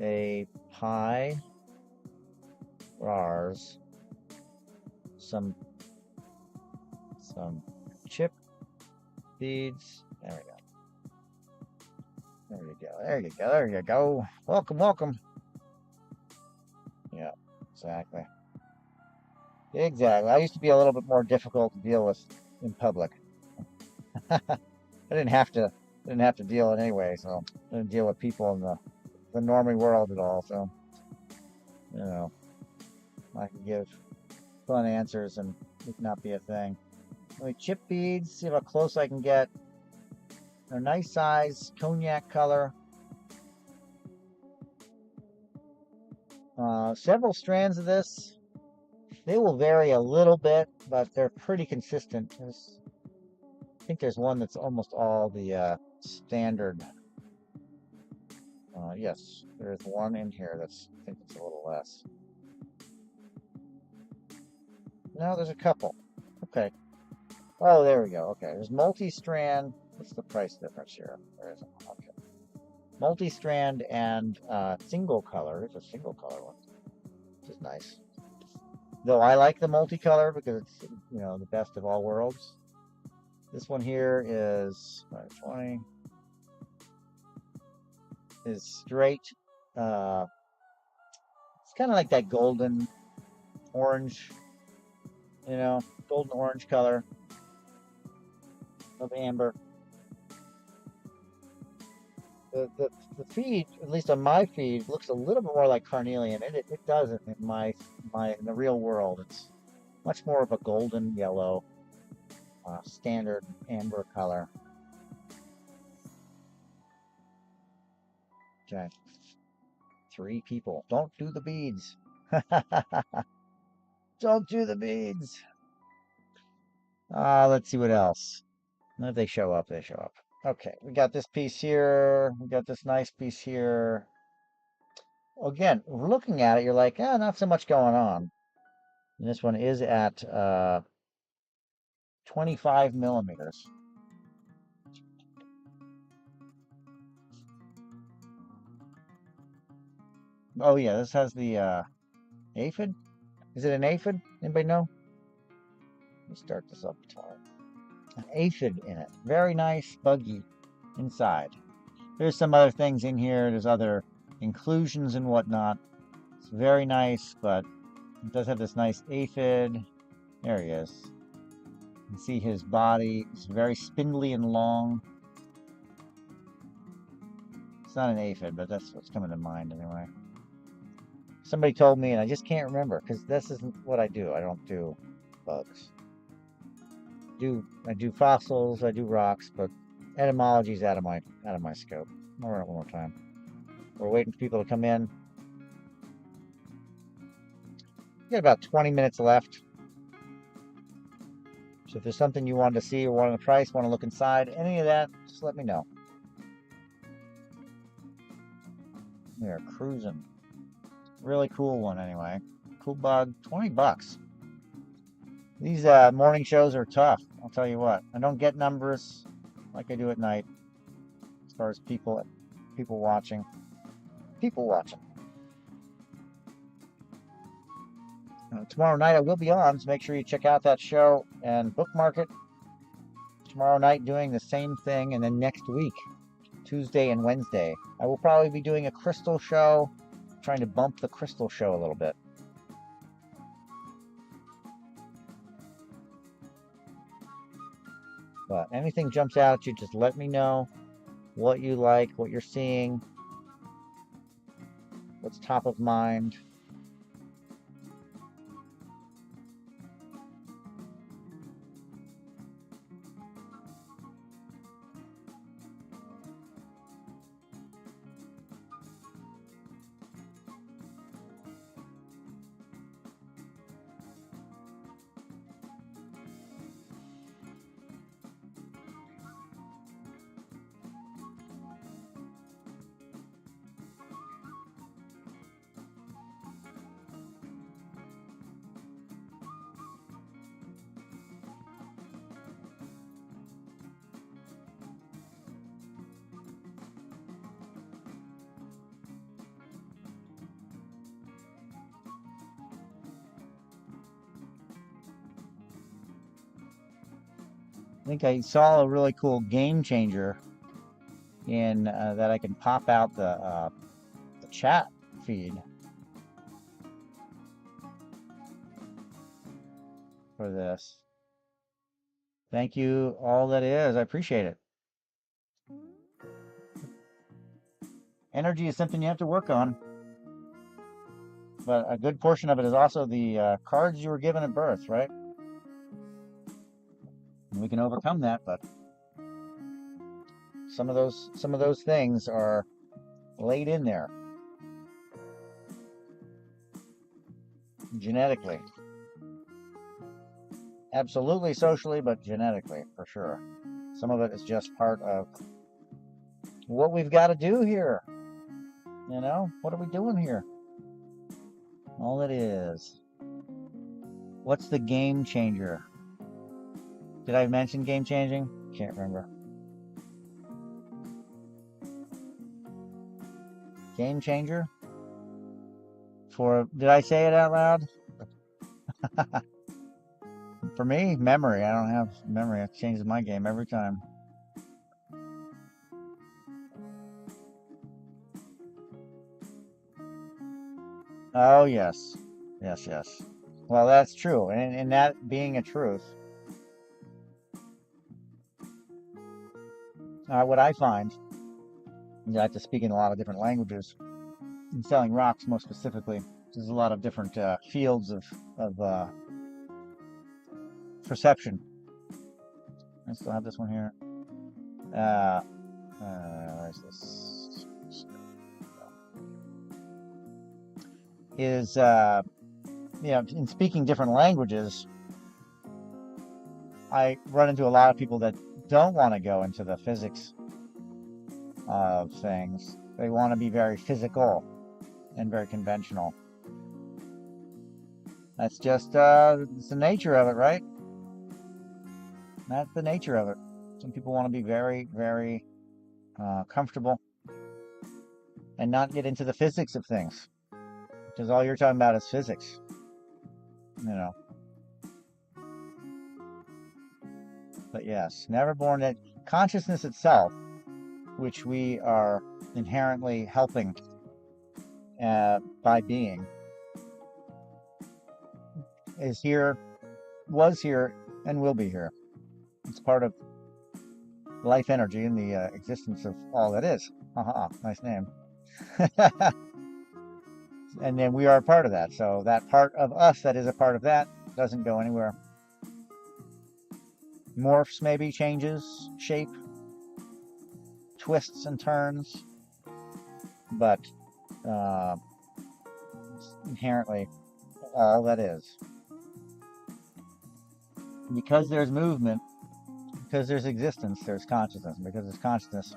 a pie rars, some chip beads. There you go. Welcome. Yeah, exactly. I used to be a little bit more difficult to deal with in public. I didn't have to deal it anyway, so I didn't deal with people in the normie world at all. So, you know, I could give fun answers and it not be a thing. Chip beads, see how close I can get. They're nice size, cognac color. Several strands of this. They will vary a little bit, but they're pretty consistent. I think there's one that's almost all the standard. Yes, there's one in here I think it's a little less. No, there's a couple. Okay. Oh, there we go. Okay, there's multi-strand. What's the price difference here? There isn't. Okay. Multi-strand and single color. It's a single color one, which is nice. Though I like the multicolor because it's, you know, the best of all worlds. This one here is 520. Is straight. It's kind of like that golden orange, you know, golden orange color of amber. The feed, at least on my feed, looks a little bit more like carnelian. It doesn't in the real world. much more of a golden yellow, standard amber color. Okay. 3 people. Don't do the beads. Don't do the beads. Let's see what else. If they show up, they show up. Okay, we got this piece here. We got this nice piece here. Again, looking at it, you're like, not so much going on. And this one is at 25 millimeters. Oh yeah, this has the aphid. Is it an aphid? Anybody know? Let me start this up. An aphid in it. Very nice, buggy inside. There's some other things in here. There's other inclusions and whatnot. It's very nice, but it does have this nice aphid. There he is. You can see his body. It's very spindly and long. It's not an aphid, but that's what's coming to mind anyway. Somebody told me, and I just can't remember, because this isn't what I do. I don't do bugs. I do fossils, I do rocks, but etymology is out of my scope. I'll run it one more time. We're waiting for people to come in. We got about 20 minutes left. So if there's something you wanted to see or wanted a price, want to look inside, any of that, just let me know. We are cruising. Really cool one anyway. Cool bug, 20 bucks. These morning shows are tough, I'll tell you what. I don't get numbers like I do at night as far as people watching. Tomorrow night I will be on, so make sure you check out that show and bookmark it. Tomorrow night doing the same thing, and then next week, Tuesday and Wednesday, I will probably be doing a crystal show, trying to bump the crystal show a little bit. But anything jumps out at you, just let me know what you like, what you're seeing, what's top of mind. I think I saw a really cool game changer in that I can pop out the chat feed for this. Thank you, all that is. I appreciate it. Energy is something you have to work on, but a good portion of it is also the cards you were given at birth, right? And we can overcome that, but some of those things are laid in there genetically. Absolutely socially, but genetically for sure. Some of it is just part of what we've got to do here. You know, what are we doing here? All it is. What's the game changer? Did I mention game changing? Can't remember. Game changer? Did I say it out loud? For me, memory. I don't have memory. It changes my game every time. Oh, yes. Yes. Well, that's true. And that being a truth, what I find is I have to speak in a lot of different languages. In selling rocks, most specifically, there's a lot of different fields of perception. I still have this one here. Where's this? Is in speaking different languages, I run into a lot of people that don't want to go into the physics of things. They want to be very physical and very conventional. That's just it's the nature of it, right? That's the nature of it. Some people want to be very, very comfortable and not get into the physics of things, because all you're talking about is physics, you know. But yes, never born dead. Consciousness itself, which we are inherently helping by being, is here, was here, and will be here. It's part of life energy and the existence of all that is. Nice name. And then we are a part of that. So that part of us that is a part of that doesn't go anywhere. Morphs, maybe, changes shape, twists and turns, but it's inherently all that is. Because there's movement, because there's existence, there's consciousness. Because there's consciousness,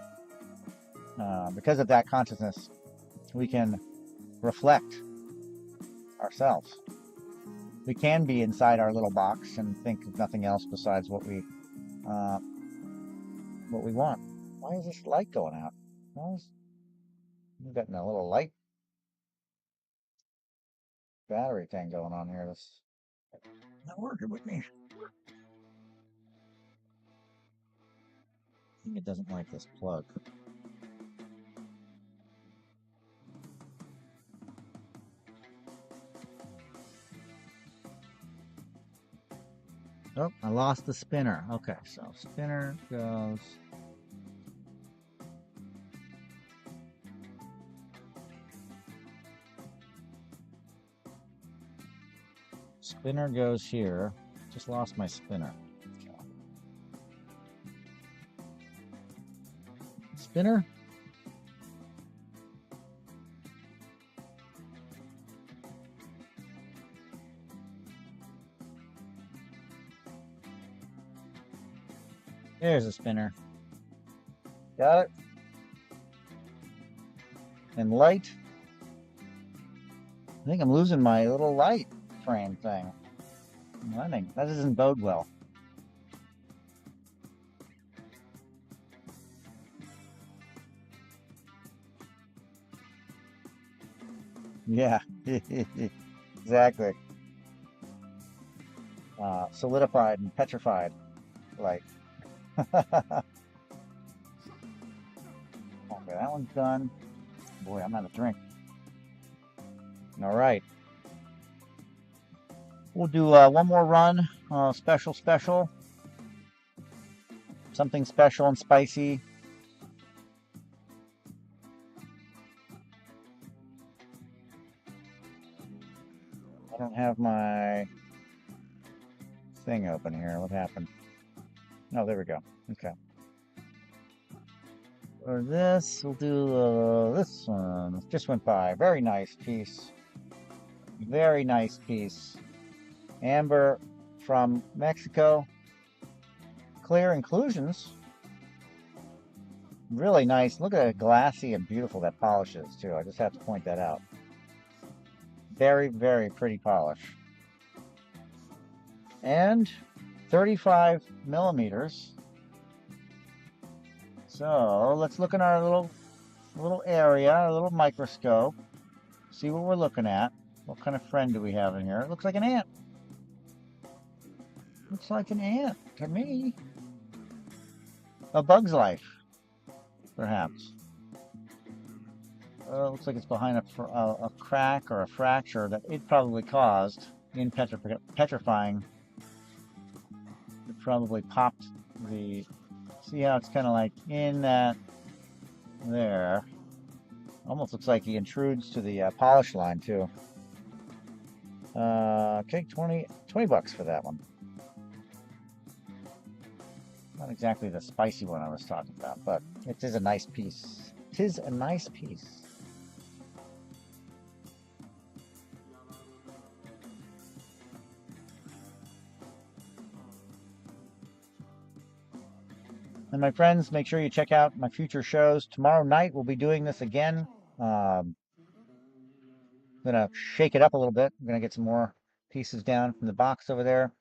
because of that consciousness, we can reflect ourselves. We can be inside our little box and think of nothing else besides what we want. Why is this light going out? We've got a little light battery thing going on here. That's not working with me. I think it doesn't like this plug. Oh, I lost the spinner. Okay, so spinner goes. Spinner goes here. Just lost my spinner. Okay. Spinner? There's a spinner. Got it. And light. I think I'm losing my little light frame thing. I think that doesn't bode well. Yeah, exactly. Solidified and petrified light. Okay, that one's done. Boy, I'm out of drink. All right. We'll do one more run. Special. Something special and spicy. I don't have my thing open here. What happened? Oh, there we go. Okay. For this, we'll do this one. Just went by. Very nice piece. Very nice piece. Amber from Mexico. Clear inclusions. Really nice. Look at how glassy and beautiful that polish is, too. I just have to point that out. Very, very pretty polish. And 35 millimeters. So let's look in our little area, our little microscope. See what we're looking at. What kind of friend do we have in here? It looks like an ant. Looks like an ant to me. A bug's life, perhaps. Looks like it's behind a crack or a fracture that it probably caused in petrifying. It probably popped the... See how it's kind of like in that there. Almost looks like he intrudes to the polish line too. Okay, 20 bucks for that one. Not exactly the spicy one I was talking about, but it is a nice piece. Tis a nice piece. And my friends, make sure you check out my future shows. Tomorrow night we'll be doing this again. I'm gonna shake it up a little bit. I'm gonna get some more pieces down from the box over there.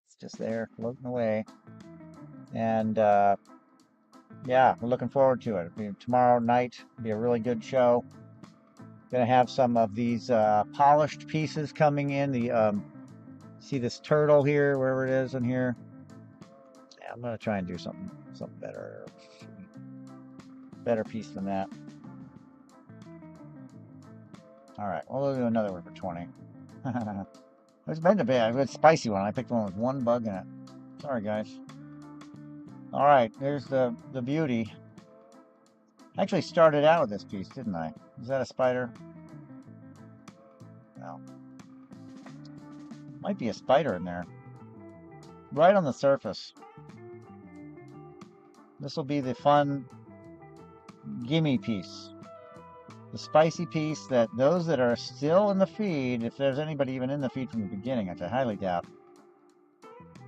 It's just there floating away. And yeah, we're looking forward to it. Tomorrow night will be a really good show. Gonna have some of these polished pieces coming in. See this turtle here, wherever it is in here. Yeah, I'm gonna try and do something better piece than that. All right, we'll do another one for 20. It's meant to be a good spicy one. I picked one with one bug in it. Sorry, guys. All right, there's the beauty. I actually started out with this piece, didn't I? Is that a spider? No. Might be a spider in there. Right on the surface. This will be the fun gimme piece. The spicy piece that those that are still in the feed, if there's anybody even in the feed from the beginning, which I highly doubt,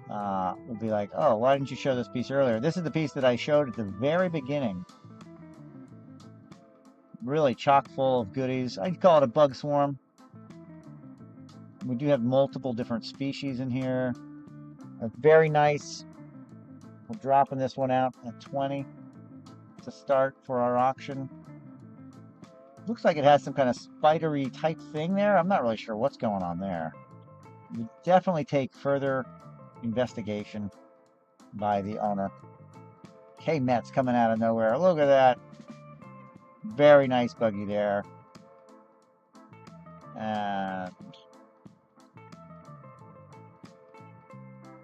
will be like, oh, why didn't you show this piece earlier? This is the piece that I showed at the very beginning. Really chock full of goodies. I'd call it a bug swarm. We do have multiple different species in here. Very nice. We're dropping this one out at 20 to start for our auction. Looks like it has some kind of spidery type thing there. I'm not really sure what's going on there. We definitely take further investigation by the owner. K-Met's coming out of nowhere. Look at that. Very nice buggy there. And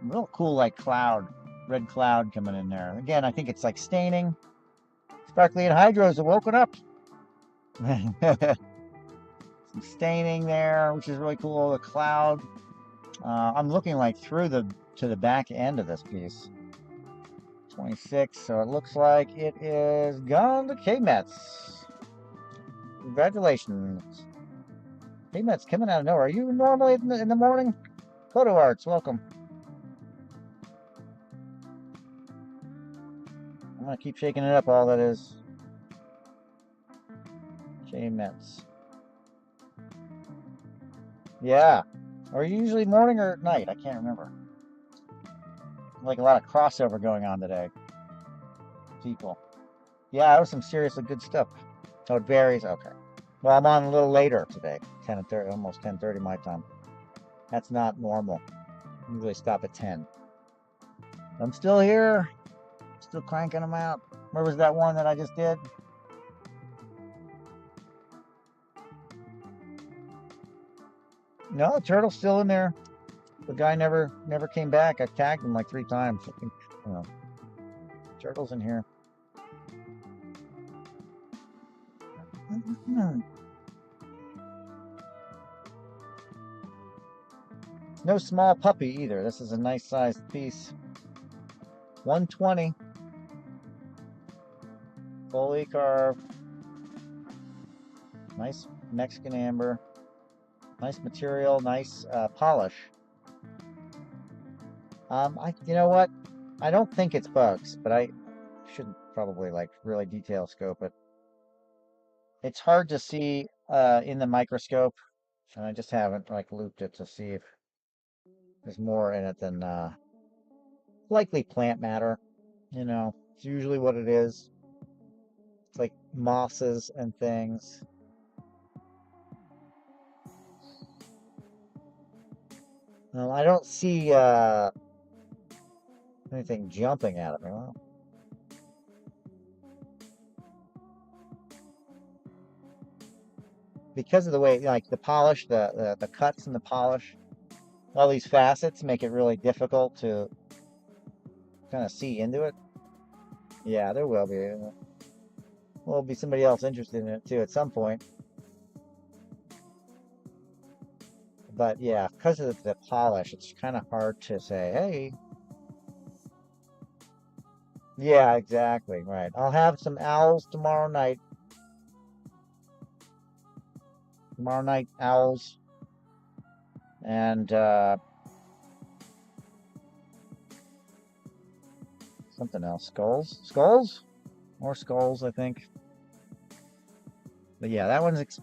real cool like cloud. Red cloud coming in there. Again, I think it's like staining. Sparkly and Hydros have woken up. Some staining there, which is really cool. The cloud. I'm looking like through to the back end of this piece. 26, so it looks like it is gone to K-Mets. Congratulations. K-Mets coming out of nowhere. Are you normally in the morning? Photo Arts, welcome. I'm going to keep shaking it up, all that is. K-Mets. Yeah. Are you usually morning or night? I can't remember. Like a lot of crossover going on today. People. Yeah, that was some seriously good stuff. Oh, it varies? Okay. Well, I'm on a little later today. 10:30, almost 10:30 my time. That's not normal. I usually stop at 10. I'm still here. Still cranking them out. Where was that one that I just did? No, the turtle's still in there. The guy never came back. I tagged him like 3 times. I think, you know, turtle's in here. No small puppy either. This is a nice sized piece. 120. Fully carved. Nice Mexican amber. Nice material, nice polish. You know what? I don't think it's bugs, but I should probably like really detail scope it. It's hard to see in the microscope, and I just haven't like looped it to see if there's more in it than likely plant matter. You know, it's usually what it is. It's like mosses and things. I don't see anything jumping out of me. Well, because of the way, like the polish, the cuts and the polish, all these facets make it really difficult to kind of see into it. Yeah, there will be. Will be somebody else interested in it too at some point. But yeah, because of the polish, it's kind of hard to say, hey, Yeah, exactly. Right. I'll have some owls tomorrow night. Tomorrow night owls and something else. Skulls? Skulls? More skulls, I think. But yeah, that one's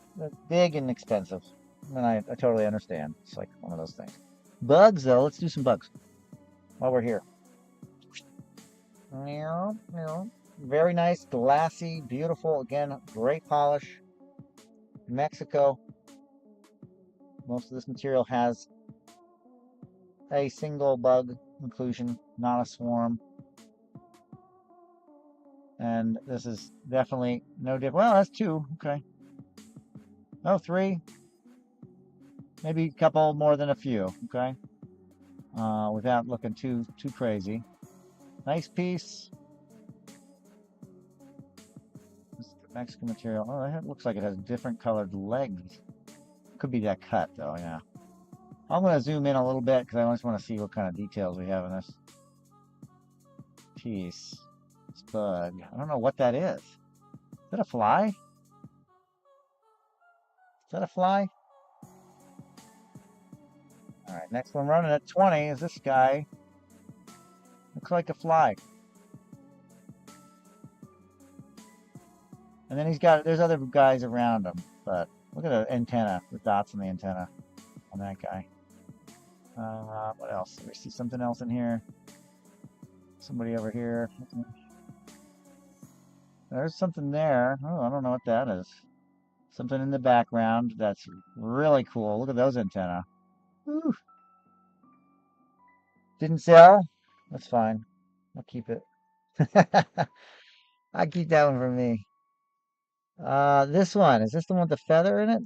big and expensive. And I totally understand. It's like one of those things. Bugs, though. Let's do some bugs while we're here. Meow, meow. Very nice, glassy, beautiful. Again, great polish. Mexico. Most of this material has a single bug inclusion, not a swarm. And this is definitely no different. Well, that's two. Okay. Oh, three. Maybe a couple more than a few. Okay. Without looking too crazy. Nice piece. This Mexican material. Oh, that looks like it has different colored legs. Could be that cut though. Yeah. I'm going to zoom in a little bit because I just want to see what kind of details we have in this piece. This bug. I don't know what that is. Is that a fly? Is that a fly? All right, next one running at 20 is this guy. Looks like a fly. And then there's other guys around him, but look at the antenna, the dots on the antenna on that guy. What else? Do we see something else in here? Somebody over here. There's something there. Oh, I don't know what that is. Something in the background that's really cool. Look at those antenna. Whew. Didn't sell? That's fine. I'll keep it. I keep that one for me. This one. Is this the one with the feather in it?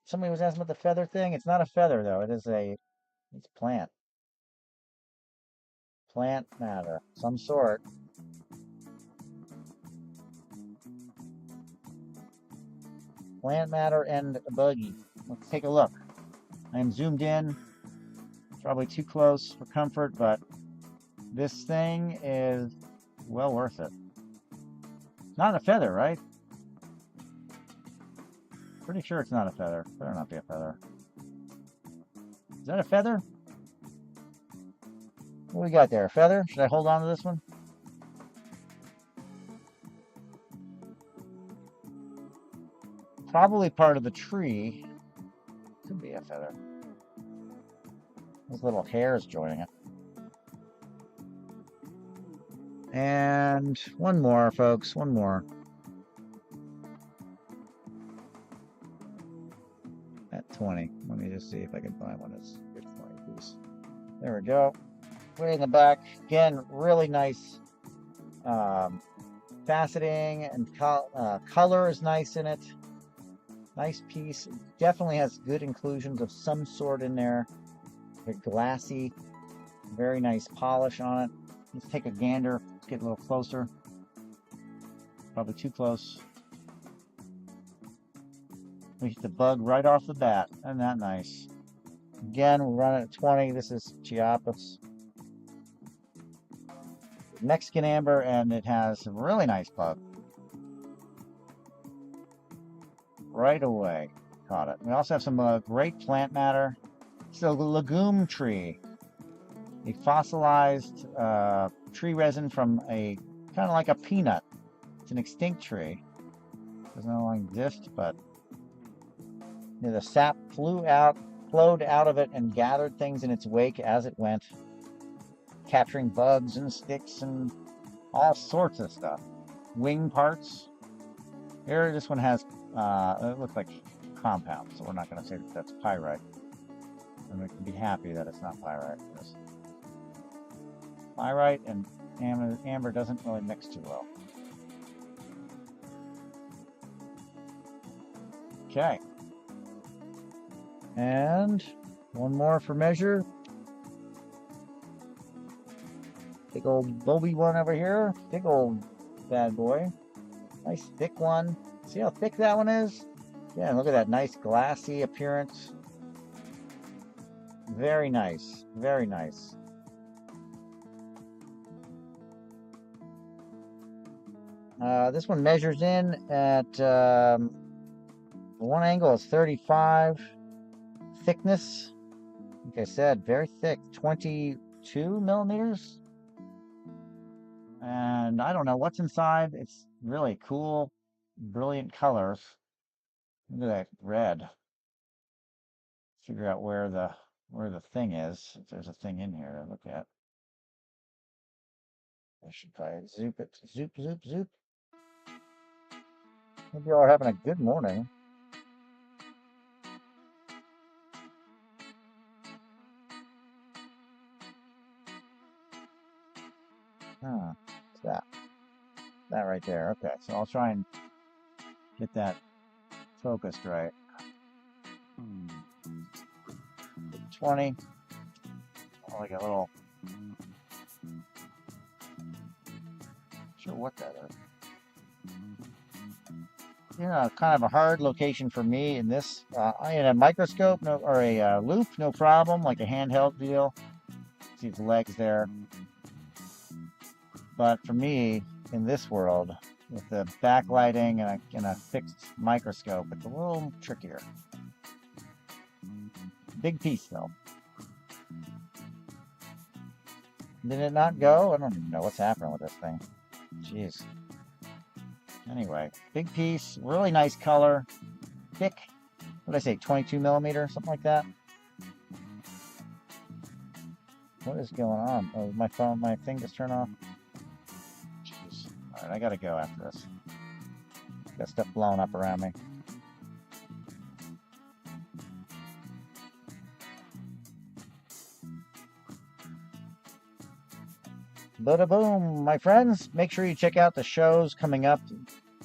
Somebody was asking about the feather thing. It's not a feather though. It's plant. Plant matter. Some sort. Plant matter and a buggy. Let's take a look. I am zoomed in. Probably too close for comfort, but this thing is well worth it. Not a feather, right? Pretty sure it's not a feather. Better not be a feather. Is that a feather? What we got there? A feather? Should I hold on to this one? Probably part of the tree. Could be a feather. Those little hairs joining it. And one more, folks. One more. At 20. Let me just see if I can find one that's good 20 piece. There we go. Way in the back. Again, really nice faceting and color is nice in it. Nice piece. Definitely has good inclusions of some sort in there. They're glassy. Very nice polish on it. Let's take a gander. Let's get a little closer. Probably too close. We hit the bug right off the bat. Isn't that nice? Again, we're running at 20. This is Chiapas. Mexican amber, and it has some really nice bug. Right away. Caught it. We also have some great plant matter. It's a legume tree. A fossilized tree resin from a kind of like a peanut. It's an extinct tree. Doesn't no longer exist, but the sap flowed out of it and gathered things in its wake as it went, capturing bugs and sticks and all sorts of stuff. Wing parts. Here, this one has, it looks like compound, so we're not going to say that that's pyrite. And we can be happy that it's not pyrite. Pyrite and amber doesn't really mix too well. Okay. And one more for measure. Big old Bobby one over here. Big old bad boy. Nice thick one. See how thick that one is? Yeah, look at that nice glassy appearance. Very nice. Very nice. This one measures in at one angle is 35. Thickness, like I said, very thick, 22 millimeters. And I don't know what's inside. It's really cool, brilliant colors. Look at that red. Figure out where the thing is. If there's a thing in here to look at. I should probably zoop it. Zoop, zoop, zoop. Hope you all are having a good morning. What's that? That right there. Okay, so I'll try and get that focused right. 20. Like a little. Sure what that is. Kind of a hard location for me in this. In a microscope, or a loop, no problem. Like a handheld deal. See the legs there. But for me, in this world, with the backlighting and a fixed microscope, it's a little trickier. Big piece though. Did it not go? I don't even know what's happening with this thing. Jeez. Anyway, big piece, really nice color, thick. What did I say? 22 millimeter, something like that. What is going on? Oh, my thing just turned off. Jeez. All right, I gotta go after this. Got stuff blowing up around me. Bada boom, my friends. Make sure you check out the shows coming up.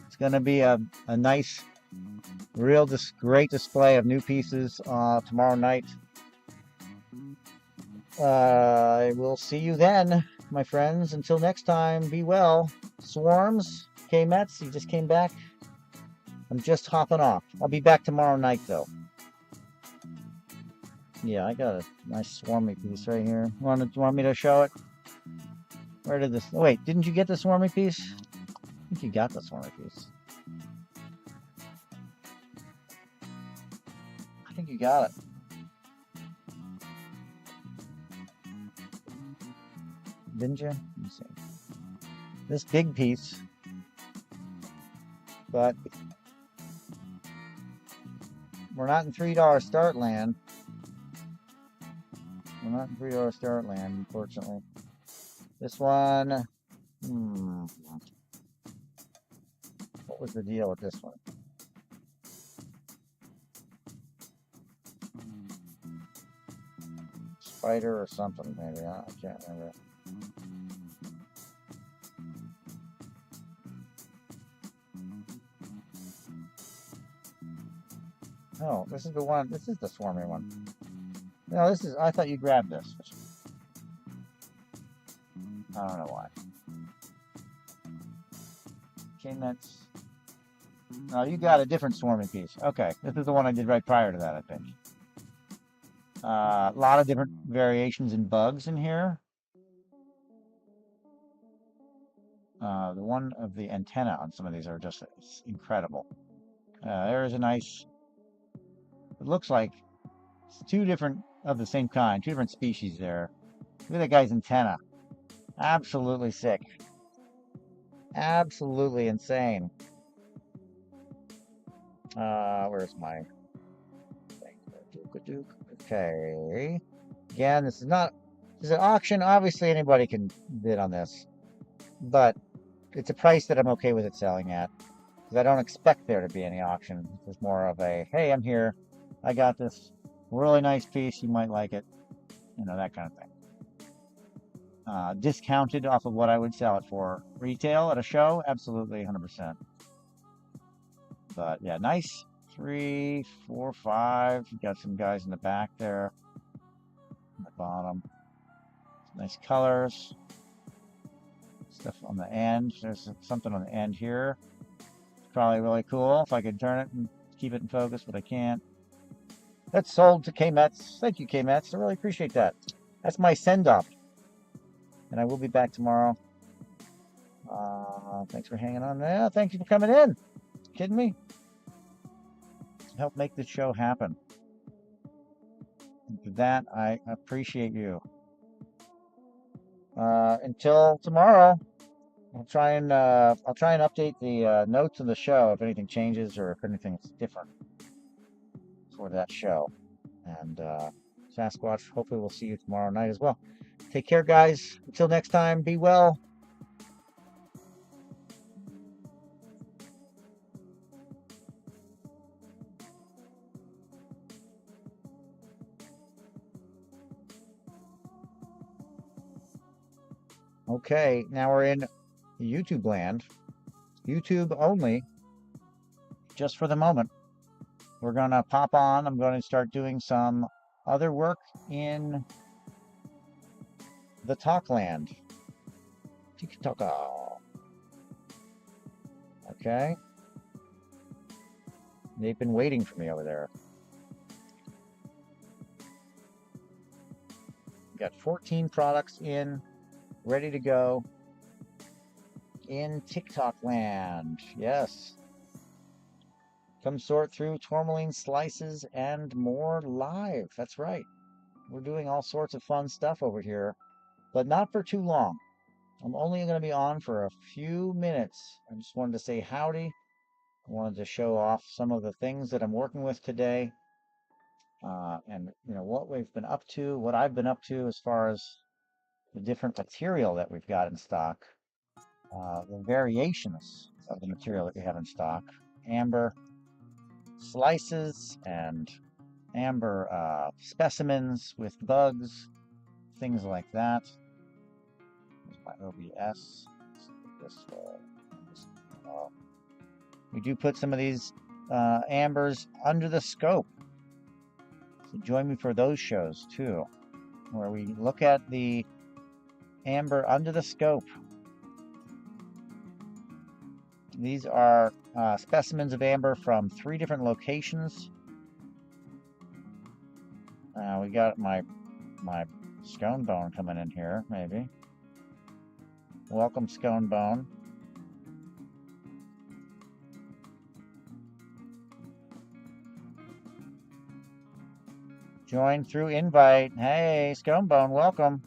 It's going to be a nice, great display of new pieces tomorrow night. I will see you then, my friends. Until next time, be well. Swarms, K-Mets, you just came back. I'm just hopping off. I'll be back tomorrow night, though. Yeah, I got a nice swarmy piece right here. You want me to show it? Where did this... Wait, didn't you get the swarmy piece? I think you got the swarmy piece. I think you got it. Didn't you? Let me see. This big piece. But we're not in $3 start land. We're not in $3 start land, unfortunately. This one, what was the deal with this one? Spider or something, maybe. I can't remember. Oh, this is the one. This is the swarmy one. No, this is. I thought you grabbed this. I don't know why. K-Mets. No, you got a different swarming piece. Okay, this is the one I did right prior to that, I think. A lot of different variations in bugs in here. The one of the antenna on some of these are just incredible. There's a nice... It looks like it's two different of the same kind, two different species there. Look at that guy's antenna. Absolutely sick. Absolutely insane. Where's my thing? Okay. Again, this is an auction. Obviously, anybody can bid on this, but it's a price that I'm okay with it selling at, because I don't expect there to be any auction. It's more of a, hey, I'm here. I got this really nice piece. You might like it. You know, that kind of thing. Discounted off of what I would sell it for retail at a show, absolutely 100%. But yeah, nice 3, 4, 5. You got some guys in the back there, on the bottom. Nice colors. Stuff on the end. There's something on the end here. It's probably really cool if I could turn it and keep it in focus, but I can't. That's sold to K-Mets. Thank you, K-Mets. I really appreciate that. That's my send-off. And I will be back tomorrow. Thanks for hanging on there. Thank you for coming in. Kidding me? Help make the show happen. And for that, I appreciate you. Until tomorrow, I'll try and update the notes of the show if anything changes or if anything's different for that show. And Sasquatch, hopefully we'll see you tomorrow night as well. Take care, guys. Until next time, be well. Okay, now we're in YouTube land. YouTube only, just for the moment. We're going to pop on. I'm going to start doing some other work in the Talkland. TikTok. Okay. They've been waiting for me over there. Got 14 products in, ready to go in TikTok land. Yes. Come sort through tourmaline slices and more live. That's right. We're doing all sorts of fun stuff over here, but not for too long. I'm only going to be on for a few minutes. I just wanted to say howdy. I wanted to show off some of the things that I'm working with today, and what we've been up to, what I've been up to as far as the different material that we've got in stock, the variations of the material that we have in stock, amber slices and amber specimens with bugs, things like that. Here's my OBS. We do put some of these ambers under the scope. So join me for those shows too, where we look at the amber under the scope. These are specimens of amber from 3 different locations. We got my Scone Bone coming in here, maybe. Welcome, Scone Bone. Join through invite. Hey, Scone Bone, welcome.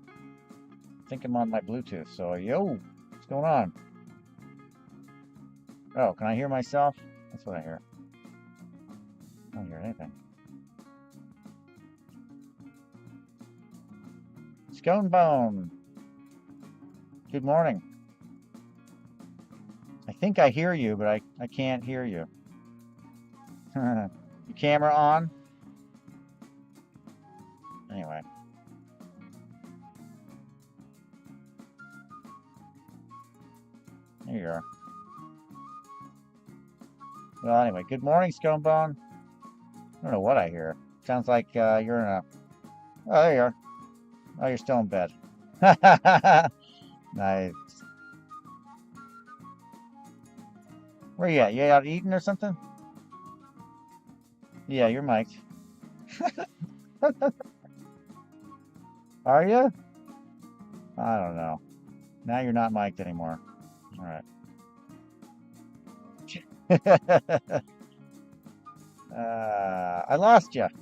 I think I'm on my Bluetooth, so yo, what's going on? Oh, can I hear myself? That's what I hear. I don't hear anything. Scone Bone. Good morning. I think I hear you, but I can't hear you. Your camera on? Anyway. There you are. Well, anyway, good morning, Scone Bone. I don't know what I hear. Sounds like you're in a... Oh, there you are. Oh, you're still in bed. Nice. Where you at? You out eating or something? Yeah, you're mic'd. Are you? I don't know. Now you're not mic'd anymore. All right. I lost you. I'm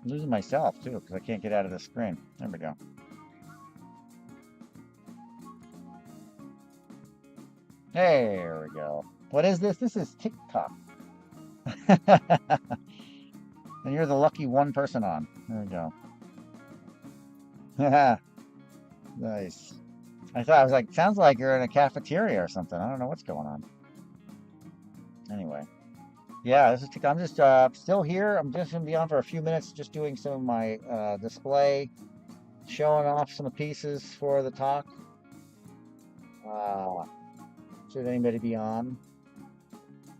losing myself too because I can't get out of the screen. There we go. There we go. What is this? This is TikTok. And you're the lucky one person on. There we go. Nice. I thought, I was like, sounds like you're in a cafeteria or something. I don't know what's going on. Anyway. Yeah, this is TikTok. I'm just still here. I'm just going to be on for a few minutes just doing some of my display, showing off some of the pieces for the talk. Should anybody be on,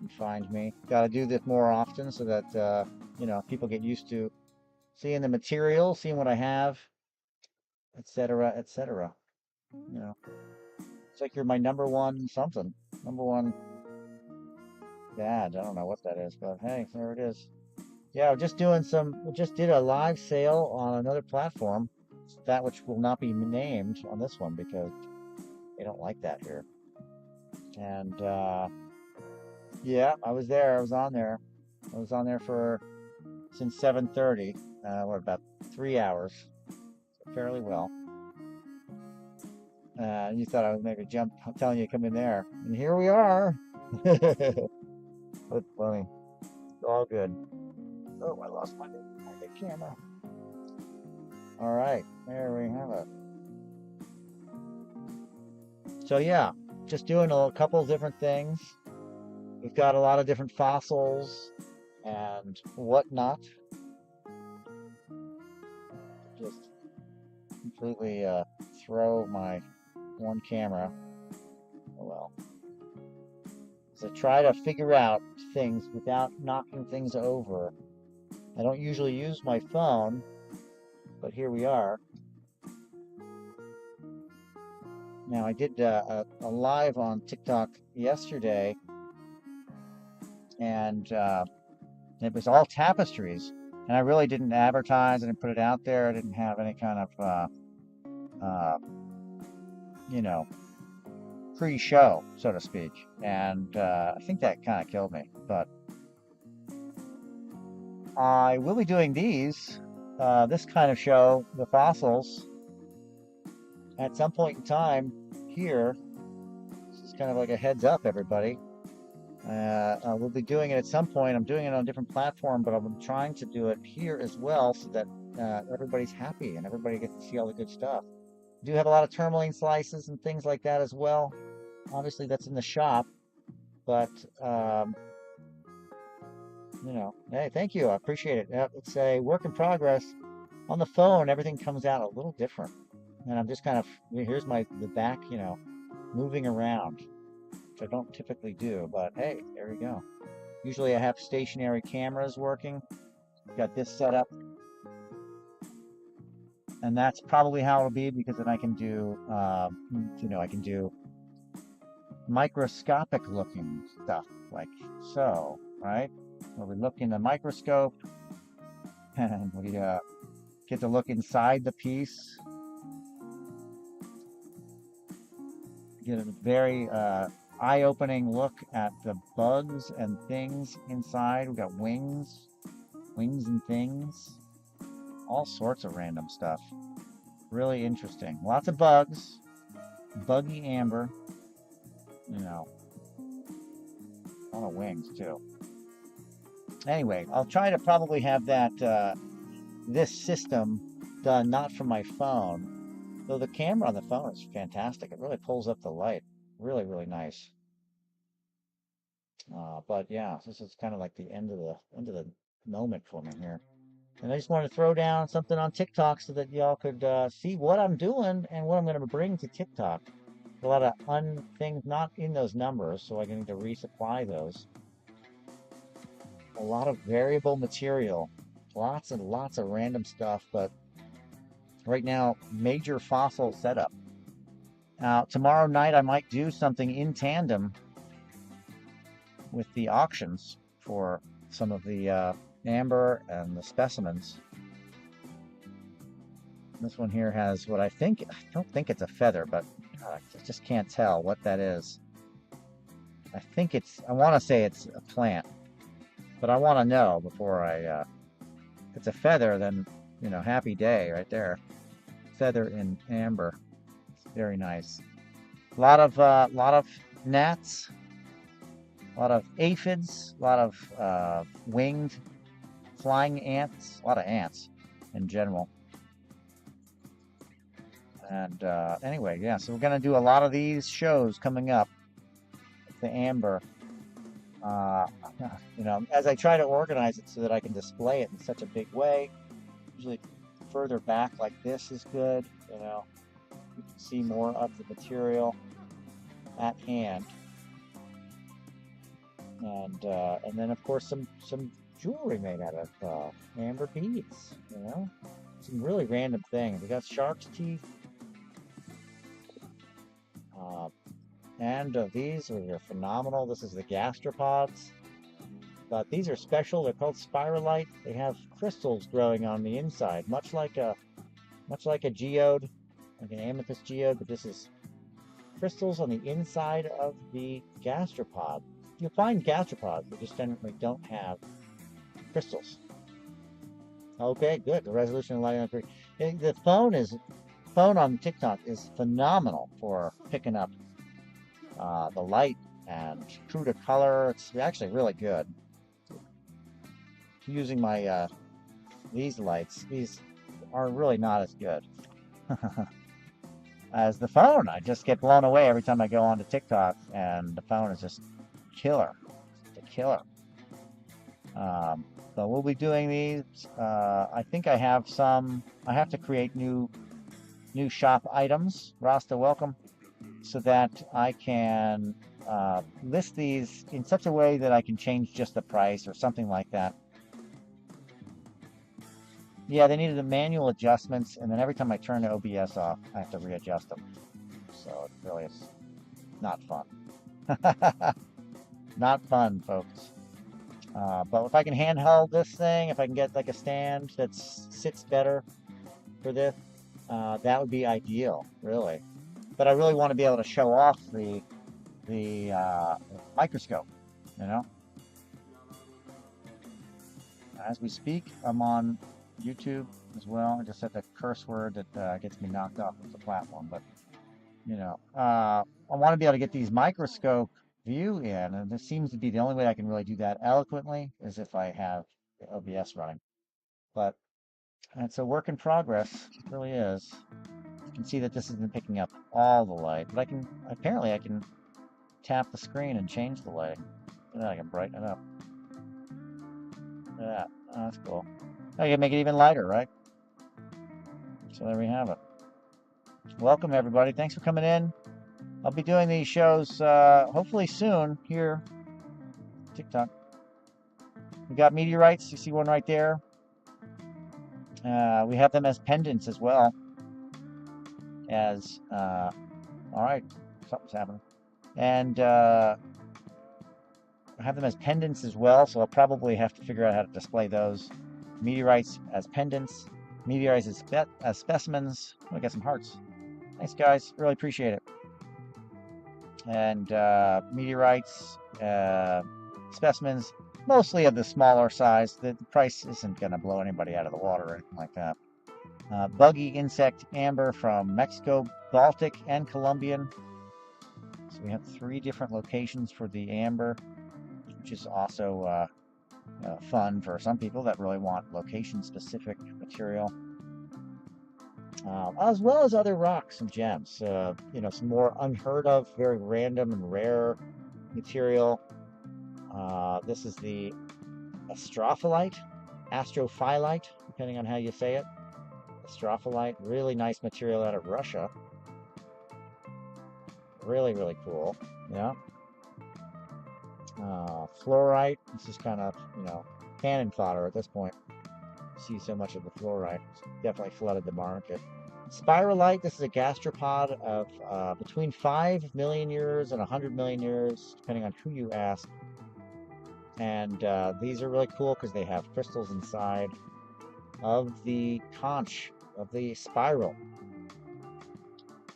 you find me. Got to do this more often so that, people get used to seeing the material, seeing what I have, etc., etc. It's like you're my number one something. Number one dad. I don't know what that is, but hey, there it is. Yeah, just did a live sale on another platform. that which will not be named on this one because they don't like that here. And yeah, I was there. I was on there. I was on there for since 7:30. What, about 3 hours? So fairly well. You thought I was maybe telling you to come in there, and here we are. That's funny. It's all good. Oh, I lost my camera. All right, there we have it. So yeah, just doing a couple of different things. We've got a lot of different fossils and whatnot. Just completely throw my one camera. Oh well. So try to figure out things without knocking things over. I don't usually use my phone, but here we are. Now I did a live on TikTok yesterday, and it was all tapestries, and I really didn't advertise. I didn't put it out there. I didn't have any kind of you know, pre-show, so to speak, and I think that kind of killed me. But I will be doing these, this kind of show, the fossils, at some point in time here. This is kind of like a heads up, everybody. We'll be doing it at some point. I'm doing it on a different platform, but I'm trying to do it here as well so that everybody's happy and everybody gets to see all the good stuff. I do have a lot of tourmaline slices and things like that as well. Obviously, that's in the shop, but you know, hey, thank you. I appreciate it. It's a work in progress. On the phone, everything comes out a little different, and I'm just kind of, here's the back, you know, moving around, which I don't typically do, but hey, there we go. Usually I have stationary cameras working. Got this set up, and that's probably how it'll be, because then I can do, you know, I can do microscopic looking stuff like so, right? Where we look in the microscope and we get to look inside the piece. Get a very eye-opening look at the bugs and things inside. We got wings and things, all sorts of random stuff. Really interesting. Lots of bugs, buggy amber, you know, a lot of wings too. Anyway, I'll try to probably have that this system done not from my phone, though the camera on the phone is fantastic. It really pulls up the light. Really, really nice. But yeah, this is kind of like the end of the moment for me here. And I just wanted to throw down something on TikTok so that y'all could see what I'm doing and what I'm going to bring to TikTok. A lot of things not in those numbers, so I need to resupply those. A lot of variable material, lots and lots of random stuff, but right now, major fossil setup. Tomorrow night I might do something in tandem with the auctions for some of the amber and the specimens. This one here has what I don't think it's a feather, but I just can't tell what that is. I want to say it's a plant, but I want to know before if it's a feather, then, you know, happy day right there. Feather in amber. It's very nice. A lot of gnats, a lot of aphids, a lot of winged flying ants, a lot of ants in general. And anyway, yeah, so we're going to do a lot of these shows coming up with the amber. You know, as I try to organize it so that I can display it in such a big way. Usually further back like this is good, you know. You can see more of the material at hand. And then of course some jewelry made out of amber beads, you know. Some really random things. We got shark's teeth. And these are phenomenal. This is the gastropods. But these are special. They're called spiralite. They have crystals growing on the inside, much like a much like a geode, like an amethyst geode, but this is crystals on the inside of the gastropod. You'll find gastropods that just generally don't have crystals. Okay, good. The resolution and lighting on the phone on TikTok is phenomenal for picking up the light and true to color. It's actually really good. Using my these lights, these are really not as good as the phone. I just get blown away every time I go onto TikTok, and the phone is just killer. It's a killer. So we'll be doing these. I think I have some. I have to create new shop items. Rasta, welcome. So that I can list these in such a way that I can change just the price or something like that. Yeah, they needed the manual adjustments, and then every time I turn the OBS off, I have to readjust them. So it really is not fun. Not fun, folks. But if I can handheld this thing, if I can get like a stand that sits better for this, that would be ideal, really. But I really want to be able to show off the microscope, you know. As we speak, I'm on YouTube as well. I just said the curse word that gets me knocked off of the platform, but you know, I want to be able to get these microscope view in, and this seems to be the only way I can really do that eloquently is if I have the OBS running. But it's a work in progress, it really is. You can see that this isn't picking up all the light, but apparently I can tap the screen and change the lighting. And then I can brighten it up. Look at that. Oh, that's cool. I can make it even lighter, right? So there we have it. Welcome, everybody. Thanks for coming in. I'll be doing these shows hopefully soon here. TikTok. We got meteorites. You see one right there. We have them as pendants as well. All right, something's happening. And I have them as pendants as well, so I'll probably have to figure out how to display those. Meteorites as pendants, meteorites as specimens. I got some hearts. Thanks, guys. Really appreciate it. And meteorites, specimens, mostly of the smaller size. The price isn't going to blow anybody out of the water or anything like that. Buggy insect amber from Mexico, Baltic, and Colombian. So we have 3 different locations for the amber, which is also fun for some people that really want location-specific material. As well as other rocks and gems. You know, some more unheard of, very random and rare material. This is the astrophyllite, depending on how you say it. Astrophyllite, really nice material out of Russia. Really, really cool. Yeah. Fluorite, this is kind of, you know, cannon fodder at this point. See so much of the fluorite. It's definitely flooded the market. Spiralite, this is a gastropod of between 5 million years and 100 million years, depending on who you ask. And these are really cool because they have crystals inside of the conch of the spiral.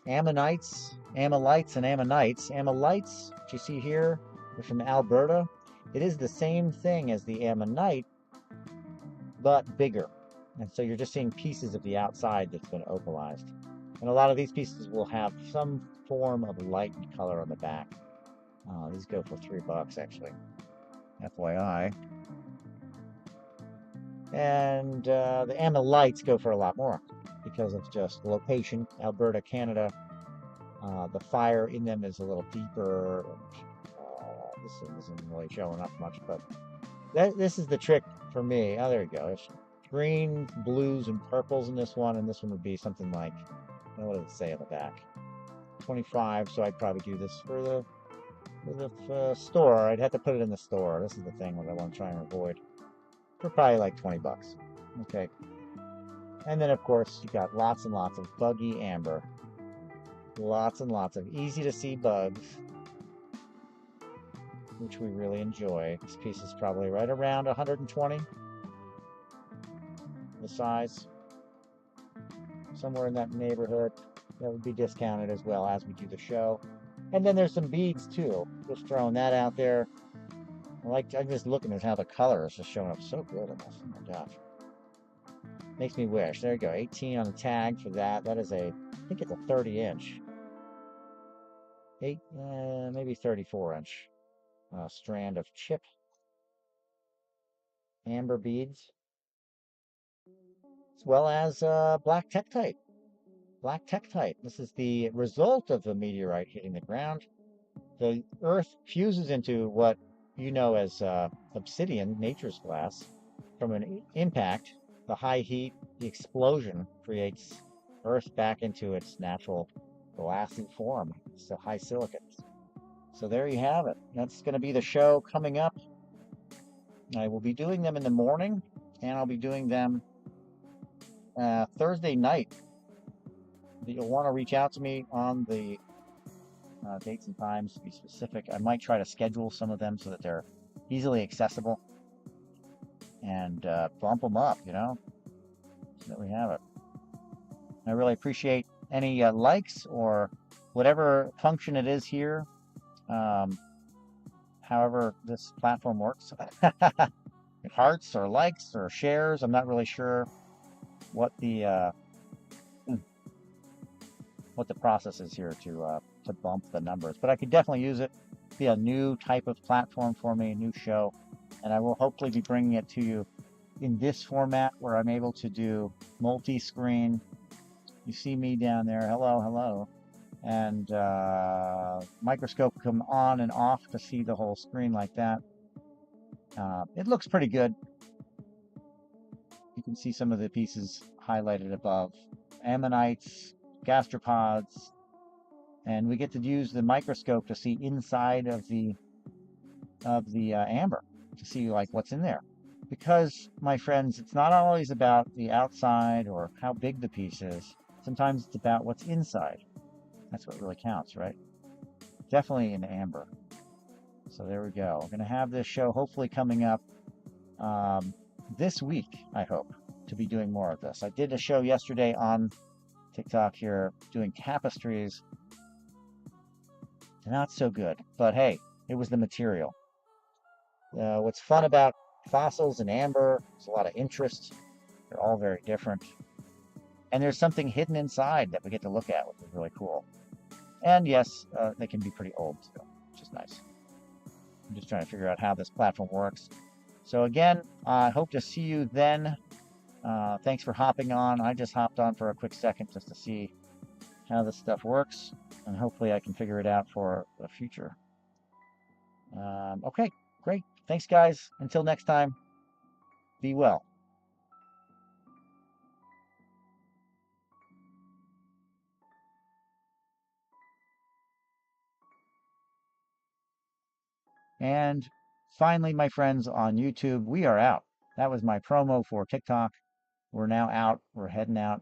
Ammonites, amylites, and ammonites. Amylites, which you see here, are from Alberta. It is the same thing as the ammonite, but bigger. And so you're just seeing pieces of the outside that's been opalized. And a lot of these pieces will have some form of light and color on the back. These go for $3 actually, FYI. And the amylites go for a lot more because of just location. Alberta, Canada. The fire in them is a little deeper. This one isn't really showing up much, but this is the trick for me. Oh, there you go. There's green, blues, and purples in this one, and this one would be something like, what does it say on the back? 25. So I'd probably do this for the store. I'd have to put it in the store. This is the thing that I want to try and avoid. For probably like $20. Okay. And then of course you got lots and lots of buggy amber. Lots and lots of easy to see bugs, which we really enjoy. This piece is probably right around 120. The size. somewhere in that neighborhood. That would be discounted as well as we do the show. And then there's some beads too. Just throwing that out there. I'm just looking at how the color is just showing up so good in this. Oh my gosh. Makes me wish. There you go. 18 on the tag for that. That is I think it's a 30-inch. Maybe 34-inch strand of chip amber beads, as well as black tektite. Black tektite. This is the result of the meteorite hitting the ground. The Earth fuses into what you know as obsidian, nature's glass. From an impact, the high heat, the explosion creates Earth back into its natural glassy form. So high silicates. So there you have it. That's going to be the show coming up. I will be doing them in the morning, and I'll be doing them Thursday night. You'll want to reach out to me on the dates and times to be specific. I might try to schedule some of them so that they're easily accessible and bump them up, so that we have it. I really appreciate any likes or whatever function it is here. However this platform works. Hearts or likes or shares. I'm not really sure what the process is here to bump the numbers, but I could definitely use it. Be a new type of platform for me, a new show, and I will hopefully be bringing it to you in this format where I'm able to do multi-screen. You see me down there. Hello. And microscope come on and off to see the whole screen like that. It looks pretty good. You can see some of the pieces highlighted above. Ammonites, gastropods, and we get to use the microscope to see inside of the amber, to see like what's in there. Because, my friends, it's not always about the outside or how big the piece is. Sometimes it's about what's inside. That's what really counts, right? Definitely in amber. So there we go. We're going to have this show hopefully coming up this week, I hope, to be doing more of this. I did a show yesterday on TikTok here doing tapestries. Not so good, but hey, it was the material. What's fun about fossils and amber, there's a lot of interest. They're all very different. And there's something hidden inside that we get to look at, which is really cool. And yes, they can be pretty old too, which is nice. I'm just trying to figure out how this platform works. So again, I hope to see you then. Thanks for hopping on. I just hopped on for a quick second just to see how this stuff works. And hopefully I can figure it out for the future. Okay, great. Thanks, guys. Until next time, be well. And finally, my friends on YouTube, we are out. That was my promo for TikTok. We're now out. We're heading out.